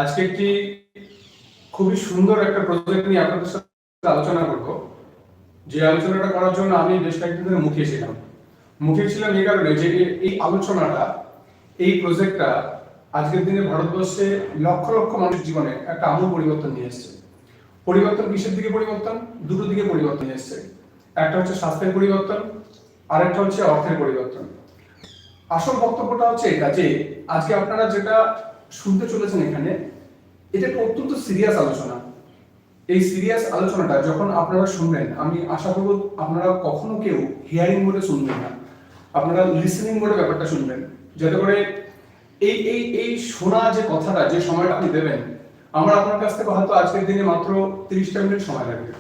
আজকে একটি খুবই সুন্দর একটা প্রজেক্ট নিয়ে আপনাদের সাথে আলোচনা করব। যে আলোচনাটা করার জন্য আমি বেশ কয়েকদিন ধরে মুখিয়ে ছিলাম এই কারণে যে এই আলোচনাটা, এই প্রজেক্টটা আজকের দিনে ভারতবর্ষে লক্ষ লক্ষ মানুষের জীবনে একটা আমূল পরিবর্তন নিয়ে এসেছে। পরিবর্তন কিসের দিকে পরিবর্তন? দুটো দিকে পরিবর্তন নিয়ে এসেছে। একটা হচ্ছে স্বাস্থ্যের পরিবর্তন, আর একটা হচ্ছে অর্থের পরিবর্তন। আসল বক্তব্যটা হচ্ছে এটা যে আজকে আপনারা যেটা শুনতে চলেছেন এখানে, এটা একটা অত্যন্ত সিরিয়াস আলোচনা। এই সিরিয়াস আলোচনাটা যখন আপনারা শুনবেন, আমি আশা করব আপনারা কখনো কেউ হিয়ারিং মোডে শুনবেন না, আপনারা লিসেনিং মোডে ব্যাপারটা শুনবেন, যাতে করে এই এই এই শোনা যে কথাটা, যে সময়টা আপনি দেবেন, আমরা আপনার কাছ থেকে হয়তো আজকের দিনে মাত্র 30টা মিনিট সময় লাগবে।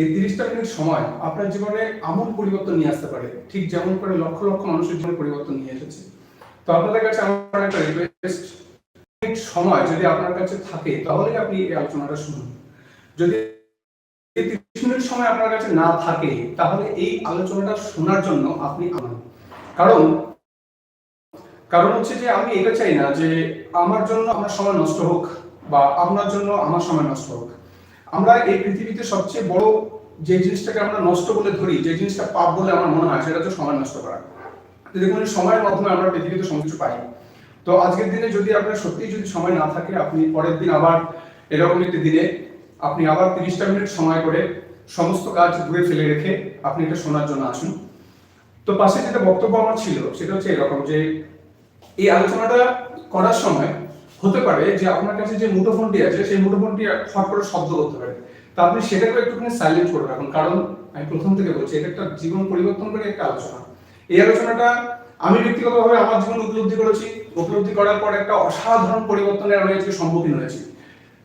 এই 30টা মিনিট সময় আপনার জীবনে আমূল পরিবর্তন নিয়ে আসতে পারে, ঠিক যেমন করে লক্ষ লক্ষ মানুষের জীবনে পরিবর্তন নিয়ে এসেছে। তো আপনাদের কাছে আমার একটা রিকোয়েস্ট, সময় যদি আপনার কাছে থাকে তাহলে আপনি এই আলোচনাটা শুনুন। যদি 30 মিনিট সময় আপনার কাছে না থাকে তাহলে এই আলোচনাটা শোনার জন্য আপনি আনুন। কারণ হচ্ছে যে আমি এটা চাই না যে আমার জন্য আপনার সময় নষ্ট হোক বা আপনার জন্য আমার সময় নষ্ট হোক। আমরা এই পৃথিবীতে সবচেয়ে বড় যে জিনিসটাকে আমরা নষ্ট বলে ধরি, যে জিনিসটা পাপ বলে আমার মনে হয়, সেটা হচ্ছে সময় নষ্ট করা। দেখুন, সময়ের মাধ্যমে আমরা পৃথিবীতে সবকিছু পাই। তো আজকের দিনে যদি আপনার সত্যি যদি সময় না থাকে, আপনি পরের দিন আবার এরকম একটি দিনে আপনি আবার 30টা মিনিট সময় করে সমস্ত কাজ দূরে ফেলে রেখে আপনি এটা শোনার জন্য আসুন। তো পাশে যেটা বক্তব্য আমার ছিল সেটা হচ্ছে এরকম যে এই আলোচনাটা করার সময় হতে পারে যে আপনার কাছে যে মুঠোফোনটি আছে সেই মুঠোফোনটি ফট করে শব্দ করতে পারে। তো আপনি সেটাকে একটুখানি সাইলেন্ট করে রাখুন, কারণ আমি প্রথম থেকে বলছি এটা একটা জীবন পরিবর্তন করে একটা আলোচনা। এই আলোচনাটা আমি ব্যক্তিগতভাবে আমার জীবনে উপলব্ধি করার পর একটা অসাধারণ পরিবর্তনের আমি আজকে সম্মুখীন হয়েছি।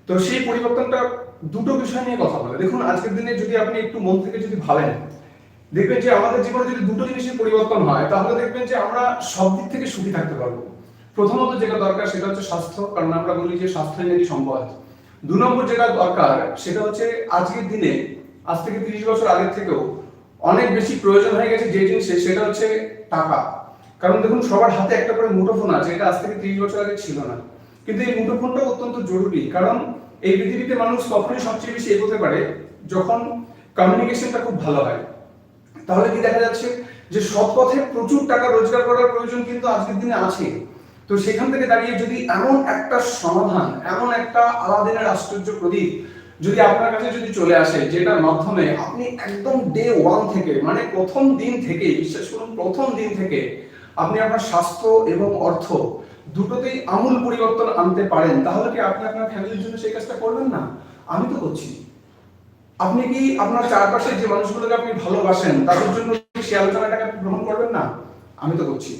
তো সেই পরিবর্তনটা দুটো বিষয় নিয়ে কথা বলে। দেখুন, আজকের দিনে যদি আপনি একটু মন থেকে যদি ভাবেন, দেখবেন যে আমাদের জীবনে যদি দুটো জিনিসের পরিবর্তন হয় তাহলে দেখবেন যে আমরা সব দিক থেকে সুখী থাকতে পারবো। প্রথমত যেটা দরকার সেটা হচ্ছে স্বাস্থ্য, কারণ আমরা বলি যে স্বাস্থ্য নাকি সম্পদ। 2 নম্বর যেটা দরকার সেটা হচ্ছে আজকের দিনে, আজ থেকে 30 বছর আগের থেকেও অনেক বেশি প্রয়োজন হয়ে গেছে যে জিনিসের, সেটা হচ্ছে টাকা। কারণ দেখুন, সবার হাতে একটা করে মুঠোফোন আছে, এটা আজ থেকে 30 বছর আগে ছিল না। কিন্তু এই মুঠোফোনটা অত্যন্ত জরুরি, কারণ এই পৃথিবীতে মানুষ তখনই সবচেয়ে বেশি এগোতে পারে যখন কমিউনিকেশনটা খুব ভালো হয়। তাহলে কি দেখা যাচ্ছে যে সৎ পথে প্রচুর টাকা রোজগার করার প্রয়োজন কিন্তু আজকের দিনে আছে। তো সেখান থেকে দাঁড়িয়ে যদি এমন একটা সমাধান, এমন একটা আলাদিনের আশ্চর্য প্রদীপ যদি আপনার কাছে যদি চলে আসে, যেটার মাধ্যমে আপনি একদম ডে 1 থেকে, মানে প্রথম দিন থেকে, বিশেষ করুন প্রথম দিন থেকে আপনি আপনার স্বাস্থ্য এবং অর্থ দুটোতেই আমূল পরিবর্তন আনতে পারেন, তাহলে কি আপনি আপনার ফ্যামিলির জন্য সেই কাজটা করবেন না? আমি তো করছি। আপনি কি আপনার চারপাশে যে মানুষগুলোকে আপনি ভালোবাসেন তাদের জন্য সেই আলোচনাটাকে গ্রহণ করবেন না? আমি তো করছি।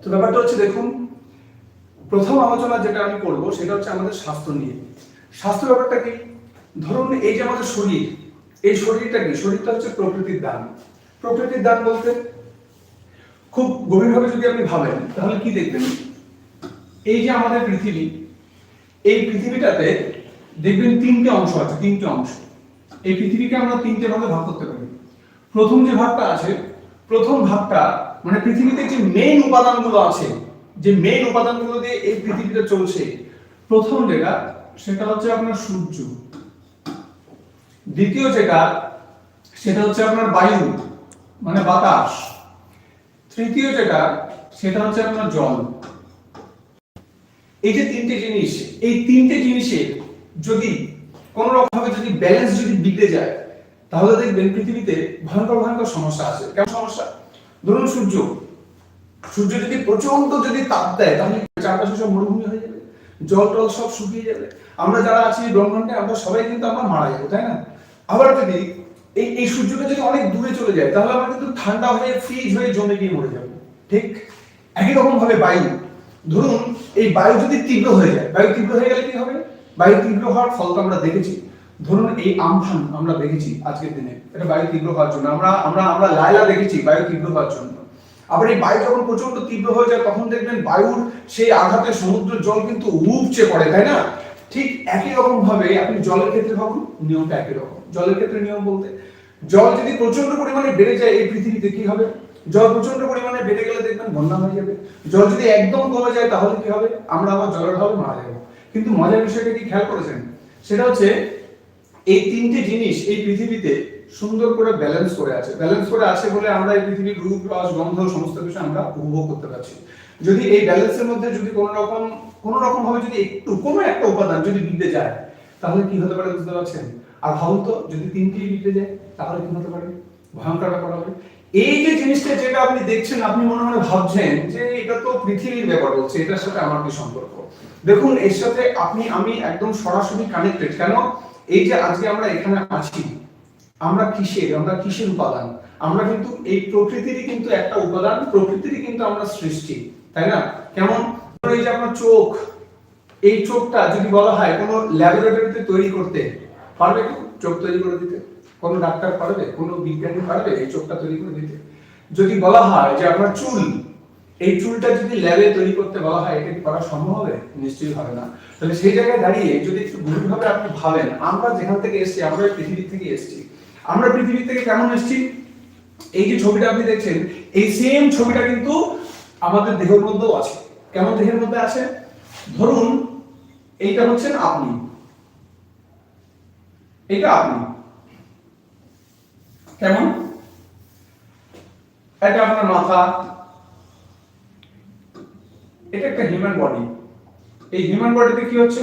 তো ব্যাপারটা হচ্ছে, দেখুন, প্রথম আলোচনা যেটা আমি করব সেটা হচ্ছে আমাদের স্বাস্থ্য নিয়ে। স্বাস্থ্য ব্যাপারটা কি? ধরুন, এই যে আমাদের শরীর, এই শরীরটা কি? শরীরটা হচ্ছে প্রকৃতির দান। প্রকৃতির দান বলতে খুব গভীরভাবে যদি আপনি ভাবেন তাহলে কি দেখবেন, এই যে আমাদের পৃথিবী, এই পৃথিবীটাতে দেখবেন 3টে অংশ আছে। 3টে অংশ। এই পৃথিবীকে আমরা 3টে ভাগে ভাগ করতে পারি। প্রথম যে ভাগটা আছে, প্রথম ভাগটা মানে পৃথিবীতে যে মেইন উপাদানগুলো আছে, যে মেইন উপাদানগুলো দিয়ে এই পৃথিবীটা চলছে, প্রথম যেটা সেটা হচ্ছে আপনার সূর্য। দ্বিতীয় যেটা সেটা হচ্ছে আপনার বায়ু, মানে বাতাস। তৃতীয় যেটা সেটা হচ্ছে আপনার জল। এই যে 3টে জিনিস, এই 3টে জিনিসের যদি কোন রকম ভাবে যদি ব্যালেন্স যদি বিগড়ে যায় তাহলে দেখবেন পৃথিবীতে ভয়ঙ্কর ভয়ঙ্কর সমস্যা আছে। কেমন সমস্যা? ধরুন, সূর্য যদি প্রচন্ড যদি তাপ দেয় তাহলে চারপাশে সব মরুভূমি হয়ে যাবে, জল টল সব শুকিয়ে যাবে। আমরা যারা আছি ব্রহ্মাণ্ডে, আমরা সবাই কিন্তু আমরা মারা যাবো, তাই না? আবার যদি এই সূর্যটা যদি অনেক দূরে চলে যায় তাহলে আমরা কিন্তু ঠান্ডা হয়ে ফ্রিজ হয়ে জমে গিয়ে মরে যাবো। ঠিক একই রকম ভাবে বায়ু, ধরুন এই বায়ু যদি তীব্র হয়ে যায়, বায়ু তীব্র হয়ে গেলে কি হবে? বায়ু তীব্র হওয়ার ফল তো আমরা দেখেছি। ধরুন এই আমফান আমরা দেখেছি আজকের দিনে, এটা বায়ু তীব্র হওয়ার জন্য। আমরা লায়লা দেখেছি বায়ু তীব্র হওয়ার জন্য। আবার এই বায়ু যখন প্রচন্ড তীব্র হয়ে যায় তখন দেখবেন বায়ুর সেই আঘাতে সমুদ্রের জল কিন্তু উপচে পড়ে, তাই না? ঠিক একই রকম ভাবে আপনি জলের ক্ষেত্রে ভাবুন, নিয়মটা একই রকম। জলের ক্ষেত্রে নিয়ম বলতে, জল যদি প্রচন্ড পরিমাণে বেড়ে যায় এই পৃথিবীতে কি হবে? জল প্রচন্ড পরিমাণে বেড়ে গেলে দেখবেন বন্যা হয়ে যাবে। জল যদি একদম কমে যায় তাহলে কি হবে? আমরা আবার জলের অভাবে মারা যাবো। কিন্তু মজার বিষয়টা কি খেয়াল করেছেন, সেটা হচ্ছে এই তিনটে জিনিস এই পৃথিবীতে সুন্দর করে ব্যালেন্স করে আছে। ব্যালেন্স করে আছে বলে আমরা এই পৃথিবীর রূপ রস গন্ধ সমস্ত কিছু আমরা উপভোগ করতে পারছি। যদি এই ব্যালেন্সের মধ্যে যদি কোনো রকম ভাবে যদি একটু কোনো একটা উপাদান যদি বিগড়ে যায়, তাহলে কি হতে পারে বুঝতে পারছেন? আর ভাবুন তো, যদি তিনটি বিগড়ে যায় তাহলে কি হতে পারে? ভয়ঙ্কর ব্যাপার হবে। এই যে জিনিসটা যেটা আপনি দেখছেন, আপনি মনে মনে ভাবছেন যে এটা তো পৃথিবীর ব্যাপার হচ্ছে, এটার সাথে আমার কি সম্পর্ক? দেখুন, এর সাথে আমি একদম সরাসরি কানেক্টেড। কেন? এই যে আজকে আমরা এখানে আছি, আমরা কিসের উপাদান? আমরা কিন্তু এই প্রকৃতিরই কিন্তু একটা উপাদান, প্রকৃতিরই কিন্তু আমরা সৃষ্টি, তাই না? কেমন? এই যে আপনার চোখ, এই চোখটা যদি বলা হয় কোনো ল্যাবরেটরিতে তৈরি করতে, পারবে কেউ চোখ তৈরি করে দিতে? কোনো ডাক্তার পারবে? কোনো বিজ্ঞানী পারবে এই চোখটা তৈরি করে দিতে? যদি বলা হয় যে আপনার চুল, এই চুলটা যদি ল্যাবে তৈরি করতে বলা হয়, এটা কি করা সম্ভব হবে? নিশ্চয়ই হবে না। তাহলে সেই জায়গায় দাঁড়িয়ে যদি একটু গভীরভাবে আপনি ভাবেন, আমরা যেখান থেকে এসেছি, আমরা পৃথিবী থেকে এসেছি। আমরা পৃথিবী থেকে কেমন এসেছি? এই যে ছবিটা আপনি দেখছেন, এই সেম ছবিটা কিন্তু আমাদের দেহের মধ্যেও আছে। কেমন দেহের মধ্যে আছে? ধরুন এইটা হচ্ছেন আপনি, এটা আপনি, কেমন? এটা আপনার মাথা, এটা একটা হিউম্যান বডি। এই হিউম্যান বডিতে কি হচ্ছে?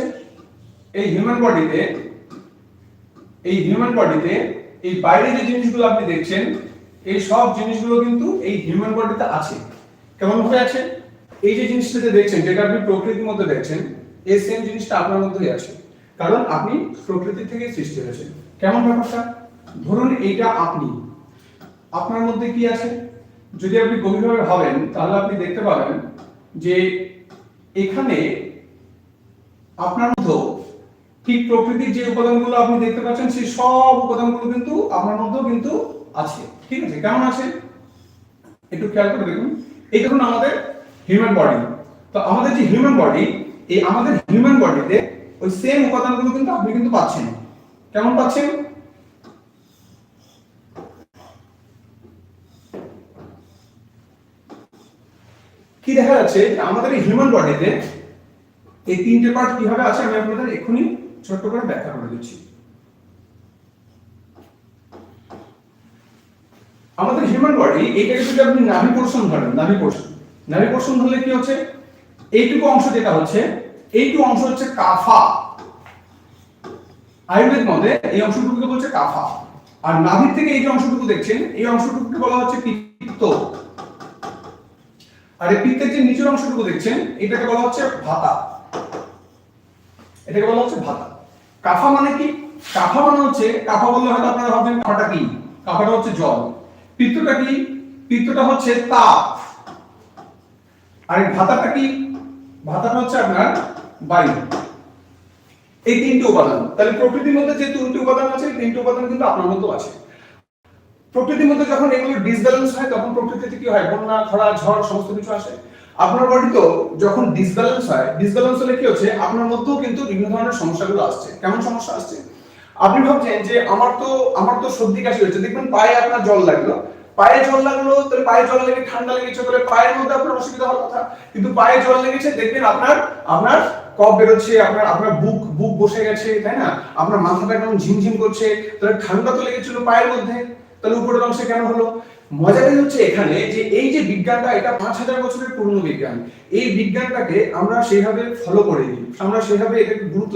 এই হিউম্যান বডিতে এই বাইরে যে জিনিসগুলো আপনি দেখছেন, এই সব জিনিসগুলো কিন্তু এই হিউম্যান বডিতে আছে। কেমন ভাবে আছে? এই যে জিনিসটা দেখছেন, যেটা আপনি প্রকৃতির মধ্যে দেখছেন, এই সেম জিনিসটা আপনার মধ্যেই আছে, কারণ আপনি প্রকৃতি থেকে সৃষ্টি হয়েছেন। কেমন ব্যাপারটা? ধরুন এইটা আপনি, আপনার মধ্যে কি আছে? যদি আপনি গভীরভাবে ভাবেন, তাহলে আপনি দেখতে পাবেন যে এখানে আপনার মধ্যে ঠিক প্রকৃতির যে উপাদানগুলো আপনি দেখতে পাচ্ছেন, সেই সব উপাদানগুলো কিন্তু আপনার মধ্যেও কিন্তু আছে। ঠিক আছে? কেমন আছে একটু খেয়াল করে দেখুন। এই দেখুন আমাদের হিউম্যান বডি। তো আমাদের যে হিউম্যান বডি, এই আমাদের হিউম্যান বডিতে ওই সেম উপাদানগুলো কিন্তু আপনি কিন্তু পাচ্ছেন। কেমন পাচ্ছেন? কি দেখা যাচ্ছে? আমাদের এই হিউম্যান বডিতে এই তিনটে পার্ট কিভাবে আছে আমি আপনাদের এক্ষুনি ছোট্ট করে ব্যাখ্যা করে দিচ্ছি। আমাদের হিউম্যান বডি, এটাকে যদি আপনি নাভি পোর্শন ধরেন, নাভি পোর্শন ধরলে কি হচ্ছে? এইটুকু অংশ যেটা হচ্ছে, এইটুকু অংশ হচ্ছে কাফা। আয়ুর্বেদ মতে এই অংশটুকুকে বলছে কাফা। আর নাভির থেকে এই যে অংশটুকু দেখছেন, এই অংশটুকুকে বলা হচ্ছে পিত্ত। আর এই পিত্তের যে নিচের অংশটুকু দেখছেন, এটাকে বলা হচ্ছে ভাতা। এটাকে বলা হচ্ছে ভাতা। কাফা মানে কি? কাফা মানে হচ্ছে, কাফা বললে হয়তো আপনারা ভাববেন কাফাটা কি? কাফাটা হচ্ছে জল। পিত্তটা কি? পিত্তটা হচ্ছে তাপ। আর এই ভাতাটা কি? ভাতাটা হচ্ছে আপনার বায়ু। এই তিনটি উপাদান। তাহলে প্রকৃতির মধ্যে যে তিনটি উপাদান আছে, তিনটি উপাদান কিন্তু আপনার মধ্যেও আছে। প্রকৃতির মধ্যে যখন এগুলো ডিসব্যালেন্স হয়, তখন প্রকৃতিতে কি হয়? বন্যা, খরা, ঝড় সমস্ত কিছু আসে। আপনার বডি তো যখন ডিসব্যালেন্স হয়, ডিসব্যালেন্স হলে কি হচ্ছে? আপনার মধ্যেও কিন্তু বিভিন্ন ধরনের সমস্যাগুলো আসছে। কেমন সমস্যা আসছে? আপনি ভাবছেন যে আমার তো সর্দি কাশি হচ্ছে, দেখবেন পায়ে আপনার জল লাগলো, তাহলে পায়ে জল লেগে ঠান্ডা লেগেছে, তাহলে পায়ের মধ্যে আপনার অসুবিধা হওয়ার কথা। কিন্তু পায়ে জল লেগেছে, দেখবেন আপনার কফ বেরোচ্ছে, আপনার বুক বসে গেছে, তাই না? আপনার মাথাটা কেমন ঝিমঝিম করছে, তাহলে ঠান্ডা তো লেগেছিল পায়ের মধ্যে, তাহলে উপরের অংশে কেন হলো? মজাটাই হচ্ছে এখানে যে এই যে বিজ্ঞানটা, এটা 5000 বছরের পুরনো বিজ্ঞান। এই বিজ্ঞানটাকে আমরা সেইভাবে ফলো করিনি, আমরা সেইভাবে এটাকে গুরুত্ব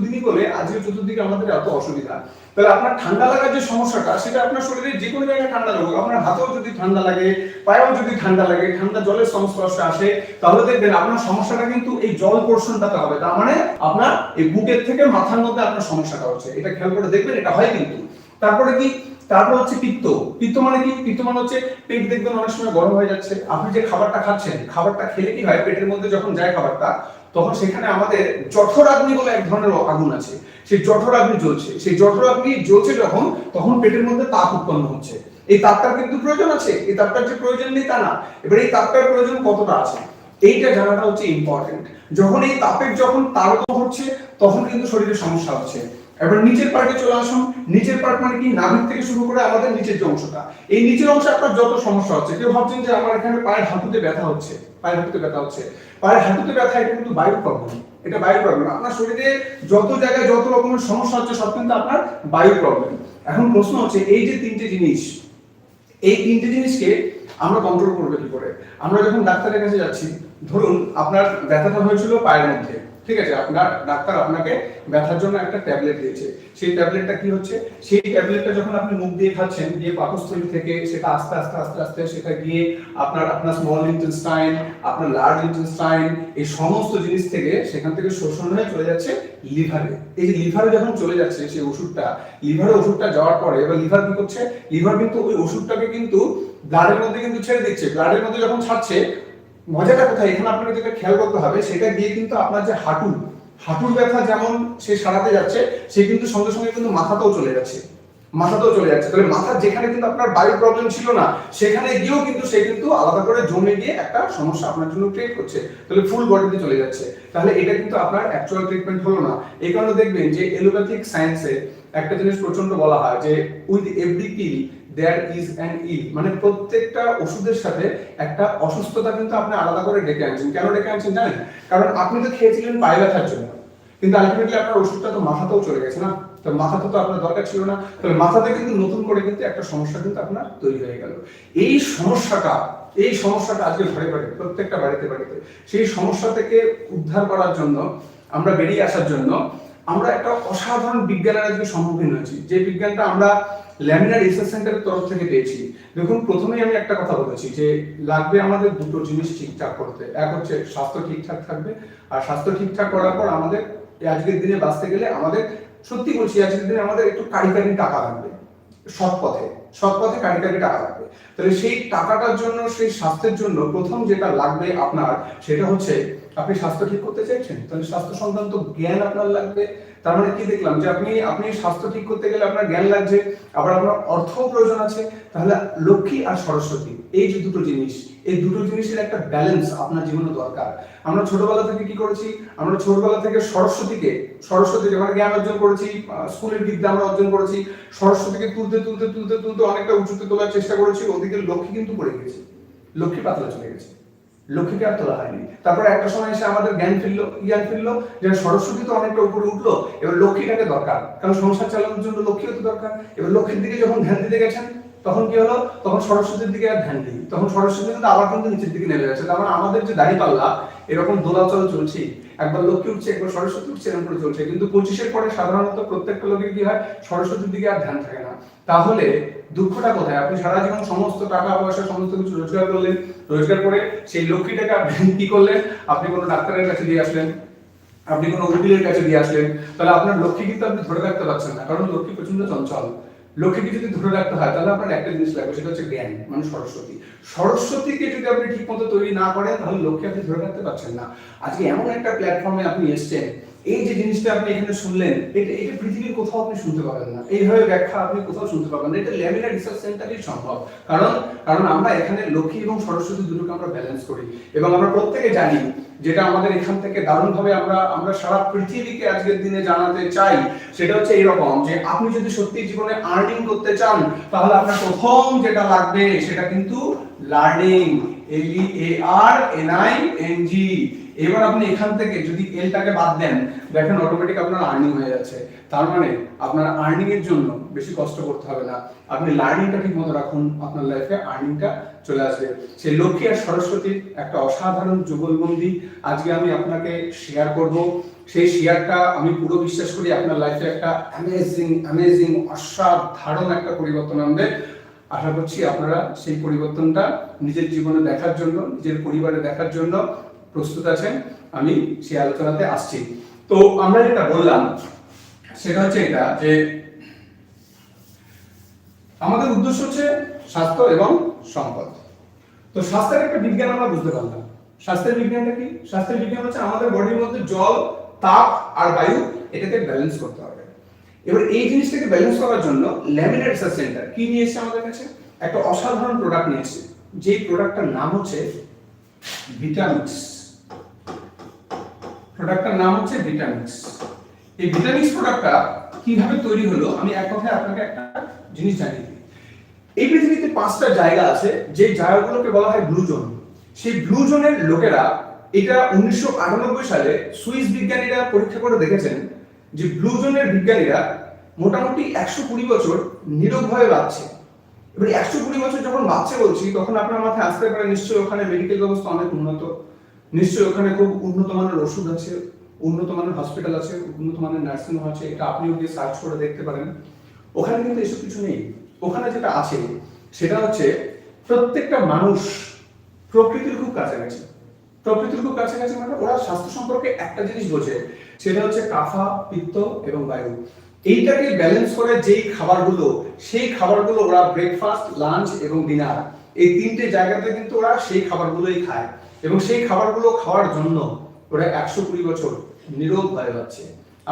দিইনি বলে আজকে চতুর্দিকে আমাদের এত অসুবিধা। তাহলে আপনার ঠান্ডা লাগার যে সমস্যাটা, সেটা আপনার শরীরে যে কোনো জায়গায় ঠান্ডা লাগুক, আপনার হাতেও যদি ঠান্ডা লাগে, পায়েও যদি ঠান্ডা লাগে, ঠান্ডা জলের সংস্পর্শে আসে, তাহলে দেখবেন আপনার সমস্যাটা কিন্তু এই জল পোর্শনটাতে হবে। তার মানে আপনার এই বুকের থেকে মাথার মধ্যে আপনার সমস্যাটা হচ্ছে। এটা খেয়াল করে দেখবেন, এটা হয় কিন্তু। তারপরে কি? তারপর হচ্ছে পিত্ত। পিত্ত মানে কি? পিত্ত মানে হচ্ছে পেট দেখবেন অনেক সময় গরম হয়ে যাচ্ছে। আপনি যে খাবারটা খাচ্ছেন, খাবারটা খেলে কি হয়? পেটের মধ্যে যখন যায় খাবারটা, তখন সেখানে আমাদের জঠরাগ্নি বলে এক ধরনের আগুন আছে, সেই জঠরাগ্নি জ্বলছে। সেই জঠরাগ্নি জ্বলছে যখন, তখন পেটের মধ্যে তাপ উৎপন্ন হচ্ছে। এই তাপটার কিন্তু প্রয়োজন আছে, এই তাপটার যে প্রয়োজন নেই তা না। এবার এই তাপটার প্রয়োজন কতটা আছে, এইটা জানাটা হচ্ছে ইম্পর্টেন্ট। যখন এই তাপের তারতম্য হচ্ছে, তখন কিন্তু শরীরে সমস্যা হচ্ছে। এবার নিচের পার্টে চলে আসুন। নিচের পার্ট মানে কি? নাভির থেকে শুরু করে আমাদের নিচের যে অংশটা, এই নিচের অংশে আপনার যত সমস্যা হচ্ছে, কেউ ভাবছেন যে আমার এখানে পায়ের হাঁটুতে ব্যথা হচ্ছে, পায়ের হাঁটুতে ব্যথা, এটা কিন্তু বায়ুর প্রবলেম। এটা বায়ুর প্রবলেম। আপনার শরীরে যত জায়গায় যত রকমের সমস্যা হচ্ছে সব কিন্তু আপনার বায়ুর প্রবলেম। এখন প্রশ্ন হচ্ছে এই যে তিনটে জিনিস, এই তিনটে জিনিসকে আমরা কন্ট্রোল করবো কি করে? আমরা যখন ডাক্তারের কাছে যাচ্ছি, ধরুন আপনার ব্যথাটা হয়েছিল পায়ের মধ্যে, ঠিক আছে, আপনার ডাক্তার আপনাকে ব্যথার জন্য একটা ট্যাবলেট দিয়েছে। সেই ট্যাবলেটটা কি হচ্ছে, সেই ট্যাবলেটটা যখন আপনি মুখ দিয়ে খাচ্ছেন, দিয়ে পাকস্থলী থেকে সেটা আস্তে আস্তে আস্তে আস্তে সেটা গিয়ে আপনার স্মল ইন্টেস্টাইন, আপনার লার্জ ইন্টেস্টাইন, এই সমস্ত জিনিস থেকে সেখান থেকে শোষণ হয়ে চলে যাচ্ছে লিভারে। এই যে লিভারে যখন চলে যাচ্ছে সেই ওষুধটা, লিভারে ওষুধটা যাওয়ার পরে এবার লিভার কি করছে, লিভার কিন্তু ওই ওষুধটাকে কিন্তু ব্লাডের মধ্যে কিন্তু ছেড়ে দিচ্ছে। ব্লাডের মধ্যে যখন ছাড়ছে, মজাটা কোথায়, এখানে আপনাকে যেটা খেয়াল করতে হবে, সেটা গিয়ে কিন্তু আপনার যে হাঁটুর ব্যথা যেমন সে সারাতে যাচ্ছে, সে কিন্তু সঙ্গে সঙ্গে কিন্তু মাথাতেও চলে যাচ্ছে। তাহলে মাথার যেখানে কিন্তু আপনার বায়ু প্রবলেম ছিল না, সেখানে গিয়েও কিন্তু সে কিন্তু আলাদা করে জমে গিয়ে একটা সমস্যা আপনার জন্য ক্রিয়েট করছে, তাহলে ফুল বডিতে চলে যাচ্ছে। তাহলে এটা কিন্তু আপনার অ্যাকচুয়াল ট্রিটমেন্ট হলো না। এই কারণে দেখবেন যে এলোপ্যাথিক সায়েন্সে একটা জিনিস প্রচন্ড বলা হয় যে with every pill there is an ill, মানে প্রত্যেকটা ওষুধের সাথে একটা অসুস্থতা কিন্তু আপনি আলাদা করে ডেকে আনছেন। কেন ডেকে আনছেন জানেন? কারণ আপনি তো খেয়েছিলেন পায়ে ব্যথার জন্য, কিন্তু আলটিমেটলি আপনার ওষুধটা তো মাথাতেও চলে গেছে না, তো মাথাতে তো আপনার দরকার ছিল না, তাহলে মাথাতে কিন্তু নতুন করে কিন্তু একটা সমস্যা কিন্তু আপনার তৈরি হয়ে গেল। এই সমস্যাটা আজকে ঘরে ঘরে প্রত্যেকটা বাড়িতে বাড়িতে, সেই সমস্যা থেকে উদ্ধার করার জন্য, আমরা বেরিয়ে আসার জন্য আমরা একটা অসাধারণ বিজ্ঞানের আজকে সম্মুখীন হয়েছি, যে বিজ্ঞানটা আমরা ল্যামিনার রিসার্চ সেন্টারের তরফ থেকে পেয়েছি। দেখুন, প্রথমেই আমি একটা কথা বলেছি যে লাগবে আমাদের দুটো জিনিস ঠিকঠাক করতে। এক হচ্ছে স্বাস্থ্য ঠিকঠাক থাকবে, আর স্বাস্থ্য ঠিকঠাক করার পর আমাদের আজকের দিনে বাঁচতে গেলে আমাদের, সত্যি বলছি, আজকের দিনে আমাদের একটু কারি টাকা লাগবে, সৎ পথে কারি টাকা লাগবে। তাহলে সেই টাকাটার জন্য, সেই স্বাস্থ্যের জন্য প্রথম যেটা লাগবে আপনার, সেটা হচ্ছে আপনি স্বাস্থ্য ঠিক করতে চাইছেন, তাহলে স্বাস্থ্য সংক্রান্ত জ্ঞান আপনার লাগবে। তার মানে কি দেখলাম যে আপনি স্বাস্থ্য ঠিক করতে গেলে আপনার জ্ঞান লাগছে, আবার আপনার অর্থও প্রয়োজন আছে। তাহলে লক্ষ্মী আর সরস্বতী, এই যে দুটো জিনিস, এই দুটো জিনিসের একটা ব্যালেন্স আপনার জীবনে দরকার। আমরা ছোটবেলা থেকে কি করেছি, আমরা ছোটবেলা থেকে সরস্বতীকে মানে জ্ঞান অর্জন করেছি, স্কুলের বিদ্যা আমরা অর্জন করেছি, সরস্বতীকে তুলতে অনেকটা উঁচুতে তোলার চেষ্টা করেছি, ওদিকে লক্ষ্মী কিন্তু পড়ে গেছে, লক্ষ্মী পাতলা চলে গেছে, লক্ষ্মীকে আর তোলা হয়নি। তারপরে একটা সময় এসে আমাদের জ্ঞান ফিরলো যে সরস্বতী তো অনেকটা উপরে উঠলো, এবার লক্ষ্মীটাকে দরকার, কারণ সংসার চালানোর জন্য লক্ষ্মীও তো দরকার। এবার লক্ষ্মীর দিকে যখন ধ্যান দিতে গেছেন, তখন কি হলো, তখন সরস্বতীর দিকে আর ধ্যান দিই, তখন সরস্বতী কিন্তু আবার কিন্তু নিচের দিকে নেমে যাচ্ছে। তার মানে আমাদের যে দাঁড়িপাল্লা এরকম দোলাচল চলছে, একবার লক্ষ্মী উঠছে, একবার সরস্বতী উঠছে, এরকম করে চলছে। কিন্তু 25-এর পরে সাধারণত প্রত্যেকটা লোকের কি হয়, সরস্বতীর দিকে আর ধ্যান থাকে না। তাহলে দুঃখটা কোথায়? আপনি সারা জীবন সমস্ত টাকা পয়সা সমস্ত কিছু রোজগার করলেন, রোজগার করে সেই লক্ষ্মীটাকে আপনি কি করলেন, আপনি কোনো ডাক্তারের কাছে দিয়ে আসলেন, আপনি কোনো উকিলের কাছে দিয়ে আসলেন, তাহলে আপনার লক্ষ্মী কিন্তু আপনি ধরে রাখতে পারছেন না, কারণ লক্ষ্মী প্রচন্ড চঞ্চল। লক্ষ্মীকে যদি ধরে রাখতে হয়, তাহলে আপনার একটা জিনিস লাগবে, সেটা হচ্ছে জ্ঞান, মানে সরস্বতীকে যদি আপনি ঠিক মতো তৈরি না করেন, তাহলে লক্ষ্মী আপনি ধরে রাখতে পারছেন না। আজকে এমন একটা প্ল্যাটফর্মে আপনি এসেছেন, এই যে জিনিসটা আপনি এখানে শুনলেন, এটা পৃথিবীর কোথাও আপনি শুনতে পাবেন না, এইভাবে ব্যাখ্যা আপনি কোথাও শুনতে পাবেন না। এটা ল্যামিনার রিসার্চ সেন্টারেই সম্ভব, কারণ আমরা এখানে লক্ষ্মী এবং সরস্বতী দুটোকে আমরা ব্যালেন্স করি, এবং আমরা প্রত্যেকে জানি যেটা আমাদের এখান থেকে দারুণভাবে আমরা সারা পৃথিবীকে আজকের দিনে জানাতে চাই, সেটা হচ্ছে এরকম যে আপনি যদি সত্যি জীবনে আর্নিং করতে চান, তাহলে আপনার প্রথম যেটা লাগবে সেটা কিন্তু লার্নিং, LEARNING। এবার আপনি এখান থেকে যদি এলটাকে বাদ দেন, দেখেন অটোমেটিক আপনার আর্নিং হয়ে যাচ্ছে। তার মানে আপনার আর্নিং এর জন্য বেশি কষ্ট করতে হবে না, আপনি লার্নিংটা ঠিক মতো রাখুন, আপনার লাইফে আর্নিংটা চলে আসবে। সেই লক্ষ্মী আর সরস্বতীর একটা অসাধারণ যুগলবন্দি আজকে আমি আপনাকে শেয়ার করব। সেই শেয়ারটা আমি পুরো বিশ্বাস করি আপনার লাইফে একটা অ্যামেজিং অসাধারণ একটা পরিবর্তন আনবে। আশা করছি আপনারা সেই পরিবর্তনটা নিজের জীবনে দেখার জন্য, নিজের পরিবারে দেখার জন্য প্রস্তুত আছেন। আমি সেই আলোচনাতে আসছি। তো আমরা যেটা বললাম সেটা হচ্ছে এটা, যে আমাদের উদ্দেশ্য হচ্ছে স্বাস্থ্য এবং সম্পদ। তো স্বাস্থ্যের একটা বিজ্ঞান আমরা বুঝতে পারলাম। স্বাস্থ্যের বিজ্ঞানটা কি? স্বাস্থ্যের বিজ্ঞান হচ্ছে আমাদের বডির মধ্যে জল, তাপ আর বায়ু, এটাকে ব্যালেন্স করতে হবে। এবার এই জিনিসটাকে ব্যালেন্স করার জন্য ল্যামিনার রিসার্চ সেন্টার কি নিয়ে এসেছে আমাদের কাছে? একটা অসাধারণ প্রোডাক্ট নিয়ে এসেছে, যেই প্রোডাক্টটার নাম হচ্ছে ভিটামিক্স। প্রোডাক্টটার নাম হচ্ছে ভিটামিক্স। এই ভিটামিক্স প্রোডাক্টটা কিভাবে তৈরি হলো, আমি এক কথায় আপনাকে একটা জিনিস জানিয়ে দিই। এই পৃথিবীতে 5টা জায়গা আছে, যে জায়গাগুলোকে বলা হয় ব্লু জোন। সেই ব্লু জোনের লোকেরা এটা 1998 সালে সুইস বিজ্ঞানীরা পরীক্ষা করে দেখেছেন যে ব্লু জোনের বিজ্ঞানীরা মোটামুটি 120 বছর নীরবভাবে বাঁচছে। এবার 120 বছর যখন বাঁচছে বলছি, তখন আপনার মাথায় আসতে পারে নিশ্চয়ই ওখানে মেডিকেল ব্যবস্থা অনেক উন্নত, নিশ্চয়ই ওখানে খুব উন্নত মানের ওষুধ আছে, উন্নত মানের হসপিটাল আছে, উন্নত মানের নার্সিং হোম আছে। এটা আপনিও গিয়ে সার্চ করে দেখতে পারেন। ওখানে কিন্তু এসব কিছু নেই। ওখানে যেটা আছে সেটা হচ্ছে প্রত্যেকটা মানুষ প্রকৃতির খুব কাছাকাছি। প্রকৃতির খুব কাছাকাছি মানে ওরা স্বাস্থ্য সম্পর্কে একটা জিনিস বোঝে, সেটা হচ্ছে কাফা, পিত্ত এবং বায়ু। এইটাকে ব্যালেন্স করে যেই খাবারগুলো, সেই খাবারগুলো ওরা ব্রেকফাস্ট, লাঞ্চ এবং ডিনার, এই তিনটে জায়গাতে কিন্তু ওরা সেই খাবারগুলোই খায়। এবং সেই খাবারগুলো খাওয়ার জন্য ওরা 120 বছর নীরব হয়ে যাচ্ছে।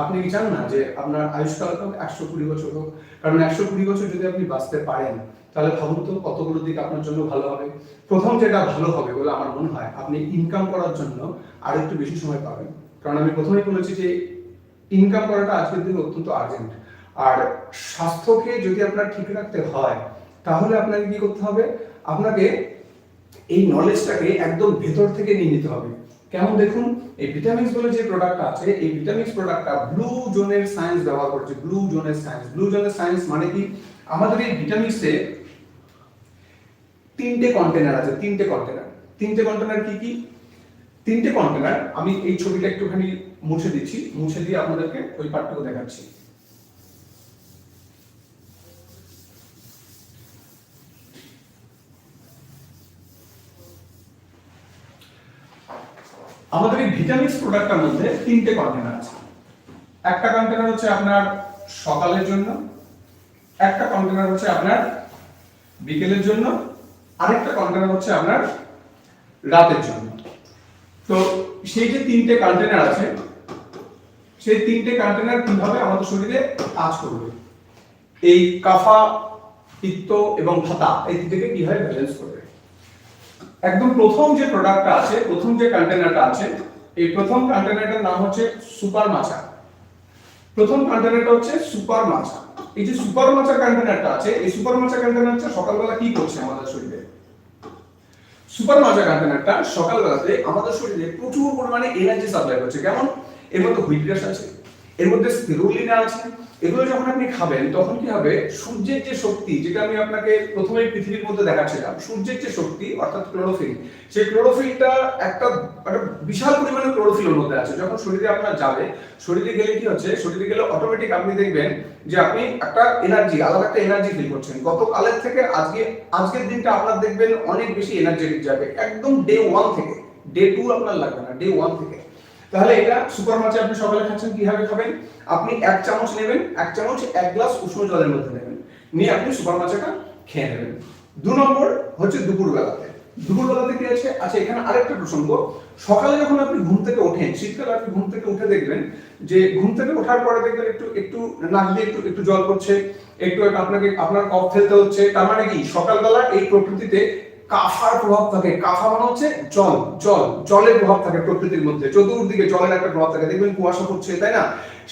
আপনি কি চান না যে আপনার আয়ুষ্কাল হোক 120 বছর হোক? কারণ 120 বছর যদি আপনি বাঁচতে পারেন, তাহলে ভাবুন তো কতগুলো দিক আপনার জন্য ভালো হবে। প্রথম যেটা ভালো হবে বলে আমার মনে হয়, আপনি ইনকাম করার জন্য আর একটু বেশি সময় পাবেন। কারণ আমি প্রথমেই বলেছি যে ইনকাম করাটা আজকের দিনে অত্যন্ত আর্জেন্ট। আর স্বাস্থ্যকে যদি আপনার ঠিক রাখতে হয়, তাহলে আপনাকে কি করতে হবে? আপনাকে এই নলেজটাকে একদম ভেতর থেকে নিয়ে নিতে হবে। কেমন দেখুন, এই ভিটামিনস বলে যে প্রোডাক্টটা আছে, এই ভিটামিনস প্রোডাক্টটা ব্লু জোনের সায়েন্স ব্যবহার করছে। ব্লু জোনের সায়েন্স, ব্লু জোনের সায়েন্স মানে কি? আমাদের এই ভিটামিনসে তিনটে কন্টেনার আছে। তিনটে কন্টেনার কি কি? তিনটে কন্টেনার আমি এই ছবিটা একটুখানি মুছে দিচ্ছি, মুছে দিয়ে আপনাদেরকে ওই পার্টটুকু দেখাচ্ছি। আমাদের এই ভিটামিনস প্রোডাক্টটার মধ্যে তিনটে কন্টেনার আছে। একটা কন্টেনার হচ্ছে আপনার সকালের জন্য, একটা কন্টেনার হচ্ছে আপনার বিকেলের জন্য, আরেকটা কন্টেনার হচ্ছে আপনার রাতের জন্য। তো সেই যে তিনটে কন্টেনার আছে, সেই তিনটে কন্টেনার কিভাবে আমাদের শরীরে কাজ করবে, এই কাফা, পিত্ত এবং ভাতা, এই তিনটেকে কিভাবে ব্যালেন্স করবে। একদম প্রথম যে প্রোডাক্টটা আছে, প্রথম যে কন্টেনারটা আছে, এই প্রথম কন্টেনারটার নাম হচ্ছে সুপার মাচা। প্রথম কন্টেনারটা হচ্ছে সুপার মাচা। এই যে সুপার মাচা কন্টেনারটা আছে, এই সুপার মাচা কন্টেনারটা সকালবেলা কি করছে আমাদের শরীরে? সুপার মাচা কন্টেনারটা সকালবেলাতে আমাদের শরীরে প্রচুর পরিমাণে এনার্জি সাপ্লাই করছে। কেমন? এর মধ্যে হুইট গ্রাস আছে, এর মধ্যে স্পিরুলিনা আছে। এগুলো যখন আপনি খাবেন তখন কি হবে? সূর্যের যে শক্তি, যেটা আমি আপনাকে প্রথমে পৃথিবীর মধ্যে দেখাচ্ছিলাম, সূর্যের যে শক্তি অর্থাৎ ক্লোরোফিল, সেই ক্লোরোফিলটা একটা বিশাল পরিমাণে ক্লোরোফিলের মধ্যে আছে। যখন শরীরে আপনার যাবে, শরীরে গেলে কি হচ্ছে? শরীরে গেলে অটোমেটিক আপনি দেখবেন যে আপনি একটা এনার্জি, আলাদা একটা এনার্জি ফিল করছেন। গতকালের থেকে আজকের দিনটা আপনার দেখবেন অনেক বেশি এনার্জেটিক যাবে, একদম ডে 1 থেকে। ডে 2 আপনার লাগবে না, ডে 1 থেকে। তাহলে এটা সুপার মাচা আপনি সকালে খাচ্ছেন। কিভাবে খাবেন? আপনি 1 চামচ নেবেন, 1 চামচ 1 গ্লাস উষ্ণ জলের মধ্যে নেবেন, নিয়ে আপনি সুপার মাচাটা খেয়ে নেবেন। 2 নম্বর হচ্ছে দুপুরবেলাতে। দুপুরবেলাতে কি আছে? আচ্ছা, এখানে আরেকটা প্রসঙ্গ। সকালে যখন আপনি ঘুম থেকে ওঠেন, শীতকালে আপনি ঘুম থেকে উঠে দেখবেন যে ঘুম থেকে ওঠার পরে দেখবেন একটু নাক দিয়ে একটু জল পড়ছে, একটু আপনার কফ ফেলতে হচ্ছে। তার মানে কি? সকালবেলা এই প্রকৃতিতে কাফার প্রভাব থাকে। কাফা মানে হচ্ছে জলের প্রভাব থাকে প্রকৃতির মধ্যে। চতুর্দিকে জলের একটা প্রভাব থাকে। দেখবেন কুয়াশা পড়ছে, তাই না?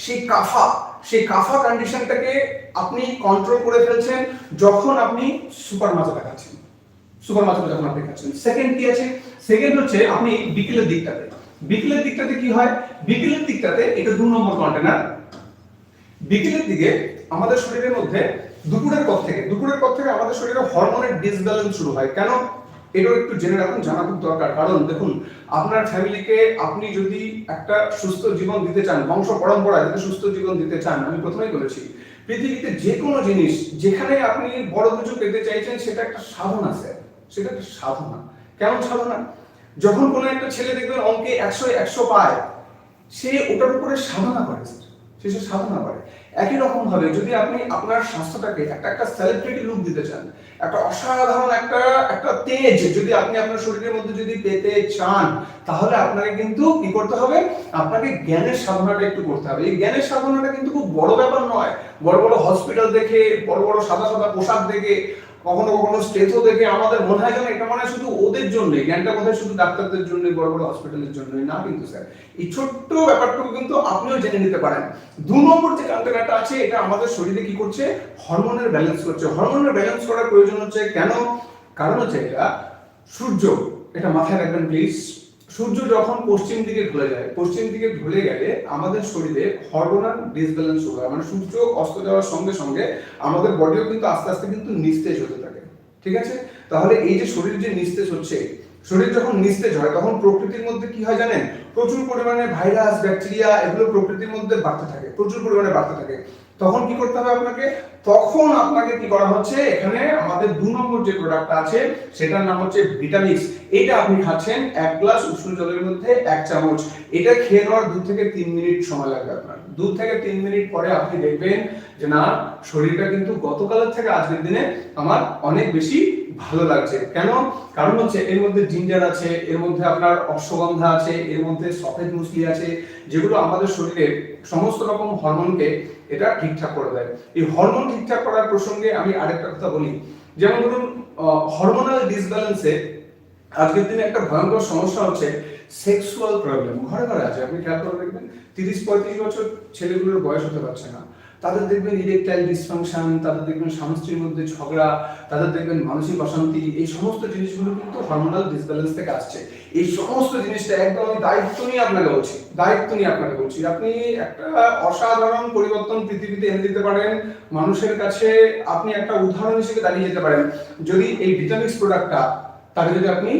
সেই কাফা কন্ডিশনটাকে আপনি কন্ট্রোল করে ফেলছেন যখন আপনি সুপার মাচাটা খাচ্ছেন। সুপার মাচাটা যখন আপনি খাচ্ছেন। সেকেন্ড কি আছে? সেকেন্ড হচ্ছে আপনি বিকেলের দিকটাতে কি হয়? বিকেলের দিকটাতে এটা 2 নম্বর কন্টেনার। বিকেলের দিকে আমাদের শরীরের মধ্যে দুপুরের পর থেকে আমাদের শরীরে হরমোনের ডিসব্যালেন্স শুরু হয়। কেন? এটাও একটু জেনে রাখুন, জানা খুব দরকার। কারণ দেখুন, আপনার ফ্যামিলিকে আপনি যদি একটা সুস্থ জীবন দিতে চান, বংশ পরম্পরায় যদি সুস্থ জীবন দিতে চান, আমি প্রথমেই বলেছি পৃথিবীতে যে কোনো জিনিস যেখানে আপনি বড় কিছু পেতে চাইছেন, সেটা একটা সাধনা স্যার, সেটা একটা সাধনা। কেমন সাধনা? যখন কোনো একটা ছেলে দেখবেন অঙ্কে 100 পায়, সে ওটার উপরে সাধনা করে, সে সাধনা করে। একই রকম ভাবে যদি আপনি আপনার স্বাস্থ্যটাকে একটা সেলিব্রিটি লুক দিতে চান, একটা অসাধারণ একটা তেজ যদি আপনি আপনার শরীরের মধ্যে যদি পেতে চান, তাহলে আপনাকে কিন্তু কি করতে হবে? আপনাকে জ্ঞানের সাধনাটা একটু করতে হবে। এই জ্ঞানের সাধনাটা কিন্তু খুব বড় ব্যাপার নয়। বড় বড় হসপিটাল দেখে, বড় সাদা পোশাক দেখে, কখনো স্টেথো দেখে আমাদের মনে হয় যেন এটা মনে হয় শুধু ওদের জন্য, জ্ঞানটা বোধহয় শুধু ডাক্তারদের জন্য, বড় হসপিটালের জন্যই না। কিন্তু স্যার, এই ছোট্ট ব্যাপারটুকু কিন্তু আপনিও জেনে নিতে পারেন। 2 নম্বর যে কন্টেনারটা আছে, এটা আমাদের শরীরে কি করছে? হরমোনের ব্যালেন্স করছে। হরমোনের ব্যালেন্স করার প্রয়োজন হচ্ছে কেন? কারণ হচ্ছে এটা সূর্য। এটা মাথায় রাখবেন প্লিজ। সূর্য যখন পশ্চিম দিকে ঢলে যায়, পশ্চিম দিকে ঢলে গেলে আমাদের শরীরে হরমোনাল ডিসব্যালেন্স শুরু হয়, মানে সূর্য অস্ত যাওয়ার সঙ্গে সঙ্গে আমাদের বডিও কিন্তু আস্তে আস্তে কিন্তু নিস্তেজ হতে থাকে। ঠিক আছে, তাহলে এই যে শরীর যে নিস্তেজ হচ্ছে, শরীর যখন নিস্তেজ হয় তখন প্রকৃতির মধ্যে কি হয় জানেন, প্রচুর পরিমাণে ভাইরাস ব্যাকটেরিয়া এগুলো প্রকৃতির মধ্যে বাড়তে থাকে, প্রচুর পরিমাণে বাড়তে থাকে। তখন কি করতে হবে আপনাকে, তখন আপনাকে কি করা হচ্ছে, এখানে আমাদের 2 নম্বর যে প্রোডাক্টটা আছে সেটার নাম হচ্ছে ভিটামিক্স। এটা আপনি খাচ্ছেন 1 গ্লাস উষ্ণ জলের মধ্যে 1 চামচ। এটা খেয়ে নেওয়ার 2 থেকে 3 মিনিট সময় লাগবে আপনার। 2 থেকে 3 মিনিট পরে আপনি দেখবেন যে না, শরীরটা কিন্তু গতকালের থেকে আজকের দিনে আমার অনেক বেশি ভালো লাগছে। কেন? কারণ হচ্ছে এর মধ্যে জিঞ্জার আছে, এর মধ্যে আপনার অশ্বগন্ধা আছে, এর মধ্যে সফেদ মুসলি আছে, যেগুলো আমাদের শরীরের সমস্ত রকম হরমোনকে এটা ঠিকঠাক করে দেয়। এই হরমোন ঠিকঠাক করার প্রসঙ্গে আমি আরেকটা কথা বলি, যেমন ধরুন হরমোনাল ডিসব্যালেন্সে আজকের দিনে একটা ভয়ঙ্কর সমস্যা হচ্ছে সেক্সুয়াল প্রবলেম। ঘরে ঘরে আছে, আপনি খেয়াল করে দেখবেন 30-35 বছর ছেলেগুলোর বয়স হতে পারছে না, তাদের দেখবেন ইরেকটাইল ডিসফাংশন, তাদের দেখবেন স্বামী স্ত্রীর মধ্যে ঝগড়া, তাদের দেখবেন মানসিক অশান্তি। এই সমস্ত জিনিসগুলো কিন্তু হরমোনাল ডিসব্যালেন্স থেকে আসছে। এই সমস্ত জিনিসটা একদম আমি দায়িত্ব নিয়ে আপনাকে বলছি, দায়িত্ব নিয়ে আপনাকে বলছি, আপনি একটা অসাধারণ পরিবর্তন পৃথিবীতে এনে দিতে পারেন মানুষের কাছে। আপনি একটা উদাহরণ হিসেবে দাঁড়িয়ে যেতে পারেন যদি এই ভিটামিক্স প্রোডাক্টটা, তাকে যদি আপনি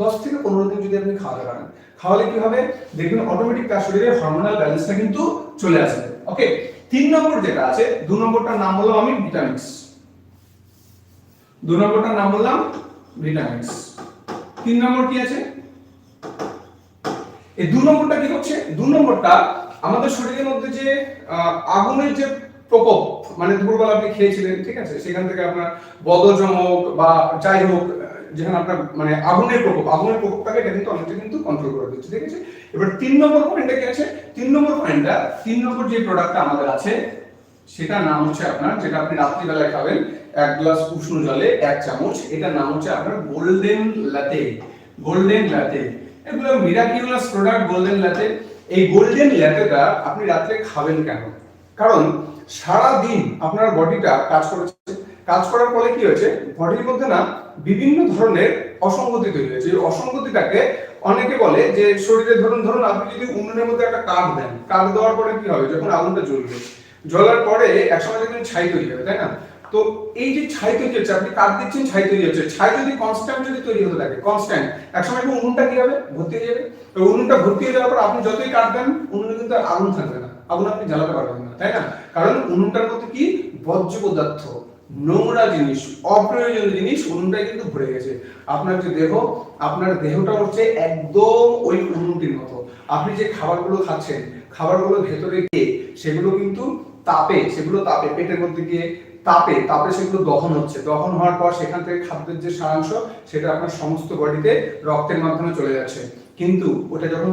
10 থেকে 15 দিন যদি আপনি খাওয়াতে পারেন, খাওয়ালে কি হবে দেখবেন অটোমেটিক তার শরীরে হরমোনাল ব্যালেন্সটা কিন্তু চলে আসবে। ওকে, 3 নম্বর যেটা আছে, 2 নম্বরটার নাম বললাম আমি ভিটামিক্স। 2 নম্বরটার নাম বললাম ভিটামিক্স। 3 নম্বর কি আছে, এই 2 নম্বরটা কি হচ্ছে, 2 নম্বরটা আমাদের শরীরের মধ্যে যে আগুনের যে প্রকোপ, মানে দুপুরবেলা আপনি খেয়েছিলেন, ঠিক আছে, সেখান থেকে আপনার বদহজমক বা যাই হোক, যেখানে আপনার মানে আগুনের প্রকোপটাকে এটা কিন্তু অনেকটা কিন্তু কন্ট্রোল করে দিচ্ছে। ঠিক আছে, এবার 3 নম্বর পয়েন্টটা কি আছে, 3 নম্বর পয়েন্টটা, 3 নম্বর যে প্রোডাক্টটা আমাদের আছে সেটার নাম হচ্ছে আপনার, যেটা আপনি রাত্রিবেলায় খাবেন 1 গ্লাস উষ্ণ জলে 1 চামচ, এটার নাম হচ্ছে আপনার গোল্ডেন ল্যাটে। গোল্ডেন ল্যাটে, এগুলো মিরাকিউলাস প্রোডাক্ট গোল্ডেন ল্যাটে। এই গোল্ডেন ল্যাটেটা আপনি রাতে খাবেন কেন? কারণ সারা দিন আপনার বডিটা কাজ করেছে, কাজ করার ফলে কি হয়েছে, বডির মধ্যে না বিভিন্ন ধরনের অসঙ্গতি তৈরি হয়েছে। এই অসঙ্গতিটাকে অনেকে বলে যে শরীরে ধরুন ধরুন আপনি যদি উনুনের মধ্যে একটা কাঠ দেন, কাঠ দেওয়ার পরে কি হবে, যখন আগুনটা জ্বলবে, জ্বলার পরে একসময় দেখবেন ছাই তৈরি হবে, তাই না? তো এই যে ছাই তৈরি হচ্ছে, আপনি কাঠ দিচ্ছেন, ছাই তৈরি হচ্ছে, ছাই যদি কনস্ট্যান্ট যদি তৈরি হতে থাকে, কনস্ট্যান্ট, একসময় কি উনুনটা কি হবে, ভর্তি হয়ে যাবে। তো উনুনটা ভর্তি হয়ে যাওয়ার পর আপনি যতই কাঠ দেন, উনুনে কিন্তু আর আগুন থাকবে না, আগুন আপনি জ্বালাতে পারবেন না, তাই না? কারণ উনুনটার মধ্যে কি বর্জ্য পদার্থ, নোংরা জিনিস, অপ্রয়োজনীয় জিনিস উনুনটাই কিন্তু ভরে গেছে। আপনার যে দেহ, আপনার দেহটা হচ্ছে একদম ওই উনুনটির মতো। আপনি যে খাবারগুলো খাচ্ছেন, খাবারগুলো ভেতরে গিয়ে সেগুলো কিন্তু তাপে পেটের মধ্যে গিয়ে তাপে সেগুলো দহন হচ্ছে, দহন হওয়ার পর সেখান থেকে খাদ্যের যে সারাংশ সেটা আপনার সমস্ত বডিতে রক্তের মাধ্যমে চলে যাচ্ছে। কিন্তু ওটা যখন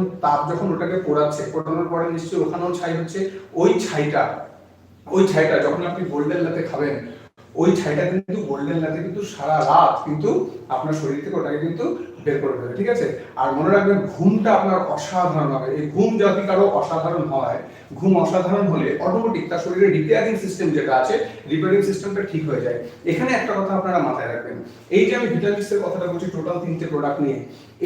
যখন ওটাকে পোড়ানোর পরে নিশ্চয়ই ওখানেও ছাই হচ্ছে। ওই ছাইটা যখন আপনি গোল্ডেন লাতে খাবেন, ওই ছাইটা কিন্তু গোল্ডেন লাতে কিন্তু সারা রাত কিন্তু আপনার শরীর থেকে ওটাকে কিন্তু বের করে দেবে। ঠিক আছে, আর মনে রাখবেন ঘুমটা আপনার অসাধারণ হবে। এই ঘুম যদি কারো অসাধারণ হয়, ঘুম অসাধারণ হলে অটোমেটিক তার শরীরের রিপেয়ারিং সিস্টেম যেটা আছে, রিপেয়ারিং সিস্টেমটা ঠিক হয়ে যায়। এখানে একটা কথা আপনারা মাথায় রাখবেন, এই যে আমি ভিটামিক্স এর কথাটা বলছি টোটাল 3টে প্রোডাক্ট নিয়ে,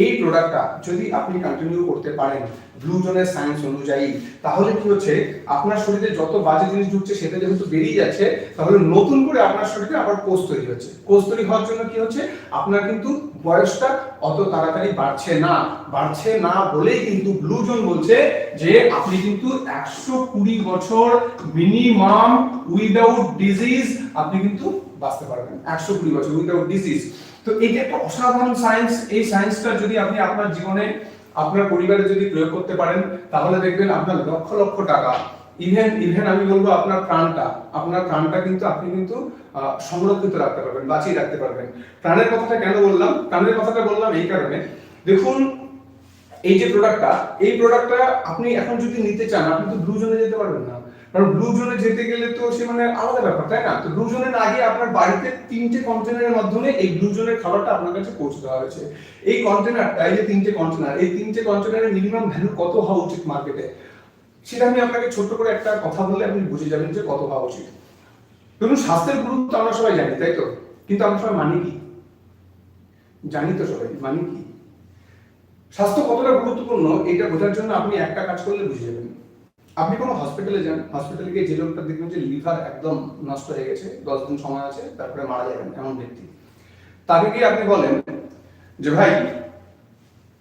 এই প্রোডাক্টটা যদি আপনি কন্টিনিউ করতে পারেন ব্লু জোনের সায়েন্স অনুযায়ী, তাহলে কি হচ্ছে, আপনার শরীরে যত বাজে জিনিস ঢুকছে সেটা যেহেতু বেরিয়ে যাচ্ছে, তাহলে নতুন করে আপনার শরীরে আবার কোষ তৈরি হচ্ছে। কোষ তৈরি হওয়ার জন্য কি হচ্ছে, আপনার কিন্তু বয়সটা অত তাড়াতাড়ি বাড়ছে না বলেই কিন্তু ব্লু জোন বলছে যে আপনি কিন্তু 120 বছর মিনিমাম উইদাউট ডিজিজ আপনি কিন্তু বাঁচতে পারবেন, 120 বছর উইদাউট ডিজিজ। তো এই যে একটা অসাধারণ সায়েন্স, এই সায়েন্সটা যদি আপনি আপনার জীবনে, আপনার পরিবারে যদি প্রয়োগ করতে পারেন, তাহলে দেখবেন আপনার লক্ষ লক্ষ টাকা, ইভেন আমি বলবো আপনার প্রাণটা কিন্তু আপনি কিন্তু সংরক্ষিত রাখতে পারবেন, বাঁচিয়ে রাখতে পারবেন। প্রাণের কথাটা কেন বললাম, প্রাণের কথাটা বললাম এই কারণে, দেখুন এই যে প্রোডাক্টটা আপনি এখন যদি নিতে চান, আপনি তো ব্লু জোনে যেতে পারবেন না, কারণ ব্লু জোনে যেতে গেলে তো সে মানে আলাদা ব্যাপার, তাই না? তো ব্লু জোনের আগে আপনার বাড়িতে 3টে কন্টেনারের মাধ্যমে এই ব্লু জোনের খাবারটা আপনার কাছে পৌঁছে দেওয়া হয়েছে। এই কন্টেনারটা, এই যে 3টে কন্টেনার, এই 3টে কন্টেনারের মিনিমাম ভ্যালু কত হওয়া উচিত মার্কেটে, সেটা আমি আপনাকে ছোট্ট করে একটা কথা বলে আপনি বুঝে যাবেন যে কত হওয়া উচিত। ধরুন স্বাস্থ্যের গুরুত্ব আমরা সবাই জানি, তাই তো? কিন্তু আমরা সবাই মানি কি? জানি তো সবাই, মানি কি? স্বাস্থ্য কতটা গুরুত্বপূর্ণ এটা বোঝার জন্য আপনি একটা কাজ করলে বুঝে যাবেন। আপনি কোনো হসপিটালে যান, হসপিটালে গিয়ে যে লোকটা দেখবেন যে লিভার একদম নষ্ট হয়ে গেছে, 10 দিন সময় আছে তারপরে মারা যাবেন এমন ব্যক্তি, তাকে গিয়ে আপনি বলেন যে ভাই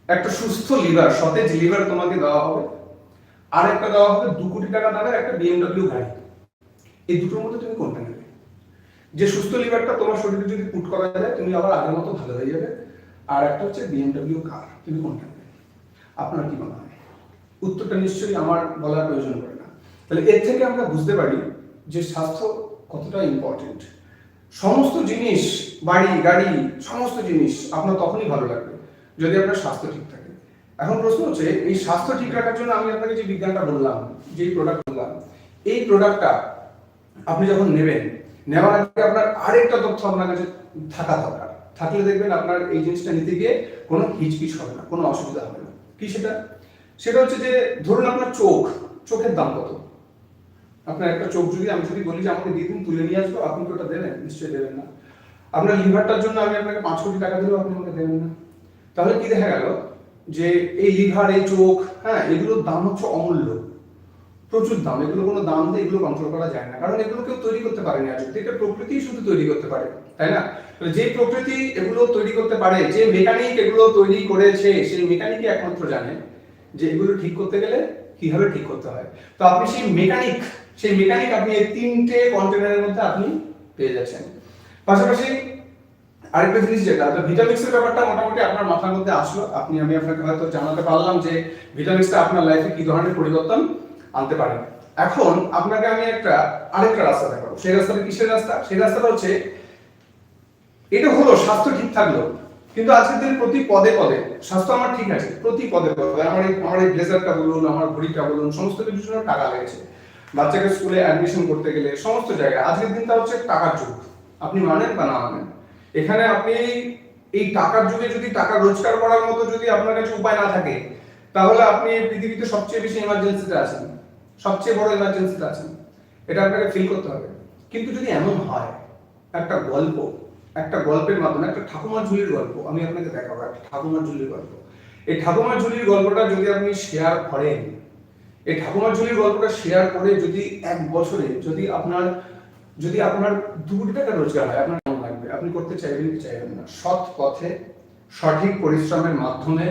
একটা সুস্থ লিভার, সতেজ লিভার তোমাকে দেওয়া হবে, আর একটা দেওয়া হবে 2 কোটি টাকা দামের একটা BMW গাড়ি, এই দুটোর মধ্যে তুমি কোনটা নেবে? যে সুস্থ লিভারটা তোমার শরীরে যদি পুট করা যায় তুমি আবার আগের মতো ভালো হয়ে যাবে, আর একটা হচ্ছে BMW কার, তুমি কোনটা নেবে? আপনার কি মনে হয়? উত্তরটা নিশ্চয়ই আমার বলার প্রয়োজন পড়ে না। তাহলে এর থেকে আমরা বুঝতে পারি যে স্বাস্থ্য কতটা ইম্পর্টেন্ট। সমস্ত জিনিস, বাড়ি গাড়ি সমস্ত জিনিস আপনার তখনই ভালো লাগবে যদি আপনার স্বাস্থ্য ঠিক থাকে। এখন প্রশ্ন হচ্ছে এই স্বাস্থ্য ঠিক রাখার জন্য আমি আপনাকে যে বিজ্ঞানটা বললাম, যে প্রোডাক্ট বললাম, এই প্রোডাক্টটা আপনি যখন নেবেন, নেওয়ার আগে আপনার আরেকটা তথ্য আপনার কাছে থাকা দরকার। থাকলে দেখবেন আপনার এই জিনিসটা নিতে গিয়ে কোনো হিচকিচ হবে না, কোনো অসুবিধা হবে না। কি সেটা? সেটা হচ্ছে যে ধরুন আপনার চোখের দাম কত? আপনার একটা চোখ যদি আমি যদি বলি যে আমাকে 2 দিন তুলে নিয়ে আসবো, আপনি কি ওটা দেবেন? নিশ্চয়ই দেবেন না। আপনার লিভারটার জন্য আমি আপনাকে 5 কোটি টাকা দিলেও আপনি আমাকে দেবেন না। তাহলে কি দেখা গেল যে এই লিভার, এই চোখ, হ্যাঁ, এগুলোর দাম হচ্ছে অমূল্য, প্রচুর দাম। এগুলো কোনো দাম দিয়ে এগুলো কন্ট্রোল করা যায় না, কারণ এগুলো কেউ তৈরি করতে পারেনি আজ অব্দি। এটা প্রকৃতি শুধু তৈরি করতে পারে, তাই না? যে প্রকৃতি এগুলো তৈরি করতে পারে, যে মেকানিক এগুলো তৈরি করেছে, সেই মেকানিকই একমাত্র জানে যে এগুলো ঠিক করতে গেলে কিভাবে ঠিক করতে হয়। তো আপনি সেই মেকানিক আপনি এই 3টে কন্টেনারের মধ্যে আপনি পেয়ে যাচ্ছেন। পাশাপাশি আরেকটা জিনিস যেটা ভিটামিক্সের ব্যাপারটা মোটামুটি আপনার মাথার মধ্যে আসলো, আমি আপনাকে হয়তো জানাতে পারলাম যে ভিটামিক্সটা আপনার লাইফে কি ধরনের পরিবর্তন আনতে পারে। এখন আপনাকে আমি আরেকটা রাস্তা দেখাবো। সেই রাস্তাটা কিসের রাস্তা? সেই রাস্তাটা হচ্ছে, এটা হলো স্বাস্থ্য ঠিক থাকলো, কিন্তু আজকের দিনে প্রতি পদে পদে স্বাস্থ্য আমার ঠিক আছে, প্রতি পদে পদে আমার এই ব্লেজারটা বলুন, আমার ঘড়িটা বলুন, সমস্ত কিছুর জন্য টাকা লেগেছে। বাচ্চাকে স্কুলে অ্যাডমিশন করতে গেলে সমস্ত জায়গায় আজকের দিনটা হচ্ছে টাকার যুগ, আপনি মানেন বা না মানেন। এখানে আপনি এই টাকার যুগে যদি টাকা রোজগার করার মতো যদি আপনার কাছে উপায় না থাকে, তাহলে আপনি পৃথিবীতে সবচেয়ে বেশি ইমার্জেন্সিতে আছেন, সবচেয়ে বড় ইমার্জেন্সিতে আছেন, এটা আপনাকে ফিল করতে হবে। কিন্তু যদি এমন হয়, একটা গল্পের মাধ্যমে, একটা ঠাকুমার ঝুলির গল্প আমি আপনাকে দেখাবো, একটা ঠাকুমার ঝুলির গল্প। এই ঠাকুমার ঝুলির গল্পটা যদি আপনি শেয়ার করেন, এই ঠাকুমার ঝুলির গল্পটা শেয়ার করে যদি 1 বছরে যদি আপনার 2 কোটি টাকা রোজগার হয়, আপনার কেমন লাগবে? আপনি করতে চাইবেন কি চাইবেন না? সৎ পথে, সঠিক পরিশ্রমের মাধ্যমে,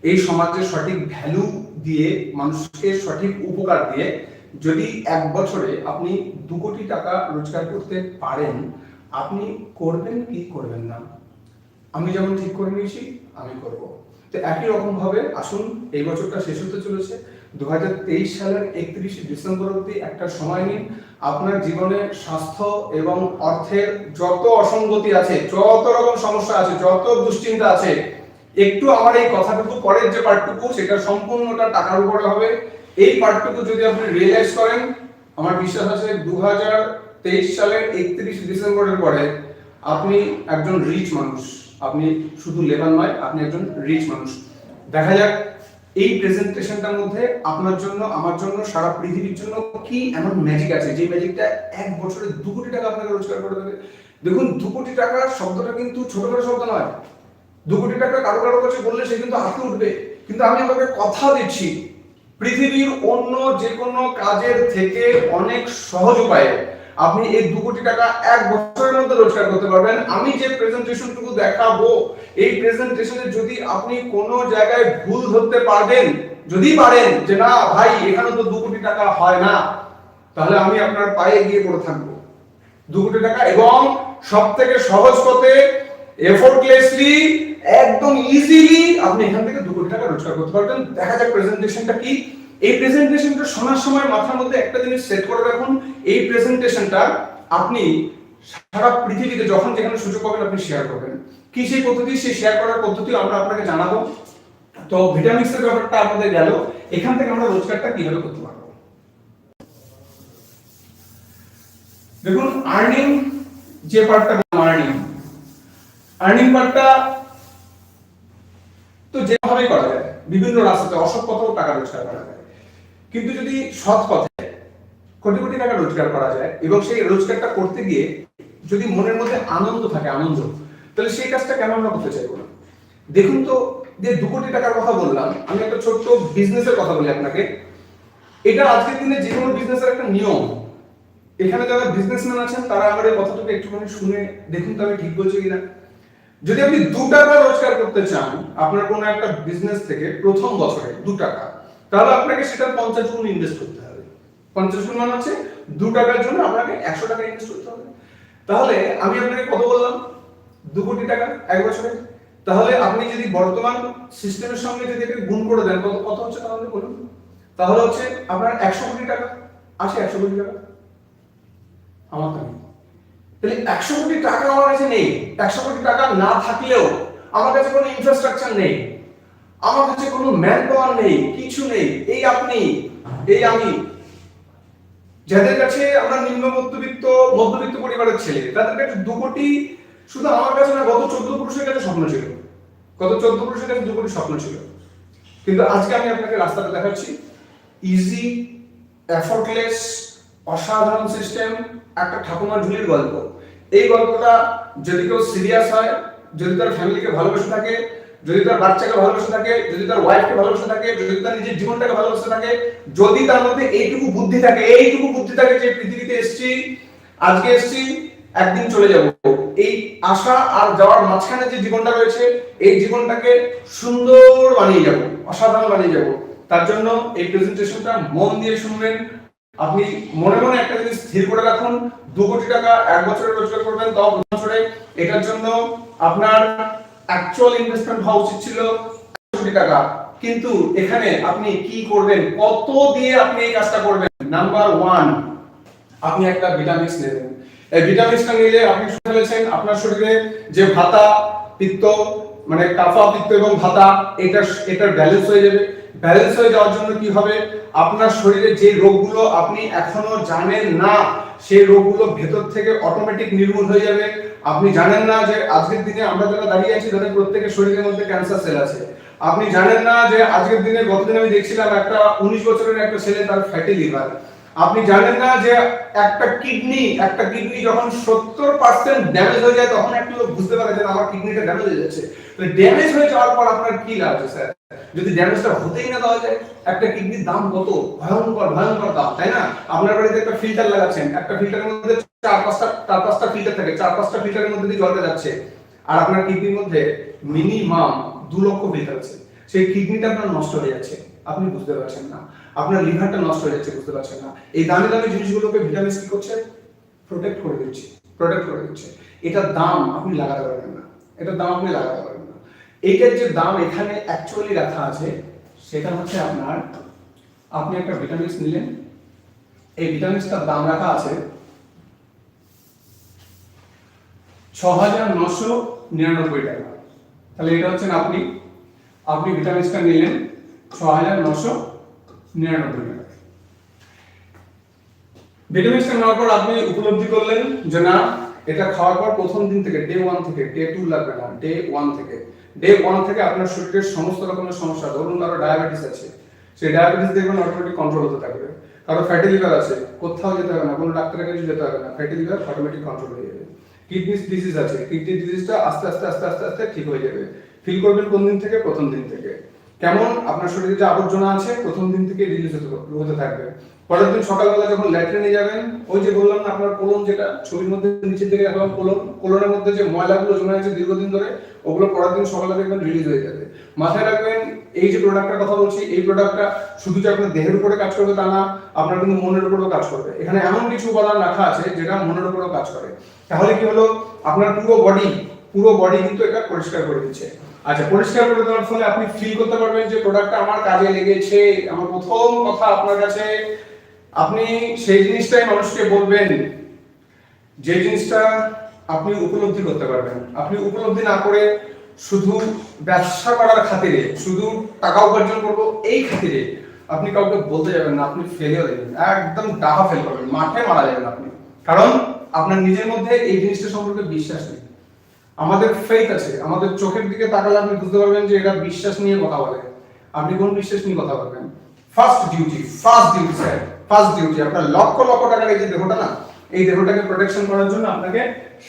এই সমাজে সঠিক ভ্যালু দিয়ে, মানুষকে সঠিক উপকার দিয়ে যদি 1 বছরে আপনি 2 কোটি টাকা রোজগার করতে পারেন, আপনি করবেন কি করবেন না? আমি যেমন ঠিক করে নিয়েছি আমি করব। তো একই রকম ভাবে আসুন, এই বছরটা শেষ হতে চলেছে, 2023 সালের 31 ডিসেম্বর অবধি একটা সময় নিন। আপনার জীবনে স্বাস্থ্য এবং অর্থের যত অসঙ্গতি আছে, যত রকম সমস্যা আছে, যত দুশ্চিন্তা আছে, একটু আমার এই কথাটুকু পরের যে পার্টটুকু, সেটা সম্পূর্ণটা টাকার উপরে হবে। এই পার্টটুকু যদি আপনি রিয়েলাইজ করেন, আমার বিশ্বাস আছে 2023 সালের 31 ডিসেম্বরের পরে আপনি একজন রিচ মানুষ। আপনি শুধু লেবার নয়, আপনি একজন রিচ মানুষ। দেখা যাক এই প্রেজেন্টেশনটার মধ্যে আপনার জন্য, আমার জন্য, সারা পৃথিবীর জন্য কি এমন ম্যাজিক আছে যে ম্যাজিকটা 1 বছরে 2 কোটি টাকা আপনাকে রোজগার করে দেবে। দেখুন, 2 কোটি টাকা শব্দটা কিন্তু ছোটখাটো শব্দ নয়। 2 কোটি টাকা কারো কারো কাছে বললে সে কিন্তু আঁতকে উঠবে, কিন্তু আমি আপনাকে কথা দিচ্ছি পৃথিবীর অন্য যে কোনো কাজের থেকে অনেক সহজ উপায়ে আপনি এই 2 কোটি টাকা 1 বছরের মধ্যে রোজগার করতে পারবেন। আমি যে প্রেজেন্টেশনটুকু দেখাবো, এই প্রেজেন্টেশনে যদি আপনি কোনো জায়গায় ভুল ধরতে পারবেন, যদি পারেন যে না ভাই এখানে তো 2 কোটি টাকা হয় না, তাহলে আমি আপনার পায়ে গিয়ে পড়ে থাকবো। 2 কোটি টাকা এবং সবথেকে সহজ পথে, এফোর্টলেসলি, একদম ইজিলি আপনি এখান থেকে 2 কোটি টাকা রোজগার করতে পারবেন। দেখা যাক প্রেজেন্টেশনটা কি। এই প্রেজেন্টেশনটা শোনার সময় মাথার মধ্যে একটা জিনিস সেট করে রাখুন, এই প্রেজেন্টেশনটা আপনি সারা পৃথিবীতে যখন যেখানে সুযোগ পাবেন আপনি শেয়ার করবেন। কি সেই পদ্ধতি? সেই শেয়ার করার পদ্ধতি আমরা আপনাকে জানাবো। তো ভিটামিক্সের ব্যাপারটা আমাদের গেল, এখান থেকে আমরা রোজগারটা কিভাবে করতে পারবো। দেখুন, আর্নিং যে পার্টটা, আর্নিং পার্টটা তো যেভাবেই করা যায়, বিভিন্ন রাস্তাতে, অসৎ পথেও টাকা রোজগার করা যায়। কিন্তু যদি সৎ পথে কোটি কোটি টাকা রোজগার করা যায় এবং সেই রোজগারটা করতে গিয়ে যদি মনের মধ্যে আনন্দ থাকে, তাহলে সেই কাজটা কেন আমরা করতে চাইবো না? দেখুন তো, যে 2 কোটি টাকার কথা বললাম, আমি একটা ছোট্ট বিজনেসের কথা বলি আপনাকে। এটা আজকের দিনে যে কোনো বিজনেসের একটা নিয়ম। এখানে যারা বিজনেসম্যান আছেন তারা আমার এই কথাটাকে একটুখানি শুনে দেখুন তো আমি ঠিক বলছি কিনা। যদি আপনি 2 টাকা রোজগার করতে চান আপনার কোনো একটা বিজনেস থেকে প্রথম বছরে 2 টাকা, তাহলে আপনাকে সেটা 50 গুণ ইনভেস্ট করতে হবে। 50 গুণ মানে হচ্ছে 2 টাকার জন্য আপনাকে 100 টাকা ইনভেস্ট করতে হবে। তাহলে আমি আপনাকে কত বললাম, 2 কোটি টাকা এক বছরে। তাহলে আপনি যদি বর্তমান সিস্টেমের সঙ্গে যদি এটাকে গুণ করে দেন কত কত হচ্ছে তাহলে বলুন। তাহলে হচ্ছে আপনার 100 কোটি টাকা আছে, 100 কোটি টাকা আমার কাছে। তাহলে 100 কোটি টাকা আমার কাছে নেই, 100 কোটি টাকা না থাকলেও আমার কাছে কোনো ইনফ্রাস্ট্রাকচার নেই, আমার কাছে কোনো ম্যান পাওয়ার নেই, কিছু নেই। এই আপনি, এই আমি, যাদের কাছে আমরা নিম্ন মধ্যবিত্ত পরিবারের ছেলে, তাদের কাছে 2 কোটি শুধু আমার কাছে না, গত 14 পুরুষের কাছে স্বপ্ন ছিল। গত 14 পুরুষের কাছে 2 কোটি স্বপ্ন ছিল। কিন্তু আজকে আমি আপনাকে রাস্তাটা দেখাচ্ছি, ইজি, এফর্টলেস, অসাধারণ সিস্টেম, একটা ঠাকুমার ঝুলির গল্প। এই গল্পটা যদি কেউ সিরিয়াস হয়, যদি তার ফ্যামিলিকে ভালোবেসে থাকে, যদি তার বাচ্চাকে ভালোবেসে থাকে, যদি তার ওয়াইফকে ভালোবেসে থাকে, যদি তার নিজের জীবনটাকে ভালোবেসে থাকে, যদি তার মধ্যে এইটুকু বুদ্ধি থাকে যে পৃথিবীতে এসেছি, আজকে এসেছি, একদিন চলে যাব, এই আশা আর যাওয়ার মাঝখানে যে জীবনটা রয়েছে, এই জীবনটাকে সুন্দর বানিয়ে যাব, অসাধারণ বানিয়ে যাব, তার জন্য এই প্রেজেন্টেশনটা মন দিয়ে শুনবেন। আপনি মনে মনে একটা জিনিস স্থির করে রাখুন, 2 কোটি টাকা এক বছরে রোজগার করবেন, তাও বছরে। এটার জন্য আপনার অ্যাকচুয়াল ইনভেস্টমেন্ট হওয়া উচিত ছিল 1 কোটি টাকা। কিন্তু এখানে আপনি কি করবেন, কত দিয়ে আপনি এই কাজটা করবেন? নাম্বার 1, আপনি একটা ভিটামিনস নেবেন। এই ভিটামিনসটা নিলে আপনি শুনে ফেলেছেন আপনার শরীরে যে ভাতা পিত্ত, মানে কাফা পিত্ত এবং ভাতা, এটার ব্যালেন্স হয়ে যাবে। ব্যালেন্স হয়ে যাওয়ার জন্য কি হবে, আপনার শরীরে যে রোগগুলো আপনি এখনো জানেন না, সেই রোগগুলো ভেতর থেকে অটোমেটিক নির্মূল হয়ে যাবে। আপনি জানেন না যে আজকের দিনে আমরা যারা দাঁড়িয়ে আছি তাদের প্রত্যেকের শরীরের মধ্যে ক্যান্সার সেল আছে। আপনি জানেন না যে আজকের দিনে, গতদিন আমি দেখছিলাম একটা 19 বছরের একটা ছেলে, তার ফ্যাটি লিভার। আপনি জানেন না যে একটা কিডনি যখন 70% ড্যামেজ হয়ে যায়, তখন একটা লোক বুঝতে পারে যে আমার কিডনিটা ড্যামেজ হয়ে যাচ্ছে। তো ড্যামেজ হয়ে যাওয়ার পর আপনার কি লাভ আছে স্যার, যদি ড্যামেজটা হতেই না দেওয়া যায়? একটা কিডনির দাম কত, ভয়ঙ্কর দাম, তাই না? আপনার বাড়িতে একটা ফিল্টার লাগাচ্ছেন, একটা ফিল্টারের মধ্যে 4-5টা ফিল্টার থাকে, 4-5টা ফিল্টারের মধ্যে দিয়ে জলটা যাচ্ছে, আর আপনার কিডনির মধ্যে মিনিমাম 2 লক্ষ ফিল্টার আছে। সেই কিডনিটা আপনার নষ্ট হয়ে যাচ্ছে, আপনি বুঝতে পারছেন না। আপনার লিভারটা নষ্ট হয়ে যাচ্ছে, বুঝতে পারছেন না। এই দামি দামি জিনিসগুলোকে ভিটামিনস কি করছে, প্রোটেক্ট করে দিচ্ছে। এটার দাম আপনি লাগাতে পারবেন না, এইটার যে দাম এখানে অ্যাকচুয়ালি রাখা আছে, সেটা হচ্ছে আপনার, আপনি একটা ভিটামিনস নিলেন, এই ভিটামিনসটার দাম রাখা আছে 6,999 টাকা। তাহলে এটা হচ্ছে আপনি ভিটামিনসটা নিলেন 6,999 টাকা। ভিটামিনসটা নেওয়ার পর আপনি উপলব্ধি করলেন যে না, এটা খাওয়ার পর প্রথম দিন থেকে, ডে 1 থেকে, ডে 2 লাগবে না, ডে 1 থেকে আপনার শরীরের সমস্ত রকমের সমস্যা, ধরুন কারো ডায়াবেটিস আছে, সেই ডায়াবেটিস দেখবেন অটোমেটিক কন্ট্রোল হতে থাকবে। কারো ফ্যাটি লিভার আছে, কোথাও যেতে হবে না, কোনো ডাক্তারের কাছে যেতে হবে না, ফ্যাটি লিভার অটোমেটিক কন্ট্রোল হয়ে যাবে। কিডনি ডিজিজ আছে, কিডনি ডিজিজটা আস্তে আস্তে ঠিক হয়ে যাবে। ফিল করবেন কোন দিন থেকে? প্রথম দিন থেকে। কেমন? আপনার শরীরে যে আবর্জনা আছে প্রথম দিন থেকে রিলিজ হতে থাকবে। পরের দিন সকালবেলা যখন ল্যাট্রিনে যাবেন, ওই যে বললাম না আপনার কোলন, যেটা ছবির মধ্যে নিচের দিকে এখন কোলনের মধ্যে যে ময়লাগুলো জমে আছে দীর্ঘদিন ধরে, ওগুলো পরের দিন সকালে দেখবেন রিলিজ হয়ে যাবে। মাথায় রাখবেন, এই যে প্রোডাক্টটার কথা বলছি, এই প্রোডাক্টটা শুধু যে আপনার দেহের উপরে কাজ করবে তা না, আপনার কিন্তু মনের উপরেও কাজ করবে। এখানে এমন কিছু উপাদান রাখা আছে যেটা মনের উপরেও কাজ করে। তাহলে কি হলো, আপনার পুরো বডি কিন্তু এটা পরিষ্কার করে দিচ্ছে। আচ্ছা, পরিষ্কার করে দেওয়ার ফলে আপনি ফিল করতে পারবেন যে প্রোডাক্টটা আমার কাজে লেগেছে। আমার প্রথম কথা আপনার কাছে, আপনি সেই জিনিসটাই মানুষকে বলবেন যে জিনিসটা আপনি উপলব্ধি করতে পারবেন। আপনি উপলব্ধি না করে শুধু ব্যবসা করার খাতিরে, শুধু টাকা উপার্জন করবো এই খাতিরে আপনি কাউকে বলতে যাবেন না, আপনি ফেলে দেবেন, একদম ডাহা ফেল করবেন, মাঠে মারা যাবেন আপনি। কারণ আপনার নিজের মধ্যে এই জিনিসটা সম্পর্কে বিশ্বাস নেই। আমাদের ফেথ আছে, আমাদের চোখের দিকে তাকালে আপনি বুঝতে পারবেন যে এটা বিশ্বাস নিয়ে কথা বলে। আপনি কোন বিশ্বাস নিয়ে কথা বলবেন? First duty sir, first duty আপনার লক্ষ টাকার এই যে দেহটা না, এই দেহটাকে প্রোটেকশন করার জন্য আপনাকে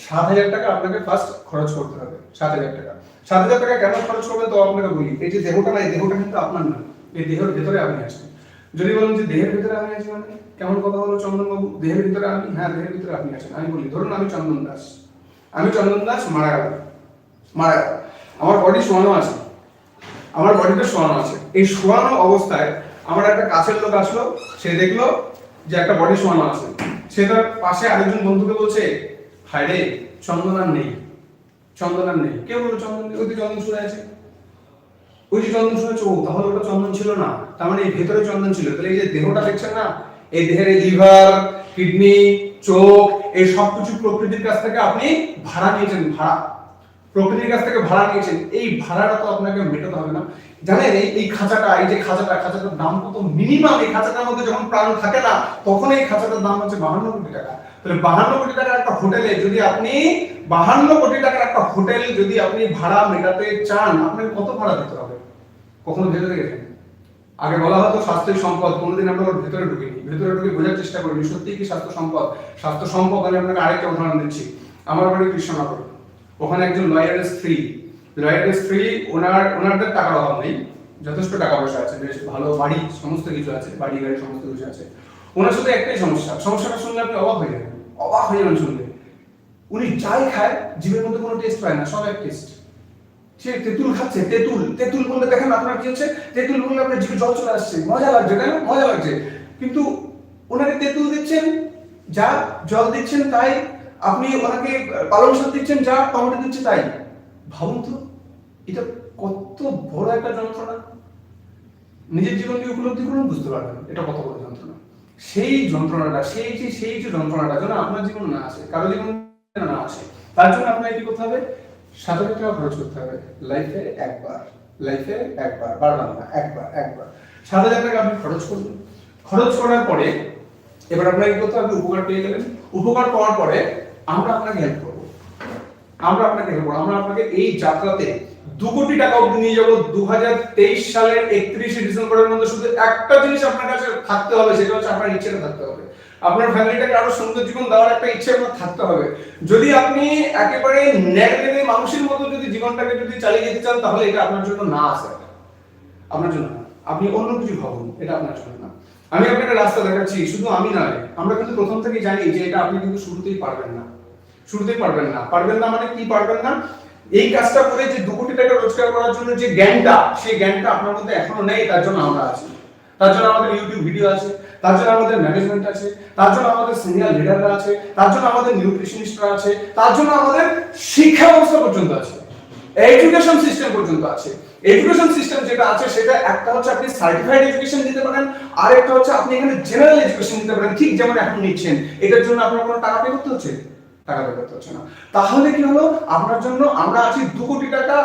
7,000 টাকা আপনাকে ফার্স্ট খরচ করতে হবে। 7,000 টাকা 7,000 টাকা কেন খরচ করবেন তো আপনাকে বলি। এই যে দেহটা না, এই দেহটা কিন্তু আপনার না, এই দেহের ভেতরে আপনি আছেন। যদি বলেন যে দেহের ভিতরে আমি আছি মানে কেমন কথা হলো চন্দন বাবু, দেহের ভিতরে আমি? হ্যাঁ, দেহের ভিতরে আপনি আছেন। আমি বলি ধরুন আমি চন্দন দাস, মারা গেল, আমার বডি শোয়ানো আছে, আমার বডিটা শোয়ানো আছে। এই শোয়ানো অবস্থায় আমার একটা কাছের লোক আসলো, সে দেখলো যে একটা বডি শোয়ানো আছে। সে তার পাশে আরেকজন বন্ধুকে বলছে, হায় রে চন্দন আর নেই। কেউ বললো চন্দন নেই, ওই যে চন্দন শুয়ে আছে, ও তাহলে ওটা চন্দন ছিল না, তার মানে এই ভেতরে চন্দন ছিল। তাহলে এই যে দেহটা দেখছেন না, এই দেহের এই লিভার, কিডনি, চোখ, এই সবকিছু প্রকৃতির কাছ থেকে আপনি ভাড়া নিয়েছেন, প্রকৃতির কাছ থেকে ভাড়া নিয়েছেন। এই ভাড়াটা তো আপনাকে মেটাতে হবে না? জানেন এই খাঁচাটা, এই যে খাঁচাটার দাম কত? মিনিমাম এই খাঁচাটার মধ্যে যখন প্রাণ থাকে না, তখন এই খাঁচাটার দাম হচ্ছে 52 কোটি টাকা। তাহলে 52 কোটি টাকার একটা হোটেলে যদি আপনি 52 কোটি টাকার একটা হোটেল যদি আপনি ভাড়া মেটাতে চান, আপনাকে কত ভাড়া দিতে হবে? কখনো ভেবে দেখেছেন? আগে বলা হতো স্বাস্থ্যই সম্পদ, কোনোদিন আমরা ওর ভেতরে ঢুকে বোঝার চেষ্টা করিনি সত্যি কি স্বাস্থ্য সম্পদ। আমি আপনাকে আরেকটা উদাহরণ দিচ্ছি। আমার বাড়ি কৃষ্ণনগর, ওখানে একজন লয়ারের স্ত্রী, ওনাদের টাকার অভাব নেই, যথেষ্ট টাকা পয়সা আছে, বেশ ভালো বাড়ি, সমস্ত কিছু আছে, বাড়ি গাড়ি সমস্ত কিছু আছে। ওনার শুধু একটাই সমস্যাটা শুনলে আপনি অবাক হয়ে যাবেন শুনলে। উনি যাই খায় জীবের মধ্যে কোনো টেস্ট পায় না, সব এক টেস্ট। সে তেঁতুল খাচ্ছে, তেঁতুল বললে দেখেন আপনার কি হচ্ছে, তেঁতুল বললে আপনার জিভে জল চলে আসছে, মজা লাগছে, তাই না? মজা লাগছে। কিন্তু ওনাকে তেঁতুল দিচ্ছেন যা, জল দিচ্ছেন তাই, আপনি ওনাকে পালং শাক দিচ্ছেন যা, টমেটো দিচ্ছে তাই। ভাবুন তো, এটা কত বড় একটা যন্ত্রণা। নিজের জীবনকে উপলব্ধি করুন, বুঝতে পারবেন এটা কত বড় যন্ত্রণা। সেই যন্ত্রণাটা, সেই যে যন্ত্রণাটা যেন আপনার জীবন না আসে, কারো জীবন না আসে, তার জন্য আপনাকে কি করতে হবে? 7,000 টাকা খরচ করতে হবে লাইফে একবার, বারবার না, একবার 7,000 টাকা আপনি খরচ করবেন। খরচ করার পরে এবার আপনাকে কি করতে হবে? উপকার পেয়ে গেলেন। উপকার পাওয়ার পরে আমরা আপনাকে হেল্প করবো, আমরা আপনাকে এই যাত্রাতে 2 কোটি টাকা অবধি নিয়ে যাবো। 2023 সালের 31শে ডিসেম্বরের মধ্যে শুধু একটা জিনিস আপনার কাছে থাকতে হবে, সেটা হচ্ছে আপনার ইচ্ছেটা থাকতে হবে। আপনার ফ্যামিলিটাকে আরো সুন্দর জীবন দেওয়ার একটা ইচ্ছে আপনার থাকতে হবে। যদি আপনি একেবারে নেগেটিভ মানুষের মতো যদি জীবনটাকে যদি চালিয়ে যেতে চান, তাহলে এটা আপনার জন্য না আসে, আপনার জন্য না। আপনি অন্য কিছু ভাবুন, এটা আপনার জন্য না। আমি আপনাকে রাস্তা দেখাচ্ছি, শুধু আমি নয়, আমরা কিন্তু প্রথম থেকেই জানি যে এটা আপনি কিন্তু শুরুতেই পারবেন না। পারবেন না মানে কি পারবেন না? এই কাজটা করে যে 2 কোটি টাকা রোজগার করার জন্য যে জ্ঞানটা, সেই জ্ঞানটা আপনার মধ্যে এখনো নেই। তার জন্য আমরা আছি, তার জন্য আমাদের ইউটিউব ভিডিও আছে, তার জন্য আমাদের ম্যানেজমেন্ট আছে, তার জন্য আমাদের সিনিয়র লিডাররা আছে, তার জন্য আমাদের নিউট্রিশনিস্টরা আছে, তার জন্য আমাদের শিক্ষা ব্যবস্থা পর্যন্ত আছে, এডুকেশন সিস্টেম পর্যন্ত আছে। এডুকেশন সিস্টেম যেটা আছে সেটা একটা হচ্ছে আপনি সার্টিফাইড এডুকেশন দিতে পারেন, আর একটা হচ্ছে আপনি এখানে জেনারেল এডুকেশন দিতে পারেন, ঠিক যেমন এখন নিচ্ছেন। এটার জন্য আপনার কোনো টাকা পে করতে হচ্ছে না। তাহলে কি হলো? আপনার জন্য আমরা আছি। 2 কোটি টাকা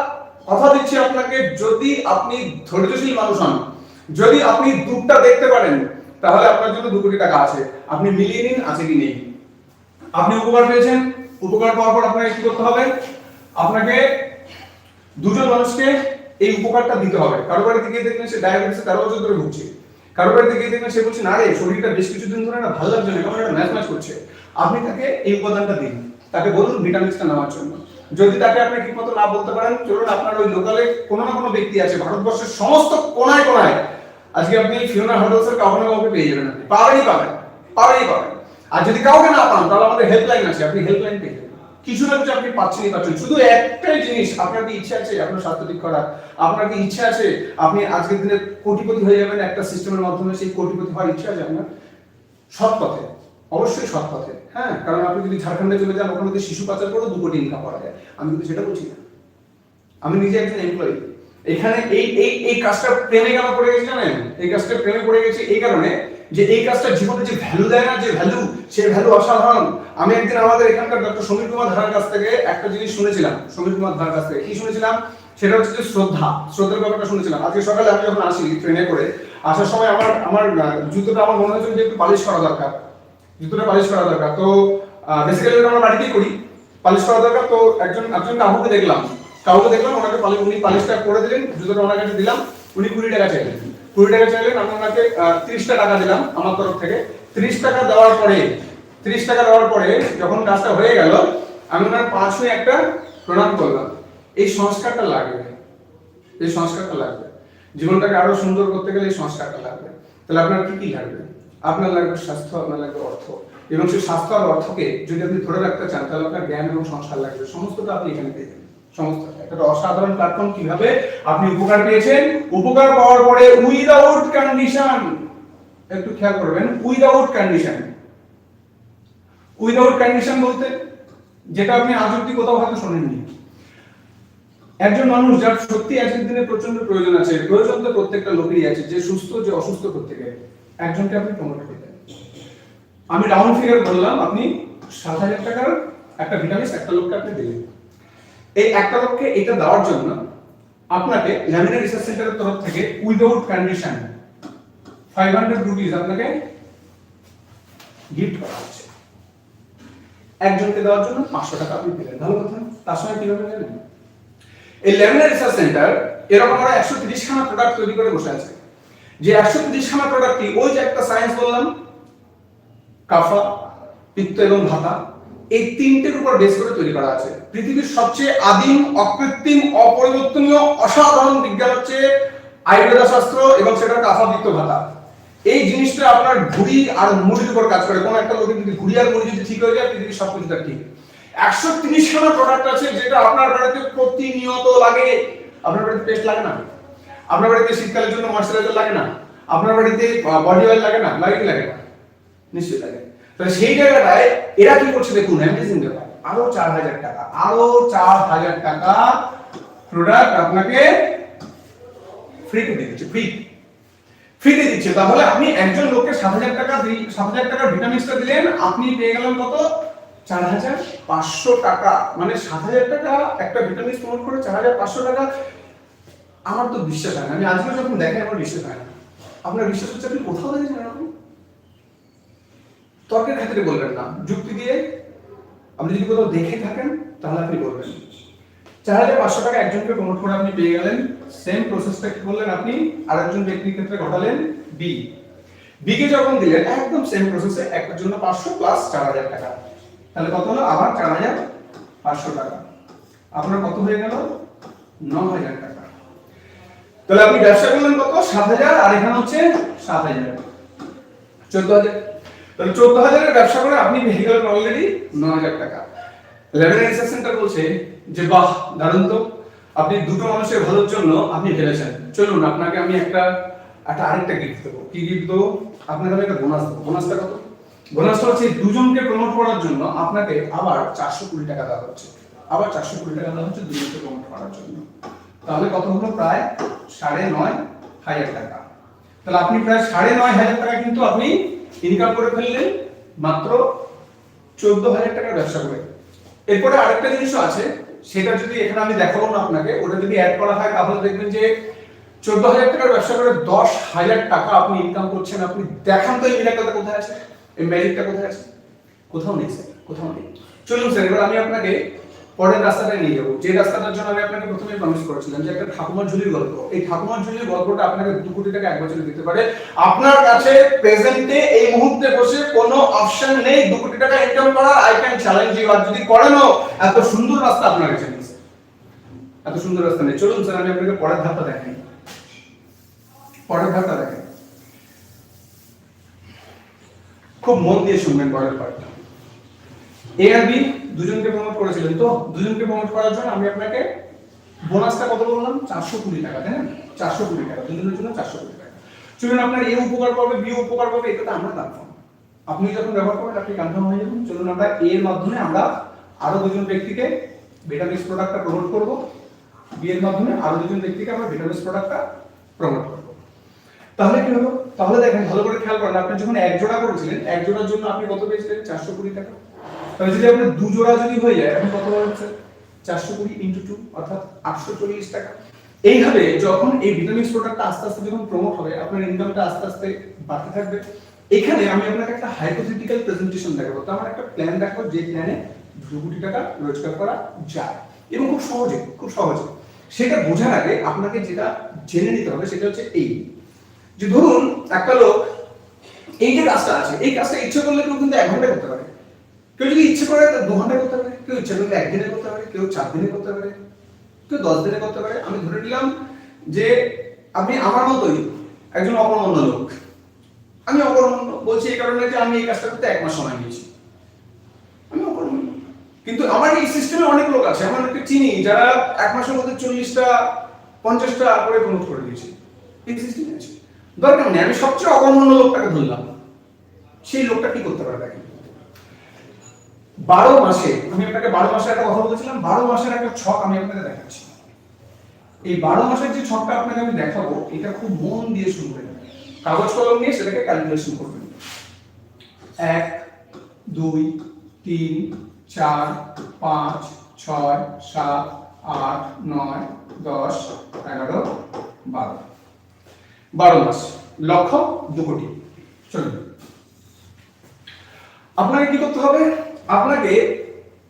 কথা দিচ্ছি আপনাকে, যদি আপনি ধৈর্যশীল মানুষ হন, যদি আপনি দুধটা দেখতে পারেন, তাহলে আপনার জন্য 2 কোটি টাকা আছে। আপনি মিলিয়ে নিন আছে কি নেই। আপনি উপকার পেয়েছেন, উপকার পাওয়ার পর আপনাকে কি করতে হবে? আপনাকে দুজন মানুষকে এই উপকারটা দিতে হবে। কারো বাড়িতে গিয়ে দেখবেন সে ডায়াবেটিসে 13 বছর ধরে ভুগছে, কারো বাড়িতে গিয়ে দেখবেন সে বলছে না রে শরীরটা বেশ কিছুদিন ধরে না ভালো লাগছে না, কেমন একটা ম্যাচ করছে। আপনি তাকে এই উপাদানটা দিন, তাকে বলুন ভিটামিনসটা নেওয়ার জন্য। যদি তাকে আপনি ঠিকমতো না বলতে পারেন, চলুন আপনার ওই লোকালে কোনো না কোনো ব্যক্তি আছে ভারতবর্ষের সমস্ত কোনায় কোনায়, আজকে আপনি ফিওনা হোটেলসের কাউকে না কাউকে পেয়ে যাবেন, আপনি পাবেন। আর যদি কাউকে না পান, তাহলে আমাদের হেল্পলাইন আছে, আপনি হেল্পলাইন পেয়ে যাবেন। কিছু না কিছু আপনি পাচ্ছেন। শুধু একটাই জিনিস, আপনার কি ইচ্ছা আছে আপনার স্বাস্থ্য ঠিক করার? আপনার কি ইচ্ছা আছে আপনি আজকের দিনে কোটিপতি হয়ে যাবেন একটা সিস্টেমের মাধ্যমে? সেই কোটিপতি হওয়ার ইচ্ছা আছে আপনার? সৎ পথে, অবশ্যই সৎ পথে। হ্যাঁ, কারণ আপনি যদি ঝাড়খণ্ডে চলে যান, ওখানে যদি শিশু পাচার করে 2 কোটি ইনকাম করা যায়। আমি কিন্তু সেটা বলছি না, আমি নিজে একজন এমপ্লয়ি। এখানে এই কাজটা প্রেমে কেন পড়ে গেছি জানেন? এই কাজটা প্রেমে পড়ে গেছি এই কারণে যে এই কাজটা জীবনে যে ভ্যালু দেয় না, যে ভ্যালু, সেই ভ্যালু অসাধারণ। আমি একদিন আমাদের এখানকার ডক্টর সমীর কুমার ধারার কাছ থেকে একটা জিনিস শুনেছিলাম। কি শুনেছিলাম? সেটা হচ্ছে যে শ্রদ্ধার ব্যাপারটা শুনেছিলাম। আজকে সকালে আমি যখন আসি ট্রেনে করে আসার সময় আমার জুতোটা আমার মনে হয়েছিল যে একটু পালিশ করা দরকার, তো বেসিক্যালি আমরা বাড়িতেই করি, পালিশ করা দরকার। তো একজন কাকুকে দেখলাম, ওনাকে উনি পালিশটা করে দিলেন, জুতোটা ওনার কাছে দিলাম, উনি 20 টাকা চাইলেন। আমি ওনাকে 30টা টাকা দিলাম আমার তরফ থেকে। 30 টাকা দেওয়ার পরে যখন কাজটা হয়ে গেল, আমি ওনার 5 হয়ে একটা প্রণাম করলাম। এই সংস্কারটা লাগবে, এই সংস্কারটা লাগবে। জীবনটাকে আরো সুন্দর করতে গেলে এই সংস্কারটা লাগবে। তাহলে আপনার কি কি লাগবে? আপনার লাগবে স্বাস্থ্য, আপনার লাগবে অর্থ, এবং সেই স্বাস্থ্য আর অর্থকে যদি আপনি ধরে রাখতে চান তাহলে আপনার জ্ঞান এবং সংস্কার লাগবে। সমস্তটা আপনি এখানে পেয়ে যাবেন, সমস্তটা। একটা অসাধারণ প্ল্যাটফর্ম। কিভাবে আপনি উপকার পেয়েছেন? উপকার পাওয়ার পরে উইদাউট কন্ডিশন, একটু খেয়াল করবেন, উইদাউট কন্ডিশন। উইদাউট কন্ডিশন বলতে যেটা আপনি আজ অব্দি কোথাও হয়তো শোনেননি। একজন মানুষ যার সত্যি আজকের দিনে প্রচন্ড প্রয়োজন আছে, প্রয়োজন তো প্রত্যেকটা লোকেরই আছে, যে সুস্থ যে অসুস্থ প্রত্যেকে, একজনকে আপনি প্রমোট করলেন। আমি রাউন্ড ফিগার বললাম, আপনি 7,000 টাকার একটা ভিটামিন একটা লোককে আপনি দিলেন। এই একটা লোককে এটা দেওয়ার জন্য আপনাকে ল্যামিনা রিসার্চ সেন্টারের তরফ থেকে উইদাউট কন্ডিশন 500 রুপিস আপনাকে গিফট করা হচ্ছে। একজনকে দেওয়ার জন্য 500 টাকা আপনি পেলেন। ভালো কথা। তার সঙ্গে কিভাবে জানেন? এই ল্যামিনা রিসার্চ সেন্টার এরকম আমরা 130 খানা প্রোডাক্ট তৈরি করে বসে আছে। যে 130 খানা প্রোডাক্টটি, ওই যে একটা সায়েন্স বললাম, কাফা, পিত্ত এবং ভাতা, এই তিনটের উপর বেস করে তৈরি করা আছে। পৃথিবীর সবচেয়ে আদিম, অকৃত্রিম, অপরিবর্তনীয়, অসাধারণ বিজ্ঞান হচ্ছে আয়ুর্বেদ শাস্ত্র, এবং সেটা কাফা, পিত্ত, ভাতা। এই জিনিসটা আপনার ভুঁড়ি আর মুড়ির উপর কাজ করে। কোন একটা লোকের যদি ভুঁড়ি আর মুড়ি যদি ঠিক হয়ে যায়, পৃথিবীর সবকিছু তার ঠিক। 130 খানা প্রোডাক্ট আছে যেটা আপনার বাড়িতে প্রতিনিয়ত লাগে। আপনার বাড়িতে পেস্ট লাগে না? আপনার বাড়িতে শীতকালের জন্য ময়শ্চারাইজার লাগে না? আপনার বাড়িতে বডি অয়েল লাগে না? লাগে কি লাগে না? নিশ্চয়ই লাগে। তাহলে সেই জায়গাটায় এরা কি করছে দেখুন, অ্যামেজিং ব্যাপার। আরো 4,000 টাকা, আরো 4,000 টাকা প্রোডাক্ট আপনাকে ফ্রিতে দিচ্ছে। ফ্রিতে দিচ্ছে। তাহলে আপনি একজন লোককে 7,000 টাকা 7,000 টাকার ভিটামিনসটা দিলেন, আপনি পেয়ে গেলেন কত? 4,500 টাকা। মানে 7,000 টাকা একটা ভিটামিন প্রমোট করে 4,500 টাকা। আমার তো বিশ্বাস হয় না। আমি আজকে যখন দেখেন আমার বিশ্বাস হয় না। আপনার বিশ্বাস হচ্ছে? আপনি কোথাও দেখেছেন এরকম? তর্কের ক্ষেত্রে বলবেন না, যুক্তি দিয়ে। আপনি যদি কোথাও দেখে থাকেন তাহলে আপনি বলবেন। 4,500 টাকা একজনকে প্রমোট করে আপনি পেয়ে গেলেন। সেম প্রসেসটা কি করলেন আপনি? আরেকজন ব্যক্তির ক্ষেত্রে ঘটালেন। বি কে যখন দিলেন একদম সেম প্রসেসে একটার জন্য 500 প্লাস 4,000 টাকা, তাহলে কত হলো? আবার 4,500 টাকা। আপনার কত হয়ে গেল? 9,000 টাকা। তাহলে আপনি ব্যবসা করলেন কত? 7,000, আর এখানে হচ্ছে 7,000, 14,000। তাহলে 14,000 এর ব্যবসা করে আপনি পেয়ে গেলেন অলরেডি 9,000 টাকা। ল্যামিনা রিসার্চ সেন্টার বলছে যে বাহ, দারুণ তো, আপনি দুটো মানুষের ভালোর জন্য আপনি ভেবেছেন। চলুন আপনাকে আমি একটা আরেকটা গিফট দেবো। কি গিফট দেবো? আপনাকে আমি একটা বোনাস দেবো। বোনাসটা কত? বোনাসটা হচ্ছে দুজনকে প্রমোট করার জন্য আপনাকে আবার 420 টাকা দেওয়া হচ্ছে। আবার 420 টাকা দেওয়া হচ্ছে দুজনকে প্রমোট করার জন্য। তাহলে কত হলো? প্রায় 9,500 টাকা। তাহলে আপনি প্রায় 9,500 টাকা কিন্তু আপনি ইনকাম করে ফেললেন মাত্র 14,000 টাকার ব্যবসা করে। এরপরে আরেকটা জিনিসও আছে, সেটা যদি এখানে আমি দেখাবো না আপনাকে, ওটা যদি অ্যাড করা হয় তাহলে দেখবেন যে 14,000 টাকার ব্যবসা করে 10,000 টাকা আপনি ইনকাম করছেন। আপনি দেখান তো এই মিরাকলটা কোথায় আছে, এই ম্যাজিকটা কোথায় আছে? কোথাও নেই স্যার, কোথাও নেই। চলুন স্যার, এবার আমি আপনাকে পরের রাস্তাটায় নিয়ে যাবো, যে রাস্তাটার জন্য আমি আপনাকে প্রথমে প্রমিস করেছিলাম, যে একটা ঠাকুমার ঝুলির গল্প। এই ঠাকুমার ঝুলির গল্পটা আপনাকে 2 কোটি টাকা এক বছরে দিতে পারে। আপনার কাছে প্রেজেন্টে এই মুহূর্তে বসে কোনো অপশন নেই 2 কোটি টাকা ইনকাম করার। I can challenge you. আর যদি করেনও, এত সুন্দর রাস্তা আপনার কাছে নেই, এত সুন্দর রাস্তা নেই। চলুন স্যার, আমি আপনাকে পরের ধাপটা দেখাই। পরের ধাপটা দেখেন, খুব মন দিয়ে শুনবেন পরের পার্টটা। এ আর বি দুজনকে প্রমোট করেছিলেন তো, দুজনকে প্রমোট করার জন্য আমি আপনাকে বোনাসটা কত বললাম? 420 টাকা, তাই না? 420 টাকা, দুজনের জন্য 420 টাকা। চলুন, আপনার এ উপকার পাবে, বি উপকার পাবে, এটা তো আমরা কনফার্ম। আপনি যখন ব্যবহার করবেন আপনি কনফার্ম হয়ে যাবেন। চলুন, আমরা এর মাধ্যমে আমরা আরো দুজন ব্যক্তিকে ভিটামিক্স প্রোডাক্টটা প্রমোট করব। বি এর মাধ্যমে আরো দুজন ব্যক্তিকে আমরা ভিটামিক্স প্রোডাক্টটা প্রমোট করব। তাহলে কি হলো? তাহলে দেখেন, ভালো করে খেয়াল করেন, আপনি যখন এক জোড়া করেছিলেন, এক জোড়ার জন্য আপনি কত পেয়েছিলেন? 420 টাকা। তাহলে যদি আপনার দু জোড়া যদি হয়ে যায়, এখন কত হচ্ছে? 420 * 2 অর্থাৎ 840 টাকা। এইভাবে যখন এই ভিটামিক্স প্রোডাক্টটা আস্তে আস্তে যখন প্রমোট হবে, আপনার ইনকামটা আস্তে আস্তে বাড়তে থাকবে। এখানে আমি আপনাকে একটা হাইপোথেটিক্যাল প্রেজেন্টেশন দেখাবো। তো আমার একটা প্ল্যান দেখাবো, যে প্ল্যানে 2 কোটি টাকা রোজগার করা যায়, এবং খুব সহজে। সেটা বোঝার আগে আপনাকে যেটা জেনে নিতে হবে সেটা হচ্ছে এই, যে ধরুন একটা লোক এই যে কাজটা আছে, এই কাজটা ইচ্ছে করলে কেউ কিন্তু 1 ঘন্টায় করতে পারে, কেউ যদি ইচ্ছে করে 2 ঘন্টায় করতে পারে, কেউ ইচ্ছে করলে 1 দিনে করতে পারে, কেউ 4 দিনে করতে পারে। কেউ 10 দিনে করতে পারে। আমি ধরে নিলাম যে আপনি আমার মতোই একজন অকর্মণ্য লোক। আমি অকর্মণ্য বলছি এই কারণে যে আমি এই কাজটা করতে 1 মাস সময় নিয়েছি, আমি অকর্মণ্য। কিন্তু আমার এই সিস্টেমে অনেক লোক আছে, আমার একটা চিনি যারা 1 মাসের মধ্যে 40টা 50টা করে প্রমোট করে দিয়েছে। এই সিস্টেমে আছে, দরকার নেই আমি সবচেয়ে অকর্মণ্য লোকটাকে ধরলাম, সেই লোকটা কি করতে পারে দেখেন। 12 মাসে, আমি আপনাকে 12 মাসের একটা কথা বলেছিলাম, 12 মাসের একটা ছক আমি আপনাকে দেখাচ্ছি। এই 12 মাসের যে ছকটা আপনাকে আমি দেখাবো, এটা খুব মন দিয়ে শুনবেন, কাগজ কলম নিয়ে সেটাকে ক্যালকুলেশন করবেন। 1 2 3 4 5 6 7 8 9 10 11 12 12 মাস, লক্ষ 2 কোটি। চলুন, আপনাকে কি করতে হবে, আপনাকে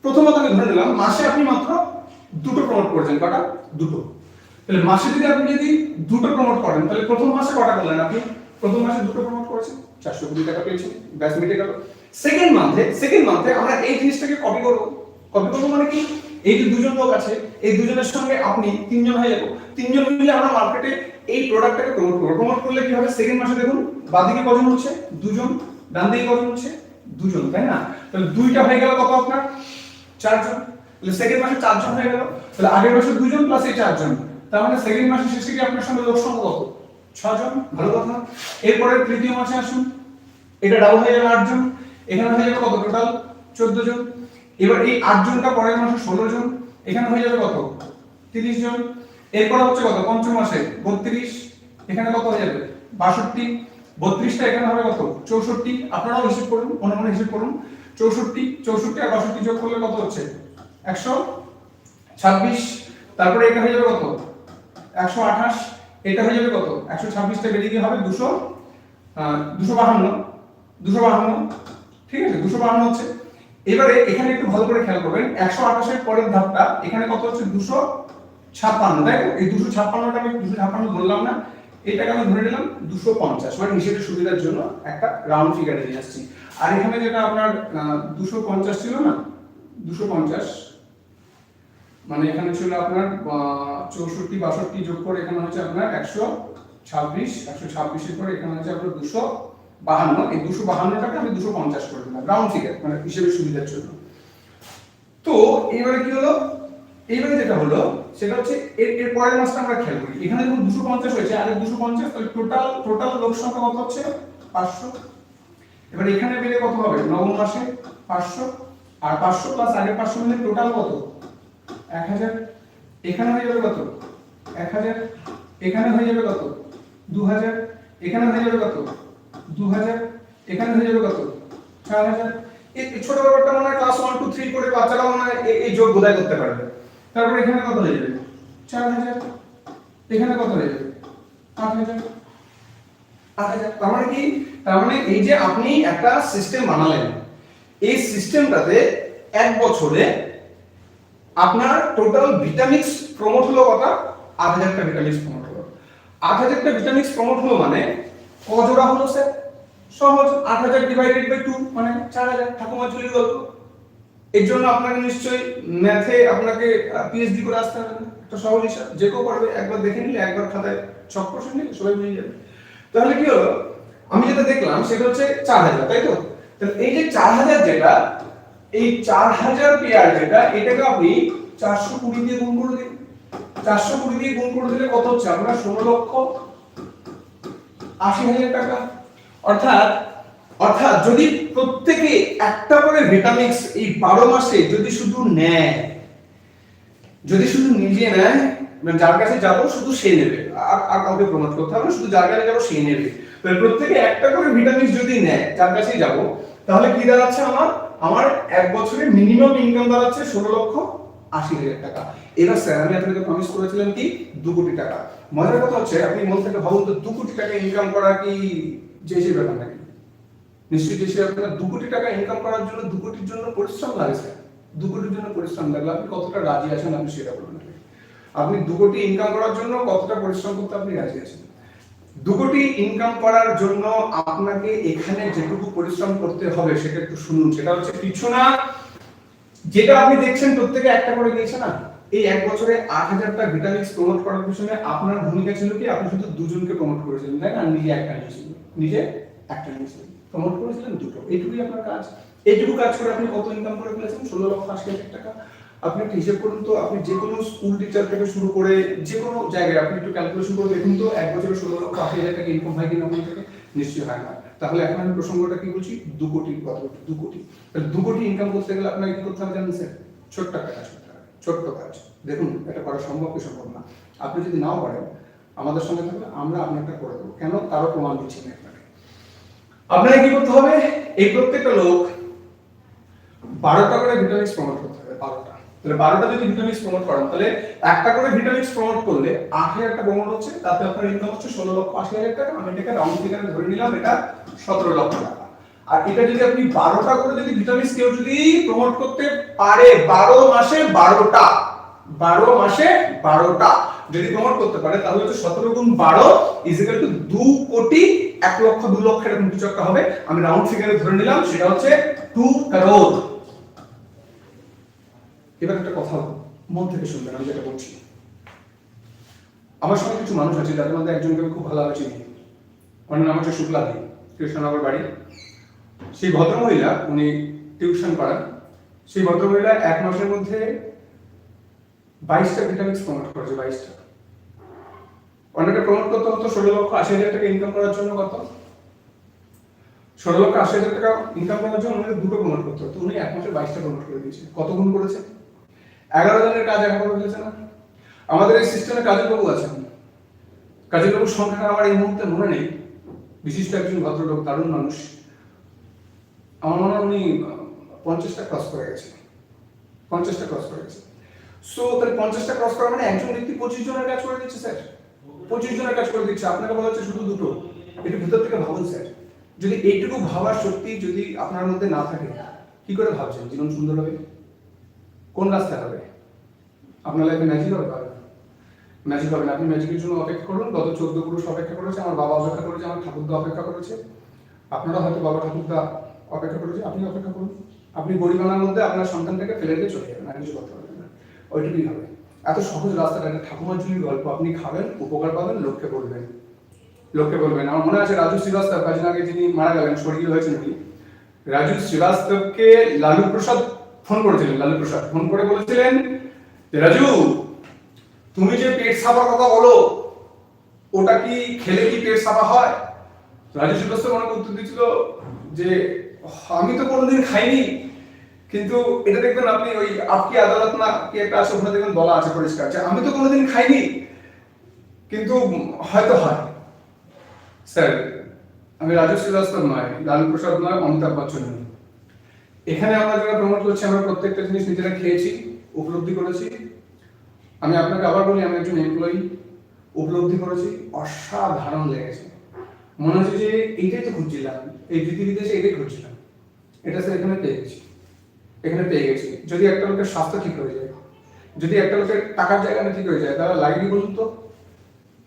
প্রথমত আমি ধরে নিলাম মাসে আপনি মাত্র 2টো প্রমোট করেছেন। কটা? 2টো। তাহলে মাসে যদি আপনি 2টো প্রমোট করেন, তাহলে প্রথম মাসে কটা করলেন আপনি? প্রথম মাসে 2টো প্রমোট করেছেন, 400 কোটি টাকা পেয়েছেন, ব্যাস মিটে গেল। সেকেন্ড মান্থে আমরা এই জিনিসটাকে কপি করব মানে কি, এই যে দুজন লোক আছে, এই দুজনের সঙ্গে আপনি 3 জন হয়ে যাবো, 3 জন মিলে আমরা মার্কেটে এই প্রোডাক্টটাকে প্রমোট করব। প্রমোট করলে কি হবে, সেকেন্ড মাসে দেখুন বাদিকে কজন হচ্ছে? 2 জন, ডান দিকে কজন হচ্ছে? 2 জন, তাই না? তাহলে 2টা হয়ে গেল কত আপনার? 4 জন। তাহলে সেকেন্ড মাসে 4 জন হয়ে গেল। তাহলে আগের মাসে 2 জন প্লাস এই 4 জন, তার মানে সেকেন্ড মাসে শেষে কি আপনার সঙ্গে লোক সংখ্যা কত? 6 জন। ভালো কথা। এরপরে তৃতীয় মাসে আসুন, এটা ডাবল হয়ে যাবে 8 জন, এখানে হয়ে যাবে কত? টোটাল 14 জন। এবার এই 8 জনটা পরের মাসে 16 জন, এখানে হয়ে যাবে কত? 30 জন। এরপর হচ্ছে কত? পঞ্চম মাসে 32, এখানে কত হয়ে যাবে? 62। 32টা এখানে হবে কত? 64। আপনারাও হিসাব করুন, মনে মনে হিসাব করুন। 64 আর 62 যোগ করলে কত হচ্ছে? 126। তারপরে এটা হয়ে যাবে কত? 128। এটা হয়ে যাবে কত? 126টা বেরিয়ে গিয়ে হবে 252। ঠিক আছে, 252 হচ্ছে। এবারে এখানে একটু ভালো করে খেয়াল করবেন, 128 এর পরের ধাপটা এখানে কত হচ্ছে? 256, তাই তো? এই 256টা আমি 256 ধরলাম না, এটাকে আমি ধরে নিলাম 250, মানে হিসেবের সুবিধার জন্য একটা রাউন্ড ফিগারে নিয়ে আসছি। আর এখানে যেটা আপনার 250 ছিল না, 250 মানে এখানে ছিল আপনার 64 62 যোগ করে এখানে হচ্ছে আপনার 126 এর পরে এখানে হচ্ছে আপনার 252। এই 252টাকে আমি 250 করে দিলাম রাউন্ড ফিগার, মানে হিসেবের সুবিধার জন্য। তো এইবারে কি হলো, এইবারে যেটা হলো সেটা হচ্ছে এর পরের মাসটা আমরা খেয়াল করি। এখানে যখন 250 হয়েছে আর 250, তাহলে টোটাল লোক সংখ্যা কত হচ্ছে? 500। এবার এখানে পেলে কত হবে? নবম মাসে 500, আর 500 প্লাস আগের 500 মিলে টোটাল কত? 1000। এখানে হয়ে যাবে কত? 1000। এখানে হয়ে যাবে কত? 2000। এখানে হয়ে যাবে কত? 2000। এখানে হয়ে যাবে কত? 4000। এই ছোট ব্যাপারটা মনে হয় ক্লাস 1 2 3 করে বাচ্চারা মনে হয় এই যোগ বোঝাই করতে পারবে। তারপর এখানে কত হয়ে যাবে? 4000। এখানে কত হয়ে যাবে? 8000। তার মানে কি? তার মানে এই যে আপনি একটা সিস্টেম বানালেন, এই সিস্টেমটাতে 1 বছরে আপনার টোটাল ভিটামিক্স প্রমোট হলো কত? 8000টা ভিটামিক্স প্রমোট হলো। 8000টা ভিটামিক্স প্রমোট হলো মানে ক জোড়া হলো স্যার? সহজ, 8000 ডিভাইডেড বাই 2 মানে 4000। ঠাকুমার ঝুলির গল্প। এর জন্য আপনাকে নিশ্চয়ই ম্যাথে আপনাকে পিএইচডি করে আসতে হবে না, একটা সহজ হিসাব যে কেউ পারবে, একবার দেখে নিলে, একবার খাতায় ছক কষে নিলে সবাই বুঝে যাবে। তাহলে কি হলো, আমি যেটা দেখলাম সেটা হচ্ছে 4000, তাই তো? তাহলে এই যে 4000 যেটা, এই 4000 পেয়ার যেটা, এটাকে আপনি 420 দিয়ে গুণ করে দিন। 420 দিয়ে গুণ করে দিলে কত হচ্ছে? আপনার 16,80,000 টাকা। অর্থাৎ যদি প্রত্যেকে একটা করে ভিটামিক্স এই 12 মাসে যদি শুধু নেয়, যদি শুধু নিজে নেয়, মানে যার কাছে যাবো শুধু সে নেবে, আর কাউকে প্রমোট করতে হবে না, শুধু যার কাছে যাবো সে নেবে। তাহলে প্রত্যেকে একটা করে ভিটামিক্স যদি নেয়, যার কাছেই যাবো, তাহলে কি দাঁড়াচ্ছে? আমার 1 বছরে মিনিমাম ইনকাম দাঁড়াচ্ছে 16,80,000 টাকা। এবার স্যার আমি আপনাকে প্রমিস করেছিলাম কি 2 কোটি টাকা। মজার কথা হচ্ছে, আপনি মন থেকে ভাবুন তো 2 কোটি টাকা ইনকাম করা কি যে সে ব্যাপার নাকি? নিশ্চয়ই যে আপনার 2 কোটি টাকা ইনকাম করার জন্য 2 কোটির জন্য পরিশ্রম লাগে স্যার। 2 কোটির জন্য পরিশ্রম লাগলে আপনি কতটা রাজি আছেন আপনি সেটা বলুন। আপনি 2 কোটি ইনকাম করার জন্য কতটা পরিশ্রম করতে আপনি রাজি আছেন? 2 কোটি ইনকাম করার জন্য আপনাকে এখানে যেটুকু পরিশ্রম করতে হবে সেটা একটু শুনুন। সেটা হচ্ছে কিছু না, যেটা আপনি দেখছেন প্রত্যেকে একটা করে দিয়েছে না, এই 1 বছরে 8,000টা ভিটামিক্স প্রমোট করার পিছনে আপনার ভূমিকা ছিল কি? আপনি শুধু দুজনকে প্রমোট করেছিলেন, তাই না? নিজে একটা নিয়েছিলেন, প্রমোট করেছিলেন দুটো, এইটুকুই আপনার কাজ। এইটুকু কাজ করে আপনি কত ইনকাম করে ফেলেছেন? 16,80,000 টাকা। আপনি একটা হিসেব করুন তো, আপনি যে কোনো স্কুল টিচার থেকে শুরু করে যে কোনো জায়গায় আপনি একটু ক্যালকুলেশন করে দেখুন তো, 1 বছরে 16,80,000 টাকা ইনকাম হয় কিনা ওখান থেকে? নিশ্চয়ই হয় না। তাহলে এখন আমি প্রসঙ্গটা কি বলছি? 2 কোটি কথা বলছি, 2 কোটি। তাহলে 2 কোটি ইনকাম করতে গেলে আপনাকে কি করতে হবে জানেন স্যার? ছোট্ট একটা কাজ করতে হবে, ছোট্ট কাজ। দেখুন এটা করা সম্ভব কি সম্ভব না। আপনি যদি নাও পারেন আমাদের সঙ্গে থাকলে আমরা আপনারটা করে দেবো। কেন? তারও প্রমাণ দিচ্ছি আমি আপনাকে। আপনাকে কি করতে হবে? এই প্রত্যেকটা লোক 12টা করে ভিটামিক্স প্রমোট করতে হবে, 12টা। তাহলে 12টা যদি ভিটামিক্স প্রমোট করেন, তাহলে একটা করে ভিটামিক্স প্রমোট করলে 8,000 টাকা প্রমোট হচ্ছে, তাতে আপনার ইনকাম হচ্ছে 16,80,000 টাকা। আমি এটাকে রাউন্ড ফিগারে ধরে নিলাম, এটা 17 লক্ষ টাকা। আর এটা যদি আপনি 12টা করে যদি ভিটামিক্স কেউ যদি প্রমোট করতে পারে, 12 মাসে 12টা, 12 মাসে 12টা যদি প্রমোট করতে পারে, তাহলে হচ্ছে 17 গুণ 12 ইকুয়াল টু 2 কোটি 1 লক্ষ 2 লক্ষ এরকম কিছু একটা হবে। আমি রাউন্ড ফিগারে ধরে নিলাম, সেটা হচ্ছে 2 করোড়। এবার একটা কথা মন থেকে শুনবেন আমি যেটা বলছি। আমার সঙ্গে কিছু মানুষ আছে যাদের মধ্যে একজনকে আমি খুব ভালোভাবে চিনি, ওনার নাম হচ্ছে শুক্লাদি, কৃষ্ণনগর বাড়ি। সেই ভদ্রমহিলা উনি টিউশন পড়ান। সেই ভদ্রমহিলা 1 মাসের মধ্যে 22টা ভিটামিক্স প্রমোট করেছে, 22টা। অনেকে প্রমোট করতে হতো 16,80,000 টাকা ইনকাম করার জন্য। কত? 16,80,000 টাকা ইনকাম করার জন্য উনি দুটো প্রমোট করতে হতো, উনি 1 মাসে 22টা প্রমোট করে দিয়েছে। কত গুণ করেছে? 11 জনের কাজ 1 করে ফেলেছে না? আমাদের এই সিস্টেমে কাজের বাবু আছেন, কাজের বাবুর সংখ্যাটা আমার এই মুহূর্তে মনে নেই। বিশিষ্ট একজন ভদ্রলোক, দারুণ মানুষ। আমার মনে হয় উনি 50টা ক্রস করে গেছে, 50টা ক্রস করে গেছে। সো তাহলে 50টা ক্রস করা মানে একজন ব্যক্তি 25 জনের কাজ করে দিচ্ছে স্যার, 25 জনের কাজ করে দিচ্ছে। আপনাকে বলা হচ্ছে শুধু দুটো। একটু ভিতর থেকে ভাবুন স্যার, যদি এইটুকু ভাবার শক্তি যদি আপনার মধ্যে না থাকে, কি করে ভাবছেন জীবন সুন্দর হবে? কোন রাস্তায় হবে? আপনার লাইফে ম্যাজিক হবে? পারবেন? ম্যাজিক হবে না। আপনি ম্যাজিকের জন্য অপেক্ষা করুন। গত 14 পুরুষ অপেক্ষা করেছে, আমার বাবা অপেক্ষা করেছে, আমার ঠাকুরদা অপেক্ষা করেছে, আপনারা হয়তো বাবা ঠাকুরদা অপেক্ষা করেছে, আপনি অপেক্ষা করুন। আপনি গরিবানার মধ্যে আপনার সন্তানটাকে ফেলে দিয়ে চলে যাবেন, আর কিছু করতে পারবেন না। ওইটুকুই হবে। এত সহজ রাস্তাটা, একটা ঠাকুমার জুলির গল্প। আপনি খাবেন, উপকার পাবেন, লোককে বলবেন, লোককে বলবেন। আমার মনে আছে রাজু শ্রীবাস্তব, কয়েকদিন আগে যিনি মারা গেলেন, স্বর্গীয় হয়েছেন উনি। রাজু শ্রীবাস্তবকে লালু প্রসাদ ফোন করেছিলেন। লালু প্রসাদ ফোন করে বলেছিলেন যে রাজু, তুমি যে পেট সাফার কথা বলো, ওটা কি খেলে কি পেট সাফা হয়? রাজু শ্রীবাস্তব অনেক উত্তর দিয়েছিল যে আমি তো কোনোদিন খাইনি, কিন্তু এটা দেখবেন আপনি ওই আপকি আদালত না কি একটা আছে, ওখানে দেখবেন বলা আছে পরিষ্কার যে আমি তো কোনোদিন খাইনি, কিন্তু হয়তো হয়। স্যার আমি রাজু শ্রীবাস্তব নয়, লালু প্রসাদ নয়, অমিতাভ বচ্চন নয়। এখানে আমরা যারা প্রমোট করছি, আমরা প্রত্যেকটা জিনিস নিজেরা খেয়েছি, উপলব্ধি করেছি। আমি আপনাকে আবার বলি, আমি একজন এমপ্লয়ি, উপলব্ধি করেছি, অসাধারণ লেগেছে। মনে হচ্ছে যে এইটাই তো খুঁজছিলাম, এই পৃথিবীতে এসে এটাই খুঁজছিলাম। এটা স্যার এখানে পেয়ে গেছি, এখানে পেয়ে গেছি। যদি একটা লোকের স্বাস্থ্য ঠিক হয়ে যায়, যদি একটা লোকের টাকার জায়গাটা ঠিক হয়ে যায়, তাহলে লাগবে বলুন তো?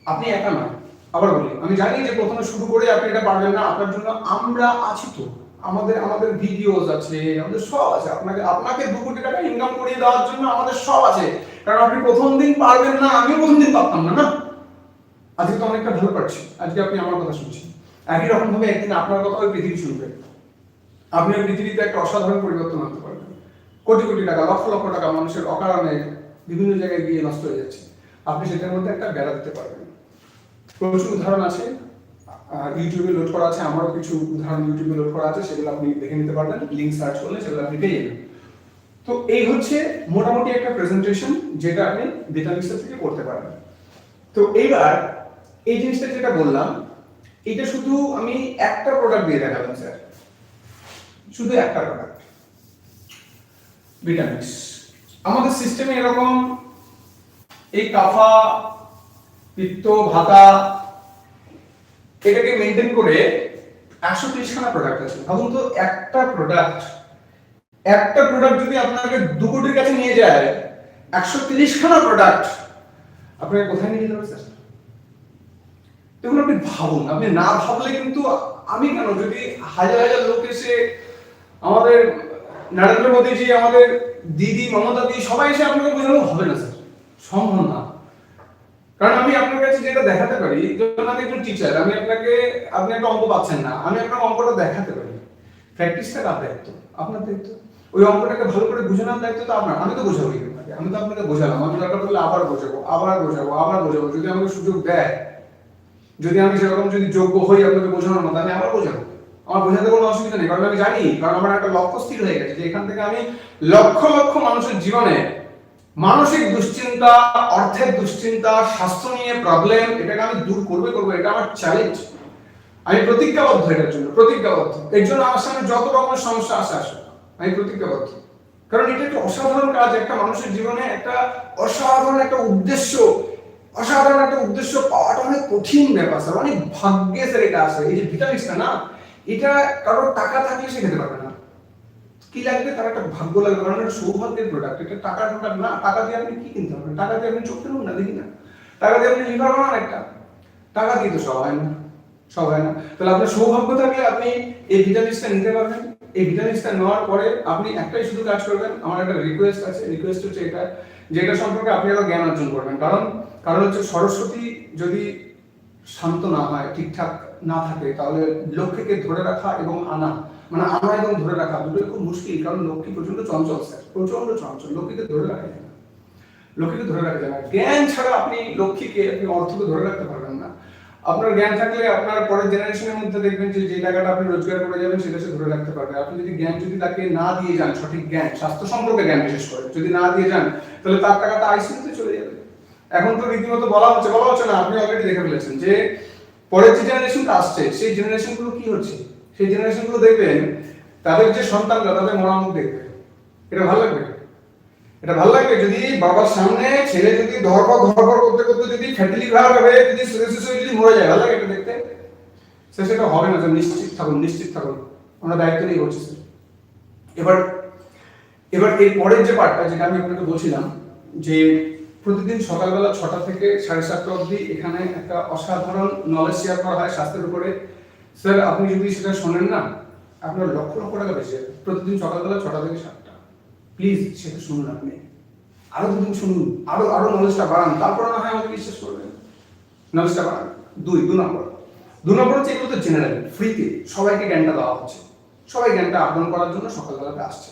আপনি একা নয়। আবার বলি, আমি জানি যে প্রথমে শুরু করে আপনি এটা পারবেন না, আপনার জন্য আমরা আছি তো। আমাদের ভিডিওস আছে, আমাদের সব আছে। আপনাকে 2 কোটি টাকা ইনকাম করিয়ে দেওয়ার জন্য আমাদের সব আছে। কারণ আপনি প্রথম দিন পারবেন না, আমিও প্রথম দিন পারতাম না, না? আজকে তো অনেকটা ভালো পারছি, আজকে আপনি আমার কথা শুনছেন। একই রকম ভাবে একদিন আপনার কথা ওই পৃথিবী শুনবে। আপনি ওই পৃথিবীতে একটা অসাধারণ পরিবর্তন আনতে পারবেন। কোটি কোটি টাকা, লক্ষ লক্ষ টাকা মানুষের অকারণে বিভিন্ন জায়গায় গিয়ে নষ্ট হয়ে যাচ্ছে, আপনি সেটার মধ্যে একটা বেড়া দিতে পারবেন। প্রচুর উদাহরণ আছে, ইউটিউবে লোড করা আছে, আমারও কিছু উদাহরণ ইউটিউবে লোড করা আছে, সেগুলো আপনি দেখে নিতে পারবেন। লিংক সার্চ করলে সেগুলো আপনি পেয়ে যাবেন। তো এই হচ্ছে মোটামুটি একটা প্রেজেন্টেশন, যেটা আপনি ডেটাবেসের থেকে করতে পারবেন। তো এইবার এই জিনিসটা যেটা বললাম, এটা শুধু আমি একটা প্রোডাক্ট দিয়ে দেখালাম স্যার, শুধু একটা প্রোডাক্ট, ভিটামিক্স। আমাদের সিস্টেমে এরকম এই কাফা, পিত্ত, ভাতা, এটাকে মেনটেন করে 130 খানা প্রোডাক্ট আছে। ভাবুন তো, একটা প্রোডাক্ট যদি আপনাকে 2 কোটির কাছে নিয়ে যায়, 130 খানা প্রোডাক্ট আপনাকে কোথায় নিয়ে যাবে স্যার? দেখুন, আপনি ভাবুন। আপনি না ভাবলে কিন্তু, আমি কেন, যদি হাজার হাজার লোক এসে, আমাদের নরেন্দ্র মোদীজি, আমাদের দিদি মমতা দি, সবাই এসে আপনাকে বোঝানো হবে না স্যার। সম্ভব না। কারণ আমি আপনার কাছে যেটা দেখাতে পারি, যখন আমি একজন টিচার, আমি আপনি একটা অঙ্ক পাচ্ছেন না, আমি আপনার অঙ্কটা দেখাতে পারি। প্র্যাকটিসটা কার দায়িত্ব? আপনার দায়িত্ব। ওই অঙ্কটাকে ভালো করে বোঝানোর দায়িত্ব তো আপনার। আমি তো বোঝাবো আপনাকে, আমি তো আপনাকে বোঝালাম, আমি দরকার পড়লে আবার বোঝাবো যদি আমাকে সুযোগ দেয়, যদি আমি সেরকম যদি যোগ্য হই আপনাকে বোঝানোর মতো, আমি আবার বোঝাবো। আমার বোঝাতে কোনো অসুবিধা নেই, কারণ আমি জানি, কারণ আমার একটা লক্ষ্য স্থির হয়ে গেছে যে এখান থেকে আমি লক্ষ লক্ষ মানুষের জীবনে মানসিক দুশ্চিন্তা, অর্থের দুশ্চিন্তা, স্বাস্থ্য নিয়ে প্রবলেম, এটাকে আমি দূর করবো। এটা আমার চ্যালেঞ্জ। আমি প্রতিজ্ঞাবদ্ধ এটার জন্য, প্রতিজ্ঞাবদ্ধ। এর জন্য আমার সামনে যত রকমের সমস্যা আসে আমি প্রতিজ্ঞাবদ্ধ। কারণ এটা একটা অসাধারণ কাজ, একটা মানুষের জীবনে একটা অসাধারণ একটা উদ্দেশ্য, পাওয়াটা অনেক কঠিন ব্যাপার স্যার, অনেক ভাগ্যে স্যার এটা আসে। এই যে ভিটামিনসটা না, এটা কারোর টাকা থাকলে সে খেতে পারবে না। কি লাগবে? তার একটা ভাগ্য লাগবে, কারণ এটা সৌভাগ্যের প্রোডাক্ট, এটা টাকার প্রোডাক্ট না। টাকা দিয়ে আপনি কি কিনতে পারবেন? টাকা দিয়ে আপনি চোখ কিনুন না, দেখি না। টাকা দিয়ে আপনি লিভার বানান একটা, টাকা দিয়ে তো সব হয় না। তাহলে আপনার সৌভাগ্য থাকলে আপনি এই ভিটামিনসটা নিতে পারবেন। এই ভিটামিনসটা নেওয়ার পরে আপনি একটাই শুধু কাজ করবেন। আমার একটা রিকোয়েস্ট আছে, রিকোয়েস্ট হচ্ছে এটা, যে এটা সম্পর্কে আপনি আরো জ্ঞান অর্জন করবেন। কারণ হচ্ছে সরস্বতী যদি শান্ত না হয়, ঠিকঠাক না থাকে, তাহলে লক্ষ্মীকে ধরে রাখা এবং আনা এবং ধরে রাখা দুটোই খুব মুশকিল। কারণ লক্ষ্মী প্রচন্ড চঞ্চল স্যার, প্রচন্ড চঞ্চল। লক্ষ্মীকে ধরে রাখা যায় না। জ্ঞান ছাড়া আপনি অর্থকে ধরে রাখতে পারবেন না। আপনার জ্ঞান থাকলে আপনার পরের জেনারেশনের মধ্যে দেখবেন যে টাকাটা আপনি রোজগার করে যাবেন সেটা সে ধরে রাখতে পারবে। আপনি যদি জ্ঞান তাকে না দিয়ে যান, সঠিক জ্ঞান, স্বাস্থ্য সম্পর্কে জ্ঞান বিশেষ করে যদি না দিয়ে যান, তাহলে তার টাকাটা আইসিইউতে চলে যাবে। এখন তো রীতিমতো বলা হচ্ছে না, আপনি অলরেডি দেখে ফেলেছেন যে পরের যে জেনারেশনটা আসছে, সেই জেনারেশনগুলো কি হচ্ছে, সেই জেনারেশনগুলো দেখবেন তাদের যে সন্তানরা, তাদের মরামুখ দেখবে। এটা ভালো লাগবে যদি বাবার সামনে ছেলে যদি ধরপড় করতে যদি ফ্যাটি লিভার হবে, যদি যদি মরে যায়, ভালো লাগে এটা দেখতে? সেটা হবে না। নিশ্চিত থাকুন, আমরা দায়িত্ব নিয়ে বলছি স্যার। এবার এর পরের যে পার্টটা, যেটা আমি আপনাকে বলছিলাম, যে প্রতিদিন সকালবেলা 6টা থেকে 7:30 অবধি এখানে একটা অসাধারণ নলেজ শেয়ার করা হয় স্বাস্থ্যের উপরে। স্যার আপনি যদি সেটা শোনেন না, আপনার লক্ষ লক্ষ টাকা বেঁচে যাবে। প্রতিদিন সকালবেলা 6টা থেকে 7টা, প্লিজ সেটা শুনুন। আপনি আরো দুদিন শুনুন, আরো নলেজটা বাড়ান, তারপরে না হয় আমাকে বিশ্বাস করবেন। নলেজটা বাড়ান। দু নম্বর হচ্ছে এগুলো তো জেনারেল, ফ্রিতে সবাইকে জ্ঞানটা দেওয়া হচ্ছে, সবাই জ্ঞানটা আহরণ করার জন্য সকালবেলাতে আসছে।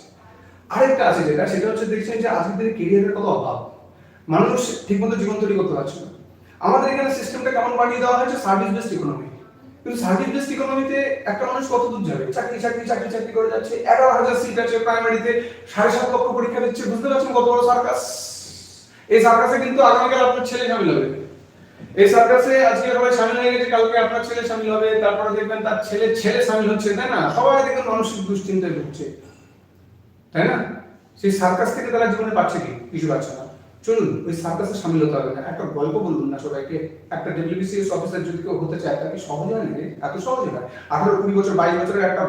আরেকটা আছে সেটা হচ্ছে দেখছেন যে আজকের দিনে কেরিয়ারের কত অভাব, মানুষ ঠিকমতো জীবন তৈরি করতে পারছে না। আমাদের এখানে সিস্টেমটা কেমন বানিয়ে দেওয়া হয়েছে? Service based economy. কিন্তু সার্ভিস বেসড ইকোনমিতে একটা মানুষ কত দূর যাবে? চাকরি করে যাচ্ছে। 11,000 সিট আছে প্রাইমারিতে, 7.5 লক্ষ পরীক্ষা দিচ্ছে। বুঝতে পারছেন কত বড় সার্কাস? এই সার্কাসে কিন্তু আগামীকাল আপনার ছেলে সামিল হবে। এই সার্কাসে আজকে সবাই সামিল হয়ে গেছে, কালকে আপনার ছেলে সামিল হবে, তারপরে দেখবেন তার ছেলে সামিল হচ্ছে, তাই না? সবাই দেখবেন মানসিক দুশ্চিন্তায় ভুগছে, তাই না? সেই সার্কাস থেকে তারা জীবনে পাচ্ছে কি? কিছু পাচ্ছে না। চলুন ওই সার্কাসে সামিল হতে হবে না। একটা গল্প বলুন না সবাইকে। একটা ডব্লিউবিসিএস অফিসার যদি কেউ হতে চায়, তাকে সহজ হয় নাকি? এত সহজ হয়? 18, 20 বছর, 22 বছরের একটা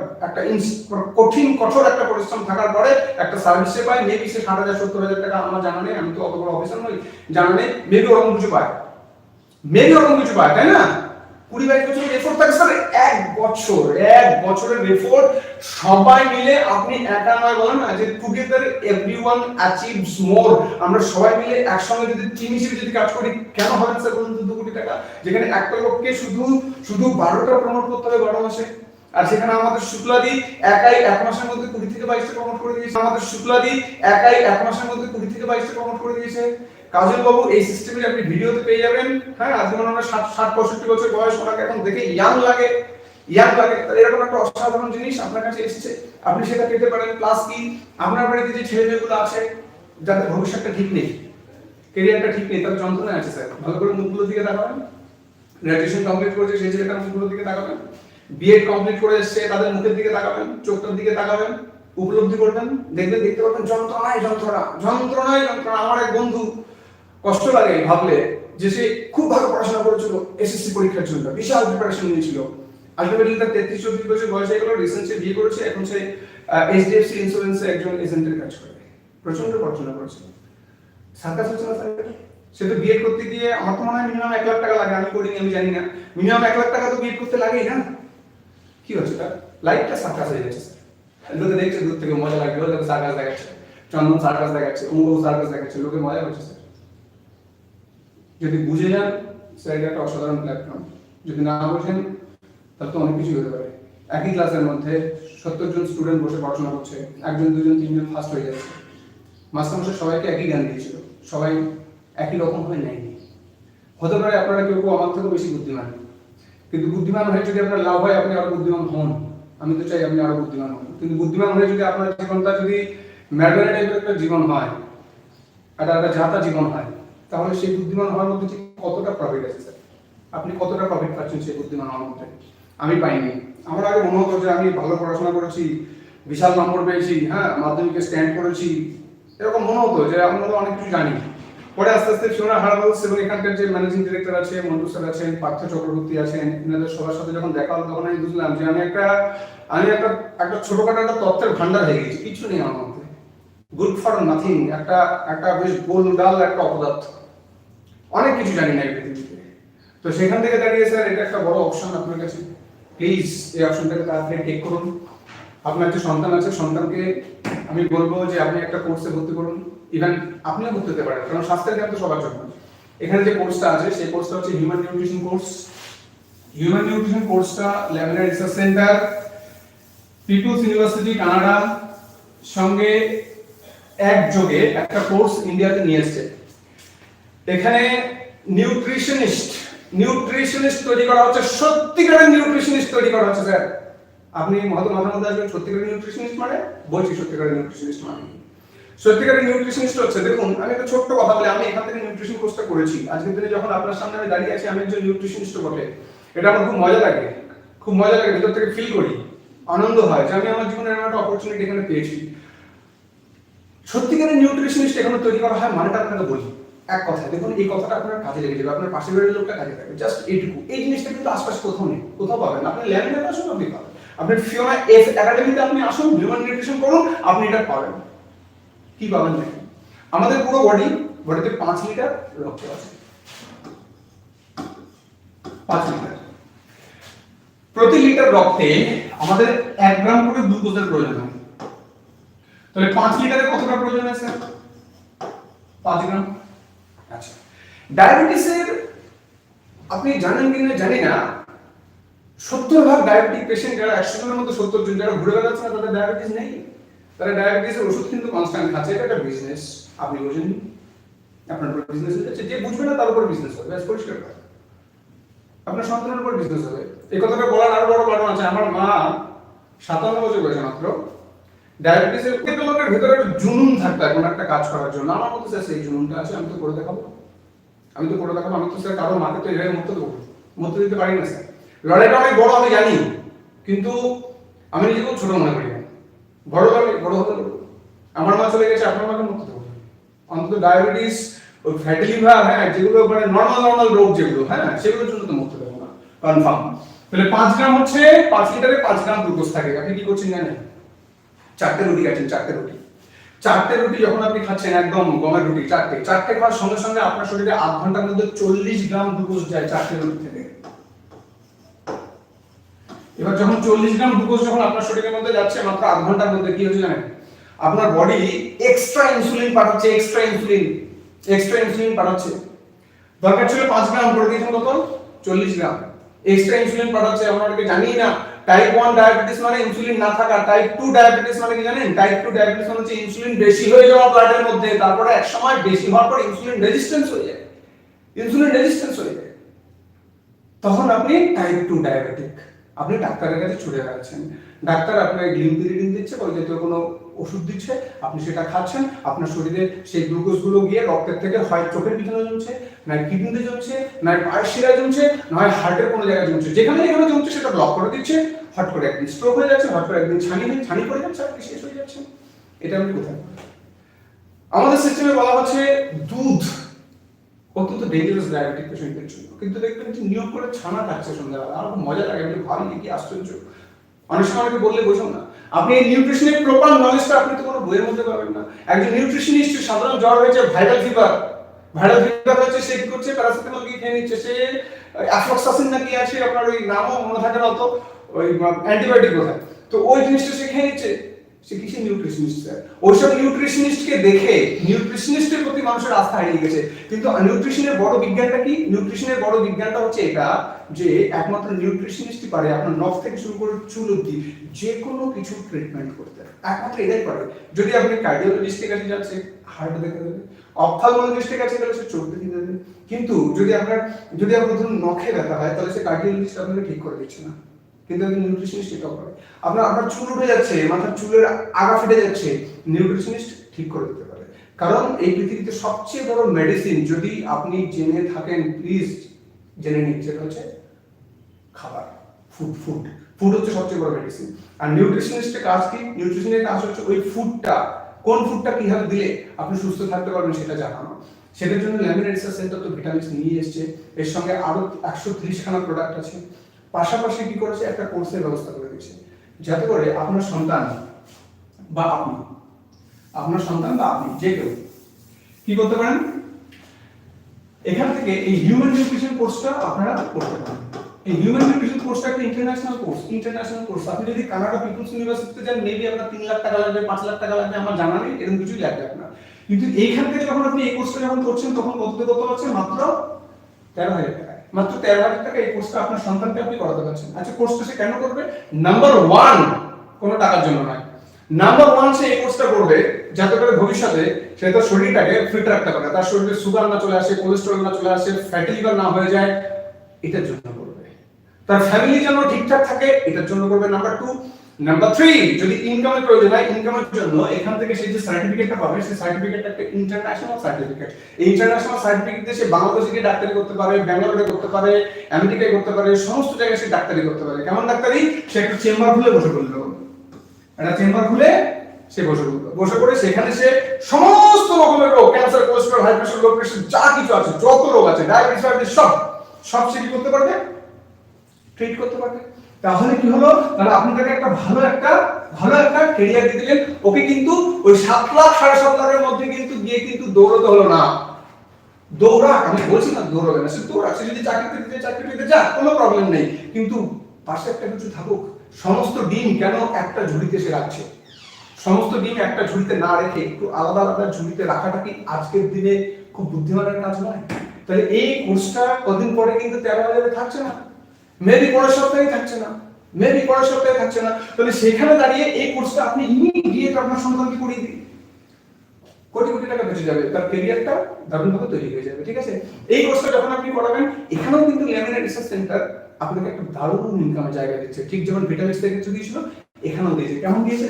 কঠোর একটা পরিশ্রম থাকার পরে একটা সার্ভিসে পায়, মেবি সে 60,000 70,000 টাকা, আমার জানা নেই, আমি তো অত বড় অফিসার নই, জানা নেই, মেবি ওরকম কিছু পায়, তাই না? 20-22 বছরের এফোর্ট থাকে স্যার। 1 বছরের এফোর্ট সবাই মিলে, আপনি একা নয়, বলেন না যে টুগেদার এভরিওয়ান অ্যাচিভস মোর। আমরা সবাই মিলে একসঙ্গে যদি টিম হিসেবে যদি কাজ করি, কেন হবে স্যার বলুন? 2 কোটি টাকা, যেখানে একটা লোককে শুধু 12টা প্রমোট করতে হবে 12 মাসে, আর সেখানে আমাদের শুক্লাদি একাই 1 মাসের মধ্যে 20 থেকে 22টা প্রমোট করে দিয়েছে। কাজল বাবু এই সিস্টেমে আপনি ভিডিওতে পেয়ে যাবেন। হ্যাঁ, আজকে মনে হয় 60-65 বছর বয়স, ওনাকে এখন দেখে ইয়াং লাগে। এরকম একটা অসাধারণ জিনিস আপনার কাছে এসেছে, আপনি সেটা পেতে পারেন। প্লাস কি, আপনার বাড়িতে যে ছেলে মেয়েগুলো আছে যাদের ভবিষ্যৎটা ঠিক নেই, ক্যারিয়ারটা ঠিক নেই, তার যন্ত্রণা আছে স্যার, ভালো করে মুখগুলোর দিকে তাকাবেন। গ্র্যাজুয়েশন কমপ্লিট করেছে সেই ছেলেটার মুখগুলোর দিকে তাকাবেন, বিএড কমপ্লিট করে এসেছে তাদের মুখের দিকে তাকাবেন, চোখটার দিকে তাকাবেন, উপলব্ধি করবেন, দেখতে পাবেন যন্ত্রণায়। আমার এক বন্ধু, কষ্ট লাগে ভাবলে, যে সে খুব ভালো পড়াশোনা করেছিল এসএসসি পরীক্ষার জন্য, বিশাল প্রিপারেশন নিয়েছিল। আলটিমেটলি তার 33-34 বছর বয়স হয়ে গেল, রিসেন্ট সে বিয়ে করেছে, এখন সে এইচডিএফসি ইন্স্যুরেন্সে একজন এজেন্টের কাজ করে, প্রচন্ড পড়াশোনা করেছে। সার্কাস হচ্ছে না স্যার? সে তো বিএড করতে গিয়ে আমার তো মনে হয় মিনিমাম 1 লাখ টাকা লাগে, আমি করিনি, আমি জানি না, মিনিমাম 1 লাখ টাকা তো বিএড করতে লাগেই না? কি হচ্ছে তার লাইফটা সার্কাস হয়ে যাচ্ছে স্যার। লোকে দেখছে দূর থেকে, মজা লাগবে, লোকে সার্কাস দেখাচ্ছে, চন্দন সার্কাস দেখাচ্ছে, সার্কাস দেখাচ্ছে, লোকে মজা হচ্ছে স্যার। যদি বুঝে যান স্যার এটা একটা অসাধারণ প্ল্যাটফর্ম, যদি না বোঝেন তাহলে তো অনেক কিছু হতে পারে। একই ক্লাসের মধ্যে 70 জন স্টুডেন্ট বসে পড়াশোনা করছে, একজন দুজন তিনজন ফার্স্ট হয়ে যাচ্ছে। মাস্টারমশাই সবাইকে একই জ্ঞান দিয়েছিল, সবাই একই রকম ভাবে নেয়নি। হতে পারে আপনারা কেউ কেউ আমার থেকেও বেশি বুদ্ধিমান, কিন্তু বুদ্ধিমান হয়ে যদি আপনার লাভ হয় আপনি আরো বুদ্ধিমান হন। আমি তো চাই আপনি আরো বুদ্ধিমান হন, কিন্তু বুদ্ধিমান হয়ে যদি আপনার জীবনটা যদি ম্যাডারি টাইপের একটা জীবন হয়, একটা যাতা জীবন হয়, তাহলে সেই বুদ্ধিমান হওয়ার মধ্যে ঠিক কতটা প্রফিট আছে স্যার? আপনি কতটা প্রফিট পাচ্ছেন সেই বুদ্ধিমান হওয়ার মধ্যে? আমি পাইনি। আমার আগে মনে হতো যে আমি ভালো পড়াশোনা করেছি, বিশাল নম্বর পেয়েছি, হ্যাঁ মাধ্যমিকে স্ট্যান্ড করেছি, এরকম মনে হতো যে আমরা তো অনেক কিছু জানি। পরে আস্তে আস্তে ফিওনা হারবালস এবং এখানকার যে ম্যানেজিং ডিরেক্টর আছে, মন্টু স্যার আছেন, পার্থ চক্রবর্তী আছেন, এনাদের সবার সাথে যখন দেখা হলো তখন আমি বুঝলাম যে আমি একটা ছোটখাটো একটা তথ্যের ভান্ডার হয়ে গেছি, কিছু নেই আমার মধ্যে, গুড ফর নাথিং, একটা বেশ গোলগাল একটা অপদার্থ, অনেক কিছু জানি না এই পৃথিবীতে। তো সেখান থেকে দাঁড়িয়ে স্যার এটা একটা বড় অপশন আপনার কাছে, প্লিজ এই অপশনটাকে তাড়াতাড়ি টেক করুন। আপনার যে সন্তান আছে, সন্তানকে আমি বলবো যে আপনি একটা কোর্সে ভর্তি করুন, ইভেন আপনিও ভর্তি হতে পারেন, কারণ স্বাস্থ্যের জ্ঞান তো সবার জন্য। এখানে যে কোর্সটা আছে সেই কোর্সটা হচ্ছে human nutrition course. Human nutrition কোর্সটা laminar research centre, people's university Canada সঙ্গে একযোগে একটা কোর্স ইন্ডিয়াতে নিয়ে এসেছে। এখানে নিউট্রিশনিস্ট তৈরি করা হচ্ছে, সত্যিকারের নিউট্রিশনিস্ট তৈরি করা হচ্ছে স্যার। আপনি হয়তো মাথার মধ্যে আসবেন সত্যিকারের নিউট্রিশনিস্ট মানে, বলছি সত্যিকারের নিউট্রিশনিস্ট মানে সত্যিকারের নিউট্রিশনিস্ট হচ্ছে, দেখুন আমি একটা ছোট্ট কথা বলি, আমি এখান থেকে নিউট্রিশন কোর্সটা করেছি। আজকের দিনে যখন আপনার সামনে আমি দাঁড়িয়ে আছি, আমি একজন নিউট্রিশনিস্ট বটে, এটা আমার খুব মজা লাগে, ভিতর থেকে ফিল করি, আনন্দ হয় যে আমি আমার জীবনের এমন একটা অপরচুনিটি এখানে পেয়েছি। সত্যিকারের নিউট্রিশনিস্ট এখানে তৈরি করা হয় মানেটা আপনাকে বলি এক কথা, দেখুন এই কথাটা আপনার কাজে লেগে যাবে, আপনার পাশের বাড়ির লোকটা কাজে লাগবে, জাস্ট এইটুকু। এই জিনিসটা কিন্তু আশপাশ কোথাও নেই, কোথাও পাবেন। আপনি ল্যামিনারে আসুন, আপনি পাবেন। আপনি ফিওনা এফ একাডেমিতে আপনি আসুন, হিউম্যান নিউট্রিশন করুন, আপনি এটা পাবেন। কি পাবেন না, আমাদের পুরো বডিতে 5 লিটার রক্ত আছে, 5 লিটার। প্রতি লিটার রক্তে আমাদের 1 গ্রাম করে গ্লুকোজের প্রয়োজন হয়। তাহলে 5 লিটারে কতটা প্রয়োজন আছে? 5 গ্রাম। আচ্ছা, ডায়াবেটিসের আপনি জানেন কিনা জানি না, 70% ডায়াবেটিক পেশেন্ট যারা 100 জনের মধ্যে 70 জন যারা ঘুরে বেড়াচ্ছে না তাদের ডায়াবেটিস নেই, তারা ডায়াবেটিসের ওষুধ কিন্তু কনস্ট্যান্ট খাচ্ছে। এটা একটা বিজনেস, আপনি বুঝেন, আপনার উপর বিজনেস হচ্ছে, যে বুঝবে না তার উপর বিজনেস হবে, ব্যাস পরিষ্কার কথা। আপনার সন্তানের উপর বিজনেস হবে। এই কথাটা বলার আরো বড় কারণ আছে, আমার মা 57 বছর বয়সে মাত্র, ডায়াবেটিসের প্রত্যেকটা লোকের ভিতরে একটা জুনুন থাকতো এখন একটা কাজ করার জন্য। আমার মধ্যে স্যার সেই জুনুনটা আছে, আমি তো করে দেখাবো। আমি তো স্যার কারো মাকে তো এভাবে মরতে দিতে পারি না স্যার। লড়াইটা অনেক বড় আমি জানি, কিন্তু আমি নিজেকেও ছোট মনে করি না। বড় হতে দেবো। আমার মা চলে গেছে, আপনার মাকে মরতে দেবো। অন্তত ডায়াবেটিস, ওই ফ্যাটি লিভার, হ্যাঁ যেগুলো মানে নর্মাল রোগ যেগুলো, হ্যাঁ সেগুলোর জন্য তো মরতে দেবো না, কনফার্ম। তাহলে 5 গ্রাম হচ্ছে 5 লিটারে 5 গ্রাম গ্লুকোজ থাকে। আপনি কি করছেন জানেন? 4টে রুটি খাচ্ছেন, 4টে রুটি যখন আপনি খাচ্ছেন, একদম গমের রুটি, 4টে খাওয়ার সঙ্গে সঙ্গে আপনার শরীরে 8 ঘন্টার মধ্যে 40 গ্রাম গ্লুকোজ যায় 4টে রুটি থেকে। এবার যখন 40 গ্রাম গ্লুকোজ যখন আপনার শরীরের মধ্যে যাচ্ছে মাত্র 8 ঘন্টার মধ্যে, কি হচ্ছে জানেন? আপনার বডি এক্সট্রা ইনসুলিন পাঠাচ্ছে, এক্সট্রা ইনসুলিন পাঠাচ্ছে। দরকার ছিল 5 গ্রাম, করে দিয়েছেন কত? 40 গ্রাম এক্সট্রা ইনসুলিন পাঠাচ্ছে। আমরা অনেকে জানি না টাইপ 1 ডায়াবেটিস মানে ইনসুলিন না থাকা, টাইপ 2 ডায়াবেটিস মানে কি জানেন? টাইপ 2 ডায়াবেটিস মানে হচ্ছে ইনসুলিন বেশি হয়ে যাওয়া ব্লাডের মধ্যে, তারপরে এক সময় বেশি হওয়ার পর ইনসুলিন রেজিস্ট্যান্স হয়ে যায়, তখন আপনি টাইপ 2 ডায়াবেটিক। আপনি ডাক্তারের কাছে ছুটে যাচ্ছেন, ডাক্তার আপনাকে গ্লিম্পিরিডিন দিচ্ছে, ওই জাতীয় কোনো ওষুধ দিচ্ছে, আপনি সেটা খাচ্ছেন, আপনার শরীরে সেই গ্লুকোজ গুলো গিয়ে রক্তের থেকে হয় চোখের পিছনে জমছে, না কিডনিতে জমছে, না পায়ের শিরায় জমছে, নয় হার্টের কোনো জায়গায় জমছে, যেখানে জমছে সেটা ব্লক করে দিচ্ছে। হট করে একদিন স্ট্রোক হয়ে যাচ্ছে, হট করে একদিন ছানি পড়ে যাচ্ছে, আপনি শেষ হয়ে যাচ্ছেন। এটা আমি কোথায়? আমাদের সিস্টেমে বলা হচ্ছে দুধ অত্যন্ত ডেঞ্জারাস ডায়াবেটিক পেশেন্টদের জন্য, কিন্তু দেখবেন যে নিয়ম করে ছানা খাচ্ছে সন্ধ্যাবেলা, আর খুব মজা লাগে, আমি ভাবি কি আশ্চর্য। অনেক সময় আমাকে বললে বোঝো না, আপনি এই নিউট্রিশনের প্রপার নলেজটা আপনি তো কোনো বইয়ের মধ্যে পাবেন না। একজন নিউট্রিশনিস্ট সাধারণ জ্বর হয়েছে, ভাইরাল ফিভার হয়েছে, সে কি করছে? প্যারাসিটামল কি খেয়ে নিচ্ছে, সে অ্যাফ্লক্সাসিন নাকি আছে, আপনার ওই নামও মনে থাকে না অত, ওই অ্যান্টিবায়োটিক কোথায়, তো ওই জিনিসটা সে খেয়ে নিচ্ছে, সে কিসের নিউট্রিশনিস্ট স্যার? ওইসব নিউট্রিশনিস্টকে দেখে নিউট্রিশনিস্টের প্রতি মানুষের আস্থা হারিয়ে গেছে। কিন্তু নিউট্রিশনের বড় বিজ্ঞানটা কি? নিউট্রিশনের বড় বিজ্ঞানটা হচ্ছে এটা যে একমাত্র নিউট্রিশনিস্টই পারে আপনার নখ থেকে শুরু করে চুল অবধি যে কোনো কিছু ট্রিটমেন্ট করতে, একমাত্র এটাই পারে। যদি আপনি কার্ডিওলজিস্টের কাছে যাচ্ছেন, হার্ট দেখে দেবে, অপথ্যালমোলজিস্টের কাছে গেলে সে চোখ দেখে দেবে। কিন্তু যদি আপনার ধরুন নখে ব্যথা হয়, তাহলে সে কার্ডিওলজিস্ট আপনাকে ঠিক করে দিচ্ছে না, কিন্তু একজন নিউট্রিশনিস্ট এটাও করে। আপনার চুল উঠে যাচ্ছে, মাথার চুলের আগা ফেটে যাচ্ছে, নিউট্রিশনিস্ট ঠিক করে দিতে পারে। কারণ এই পৃথিবীতে সবচেয়ে বড় মেডিসিন যদি আপনি জেনে থাকেন, প্লিজ জেনে নিন, সেটা হচ্ছে খাবার, ফুড। ফুড হচ্ছে সবচেয়ে বড় মেডিসিন। আর নিউট্রিশনিস্টের কাজ কি? নিউট্রিশনের কাজ হচ্ছে ওই ফুডটা, কোন ফুডটা কিভাবে দিলে আপনি সুস্থ থাকতে পারবেন সেটা জানানো। সেটার জন্য ল্যামিনা রিসার্চ সেন্টার তো ভিটামিনস নিয়ে এসেছে, এর সঙ্গে আরো 130 খানা প্রোডাক্ট আছে। পাশাপাশি কি করেছে, একটা কোর্সের ব্যবস্থা করে দিয়েছে, যাতে করে আপনার সন্তান বা আপনি যে কেউ কি করতে পারেন, এখান থেকে এই হিউম্যান নিউট্রিশন কোর্সটা আপনারা করতে পারেন। এই হিউম্যান নিউট্রিশন কোর্সটা একটা ইন্টারন্যাশনাল কোর্স। আপনি যদি কানাডা পিপলস ইউনিভার্সিটিতে যান, মেবি আপনার 3 লাখ টাকা লাগবে, 5 লাখ টাকা লাগবে, আমার জানা নেই, এরকম কিছুই লাগবে আপনার। কিন্তু এইখান থেকে যখন আপনি এই কোর্সটা যখন করছেন, তখন কত হচ্ছে? মাত্র 13,000 টাকা। মাত্র 13,000 টাকা এই কোর্সটা আপনার সন্তানকে আপনি করাতে পারছেন। আচ্ছা, কোর্সটা সে কেন করবে? নাম্বার 1, কোনো টাকার জন্য নয়। নাম্বার 1, সে এই কোর্সটা করবে যাতে করে ভবিষ্যতে সে তার শরীরটাকে ফিট রাখতে পারে, তার শরীরে সুগার না চলে আসে, কোলেস্টেরল না চলে আসে, ফ্যাটি লিভার না হয়ে যায়, এটার জন্য করবে। তার ফ্যামিলি যেন ঠিকঠাক থাকে, এটার জন্য করবে। নাম্বার 2। নাম্বার 3, যদি ইনকামের প্রয়োজন হয়, ইনকামের জন্য এখান থেকে সে যে সার্টিফিকেটটা পাবে, সেই সার্টিফিকেটটা একটা ইন্টারন্যাশনাল সার্টিফিকেট। এই ইন্টারন্যাশনাল সার্টিফিকেট দিয়ে সে বাংলাদেশে গিয়ে ডাক্তারি করতে পারে, ব্যাঙ্গালোরে করতে পারে, আমেরিকায় করতে পারে, সমস্ত জায়গায় সে ডাক্তারি করতে পারে। কেমন ডাক্তারি? সে একটা চেম্বার খুলে বসে পড়লো, একটা চেম্বার খুলে সে বসে পড়ে সেখানে সে সমস্ত রকমের রোগ, cancer, cholesterol, high pressure, low pressure, যা কিছু আছে, যত রোগ আছে, ডায়াবেটিস, সব সে কি করতে পারবে? ট্রিট করতে পারবে। তাহলে কি হলো? তাহলে আপনি তাকে একটা ভালো একটা ক্যারিয়ার দিয়ে দিলেন। ওকে কিন্তু ওই 7 লাখ 7.5 লাখের মধ্যে কিন্তু গিয়ে কিন্তু দৌড়াতে হলো না। দৌড়াক, আমি বলছি না দৌড়াবে না, সে দৌড়াক। সে যদি চাকরিতে যা, কোনো প্রবলেম নেই, কিন্তু পাশে একটা কিছু থাকুক। সমস্ত ডিম কেন একটা ঝুড়িতে সে রাখছে? সমস্ত ডিম একটা ঝুড়িতে না রেখে একটু আলাদা ঝুড়িতে রাখাটা কি আজকের দিনে খুব বুদ্ধিমানের কাজ নয়? তাহলে এই কোর্সটা কদিন পরে কিন্তু 13,000 থাকছে না, মেবি পরের সপ্তাহে থাকছে না। তাহলে সেখানে দাঁড়িয়ে এই কোর্সটা আপনি ইমিডিয়েট আপনার সন্তানকে করিয়ে দিন, কোটি টাকা বেঁচে যাবে, তার ক্যারিয়ারটা দারুণভাবে তৈরি হয়ে যাবে। ঠিক আছে? এই কোর্সটা যখন আপনি করাবেন, এখানেও কিন্তু ল্যামিনা রিসার্চ সেন্টার আপনাকে একটা দারুণ ইনকামের জায়গা দিচ্ছে। ঠিক যেমন ভিটামিনস থেকে কিছু দিয়েছিল, এখানেও দিয়েছে। কেমন দিয়েছে?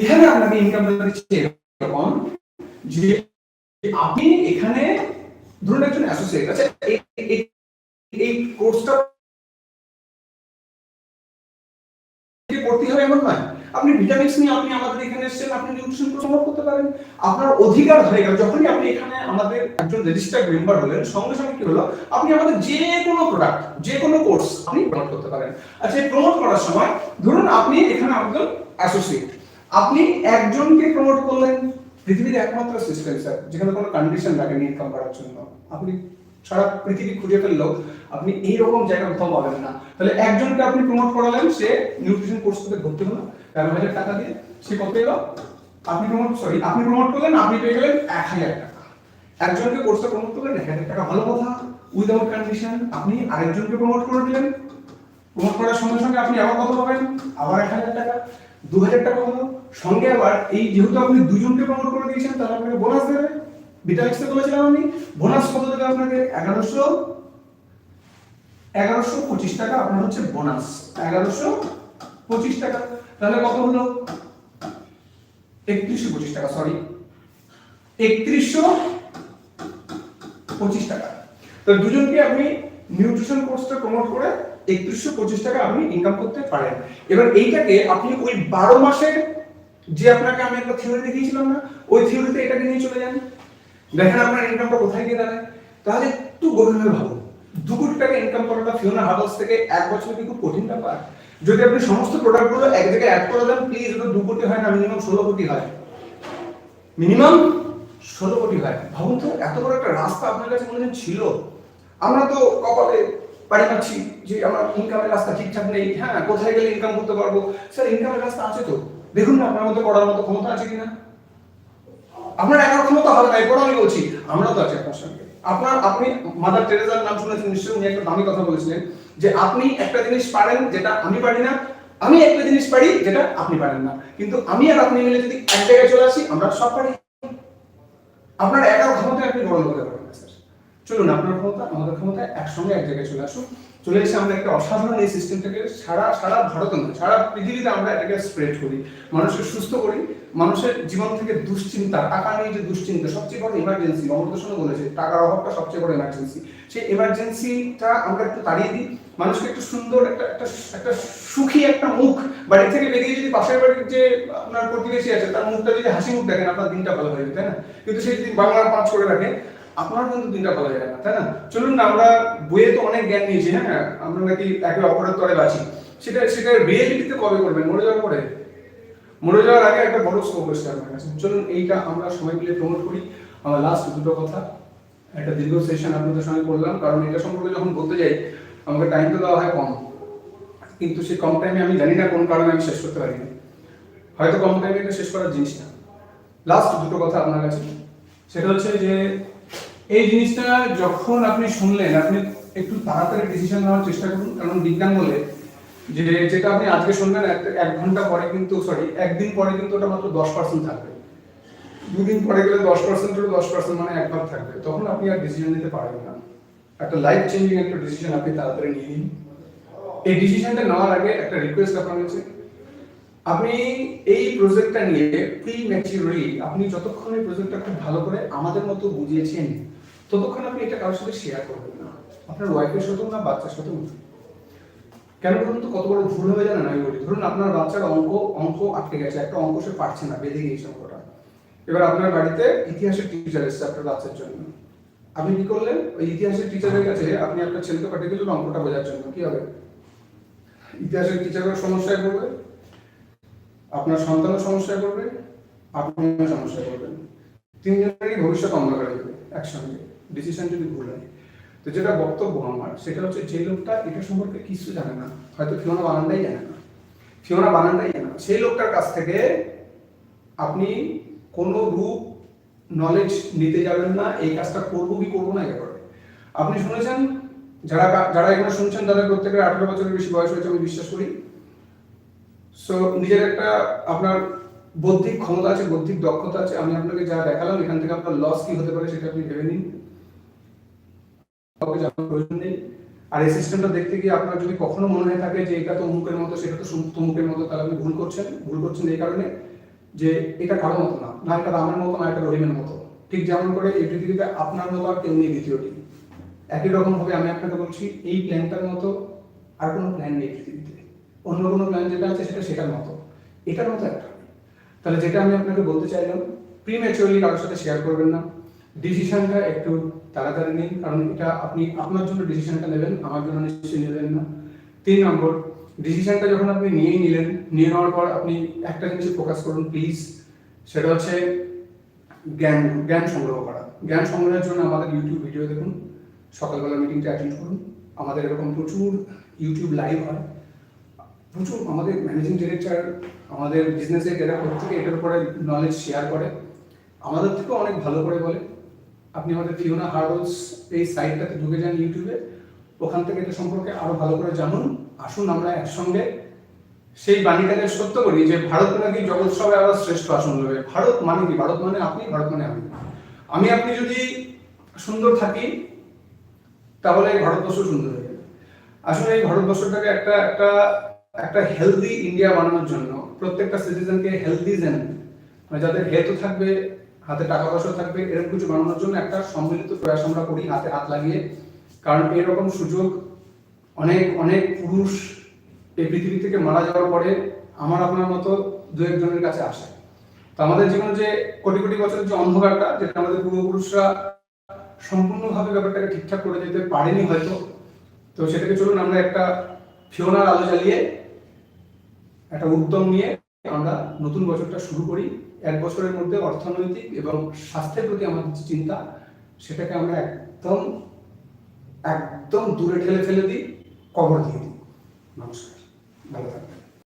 এখানে আপনাকে ইনকাম দিচ্ছে এরকম যে আপনি এখানে ধরুন একজন অ্যাসোসিয়েট আছে, এই কোর্সটা করতে হবে এমন নয়। আপনি ভিটামিনস নিয়ে আপনি আমাদের এখানে এসেছেন, আপনি নিউট্রিশন প্রমোট করতে পারেন, আপনার অধিকার হয়ে গেল। যখনই আপনি এখানে আমাদের একজন রেজিস্টার্ড মেম্বার হলেন, সঙ্গে সঙ্গে কি হলো, আপনি আমাদের যে কোনো প্রোডাক্ট, যে কোনো কোর্স আপনি প্রমোট করতে পারেন। আচ্ছা, এই প্রমোট করার সময় ধরুন আপনি এখানে একজন অ্যাসোসিয়েট, আপনি একজনকে প্রমোট করলেন। পৃথিবীর একমাত্র সিস্টেম স্যার যেখানে কোনো কন্ডিশন লাগে ইনকাম করার জন্য, আপনি সারা পৃথিবী খুঁজে ফেললেও আপনি এইরকম জায়গা কোথাও পাবেন না। তাহলে একজনকে আপনি প্রমোট করালেন, সে নিউট্রিশন কোর্স করতে ভর্তি হলো 13,000 টাকা দিয়ে, সে কত পেল? আপনি প্রমোট করলেন, আপনি পেয়ে গেলেন 1,000 টাকা। একজনকে কোর্সটা প্রমোট করলেন 1,000 টাকা, ভালো কথা, উইদাউট কন্ডিশন। আপনি আরেকজনকে প্রমোট করে দিলেন, প্রমোট করার সঙ্গে সঙ্গে আপনি আবার কত পাবেন? আবার 1,000 টাকা, 2,000 টাকা হলো। সঙ্গে আবার এই যেহেতু আপনি দুজনকে প্রমোট করে দিয়েছেন, তাহলে আপনাকে বোনাস দেবে। ভিটামিক্সে বলেছিলাম আমি, বোনাস কত দেবে আপনাকে? 1125 টাকা আপনার হচ্ছে বোনাস, 1125 টাকা। তাহলে কত হলো? 3125 টাকা, সরি 3125 টাকা। তো দুজনকে আপনি নিউট্রিশন কোর্সটা প্রমোট করে 3125 টাকা আপনি ইনকাম করতে পারেন। এবার এইটাকে আপনি ওই 12 মাসের যে আপনাকে আমি একটা থিওরি দেখিয়েছিলাম না, ওই থিওরিতে এটাকে নিয়ে চলে যান। দেখেন আপনার ইনকামটা কোথায় গিয়ে দাঁড়ায়। তাহলে একটু গভীরভাবে ভাবুন, 2 কোটি টাকা ইনকাম করাটা ফিওনা হাবলস থেকে 1 বছরে কি খুব কঠিন ব্যাপার? যদি আপনি সমস্ত প্রোডাক্টগুলো এক জায়গায় অ্যাড করে দেন, প্লিজ, এটা 2 কোটি হয় না, মিনিমাম 16 কোটি হয়। ভাবুন তো, এত বড় একটা রাস্তা আপনার কাছে মনে ছিল। আমরা তো কপালে বাড়ি পাচ্ছি যে আমার ইনকামের রাস্তা ঠিকঠাক নেই, হ্যাঁ কোথায় গেলে ইনকাম করতে পারবো, স্যার ইনকামের রাস্তা আছে তো, দেখুন না আপনার মতো করার মতো ক্ষমতা আছে কিনা। আপনার একার ক্ষমতা হবে না, এরপর আমি বলছি আমরাও তো আছি আপনার সঙ্গে। আপনি মাদার টেরেসার নাম শুনেছেন নিশ্চয়ই, উনি একটা দামি কথা বলেছিলেন যে আপনি একটা জিনিস পারেন যেটা আমি পারি না, আমি একটা জিনিস পারি যেটা আপনি পারেন না, কিন্তু আমি আর আপনি মিলে যদি এক জায়গায় চলে আসি আমরা সব পারি। আপনার একার ক্ষমতায় আপনি বড় হতে পারবেন না স্যার। চলুন আপনার ক্ষমতা আমাদের ক্ষমতা একসঙ্গে এক জায়গায় চলে আসুন, চলে এসে আমরা একটা অসাধারণ এই সিস্টেমটাকে সারা ভারতে নয় সারা পৃথিবীতে আমরা এটাকে স্প্রেড করি, মানুষকে সুস্থ করি। মানুষের জীবন থেকে দুশ্চিন্তা, টাকা নিয়ে যে দুশ্চিন্তা সবচেয়ে বড় ইমার্জেন্সি, অমৃতসন্ন বলেছে টাকার অভাবটা সবচেয়ে বড় ইমার্জেন্সি, সেই ইমার্জেন্সিটা আমরা একটু তাড়িয়ে দিই। মানুষকে একটু সুন্দর একটা সুখী একটা মুখ, বাড়ি থেকে বেরিয়ে যদি পাশের বাড়ির যে আপনার প্রতিবেশী আছে তার মুখটা যদি হাসি মুখ দেখেন আপনার দিনটা ভালো হয়ে যাবে, তাই না? কিন্তু সেই যদি বাংলার পাঁচ করে রাখে আপনার কিন্তু দিনটা ভালো যায় না, তাই না? চলুন না, আমরা বইয়ে তো অনেক জ্ঞান নিয়েছি, হ্যাঁ আমরা নাকি একে অপরের তরে বাঁচি, সেটা রিয়েলিটিতে কবে করবেন? মরে যাওয়ার পরে? মরে যাওয়ার আগে একটা বড় স্কোপ এসে আমার কাছে। চলুন এইটা আমরা সবাই মিলে প্রমোট করি। আমার লাস্ট দুটো কথা, একটা দীর্ঘ সেশন আপনাদের সঙ্গে করলাম, কারণ এটা সম্পর্কে যখন বলতে যাই আমাকে টাইম তো দেওয়া হয় কম, কিন্তু সেই কম টাইমে আমি জানি না কোন কারণে আমি শেষ করতে পারিনি, হয়তো কম টাইমে এটা শেষ করার জিনিস না। লাস্ট দুটো কথা আপনার কাছে, সেটা হচ্ছে যে এই জিনিসটা যখন আপনি শুনলেন আপনি একটু তাড়াতাড়ি ডিসিশন নেওয়ার চেষ্টা করুন, কারণ বিজ্ঞান বলে যে যেটা আপনি আজকে শুনবেন এক ঘন্টা পরে কিন্তু একদিন পরে কিন্তু ওটা মাত্র 10% থাকবে, দুদিন পরে গেলে 10% মানে একবার থাকবে, তখন আপনি আর ডিসিশন নিতে পারবেন না। একটা লাইফ চেঞ্জিং একটা ডিসিশন আপনি তাড়াতাড়ি নিয়ে নিন। এই ডিসিশনটা নেওয়ার আগে একটা রিকোয়েস্ট আপনার কাছে, আপনি এই প্রজেক্টটা নিয়ে প্রিম্যাচিউরলি আপনি যতক্ষণ এই প্রজেক্টটা খুব ভালো করে আমাদের মতো বুঝিয়েছেন ততক্ষণ আপনি এটা কারোর সাথে শেয়ার করবেন না, আপনার ওয়াইফের সাথেও না, বাচ্চার সাথেও না। কেন বলুন তো, কত বড় ভুল হবে জানেন? আমি বলি, ধরুন আপনার বাচ্চার অঙ্ক আটকে গেছে, একটা অঙ্ক সে পারছে না, বেঁধে গিয়েছে অঙ্কটা, এবার আপনার বাড়িতে ইতিহাসের টিচার এসেছে আপনার বাচ্চার জন্য, আপনি কি করলেন? ওই ইতিহাসের টিচারের কাছে আপনি আপনার ছেলেকে পাঠিয়ে দিলেন অঙ্কটা বোঝার জন্য, কি হবে? ইতিহাসের টিচারের সমস্যায় পড়বে, আপনার সন্তানও সমস্যায় পড়বে, আপনিও সমস্যায় পড়বেন, তিনজনেরই ভবিষ্যৎ অন্ধকার হয়ে যাবে একসঙ্গে, ডিসিশন যদি ভুল হয়। তো যেটা বক্তব্য আমার সেটা হচ্ছে, যে লোকটা এটা সম্পর্কে কিছু জানে না, হয়তো ফিওনা বানানটাই জানে না, সেই লোকটার কাছ থেকে আপনি কোনো রূপ নলেজ নিতে যাবেন না। এই কাজটা করবো কি করবো না একেবারে। আপনি শুনেছেন, যারা এখানে শুনছেন তাদের প্রত্যেকের 18 বছরের বেশি বয়স হয়েছে আমি বিশ্বাস করি। সো নিজের একটা আপনার বৌদ্ধিক ক্ষমতা আছে, বৌদ্ধিক দক্ষতা আছে। আমি আপনাকে যা দেখালাম এখান থেকে আপনার লস কি হতে পারে সেটা আপনি ভেবে নিন, প্রয়োজন নেই। আর এই সিস্টেমটা দেখতে গিয়ে আপনার যদি কখনো মনে হয়ে থাকে যে এটা তো অমুকের মতো, সেটা তো তমুকের মতো, তাহলে আপনি ভুল করছেন এই কারণে যে এটা কারো মতো না, এটা রামের মতো, না এটা রহিমের মতো। ঠিক যেমন করে এই পৃথিবীতে আপনার মতো আর কেউ নেই দ্বিতীয়টি, একই রকম ভাবে আমি আপনাকে বলছি এই প্ল্যানটার মতো আর কোনো প্ল্যান নেই পৃথিবীতে। অন্য কোনো প্ল্যান যেটা আছে সেটার মতো, এটার মতো একটা। তাহলে যেটা আমি আপনাকে বলতে চাইলাম, প্রিম্যাচিউরলি কারোর সাথে শেয়ার করবেন না, ডিসিশনটা একটু তাড়াতাড়ি নিন, কারণ এটা আপনি আপনার জন্য ডিসিশনটা নেবেন, আমার জন্য নিশ্চয়ই নেবেন না। 3 নম্বর, ডিসিশনটা যখন আপনি নিয়ে নেওয়ার পর আপনি একটা জিনিসে ফোকাস করুন প্লিজ, সেটা হচ্ছে জ্ঞান সংগ্রহ করা। জ্ঞান সংগ্রহের জন্য আমাদের ইউটিউব ভিডিও দেখুন, সকালবেলা মিটিংটা অ্যাটেন্ড করুন, আমাদের এরকম প্রচুর ইউটিউব লাইভ হয়, প্রচুর আমাদের ম্যানেজিং ডিরেক্টর, আমাদের বিজনেসের এরা প্রত্যেকে এটার উপরে নলেজ শেয়ার করে, আমাদের থেকেও অনেক ভালো করে বলে। আপনি আমাদের ফিওনা হার্ডলস এই সাইটটাতে ঢুকে যান ইউটিউবে, ওখান থেকে এটা সম্পর্কে আরো ভালো করে জানুন। আসুন আমরা একসঙ্গে সেই বাণীটাকে সত্য করি যে ভারত নাকি জগৎ সবে আবার শ্রেষ্ঠ আসন নেবে। ভারত মানে কি? ভারত মানে আপনি, ভারত মানে আমি আপনি যদি সুন্দর থাকি তাহলে এই ভারতবর্ষ সুন্দর হয়ে যাবে। আসলে এই ভারতবর্ষটাকে একটা হেলদি ইন্ডিয়া বানানোর জন্য প্রত্যেকটা সিটিজেনকে হেলদি মানে যাদের হেলথ থাকবে, হাতে টাকা পয়সা থাকবে, এরকম কিছু বানানোর জন্য একটা সম্মিলিত প্রয়াস আমরা করি হাতে হাত লাগিয়ে। কারণ এরকম সুযোগ অনেক অনেক পুরুষ এই পৃথিবী থেকে মারা যাওয়ার পরে আমার আপনার মতো দু একজনের কাছে আসে। তো আমাদের জীবনে যে কোটি কোটি বছরের যে অন্ধকারটা, যেটা আমাদের পূর্বপুরুষরা সম্পূর্ণভাবে ব্যাপারটাকে ঠিকঠাক করে যেতে পারেনি হয়তো, তো সেটাকে চলুন আমরা একটা ফিওনার আলো জ্বালিয়ে একটা উদ্যম নিয়ে আমরা নতুন বছরটা শুরু করি। 1 বছরের মধ্যে অর্থনৈতিক এবং স্বাস্থ্যের প্রতি আমাদের যে চিন্তা, সেটাকে আমরা একদম একদম দূরে ঠেলে ফেলে দিই, কবর দিয়ে দিই। নমস্কার, ভালো থাকবেন।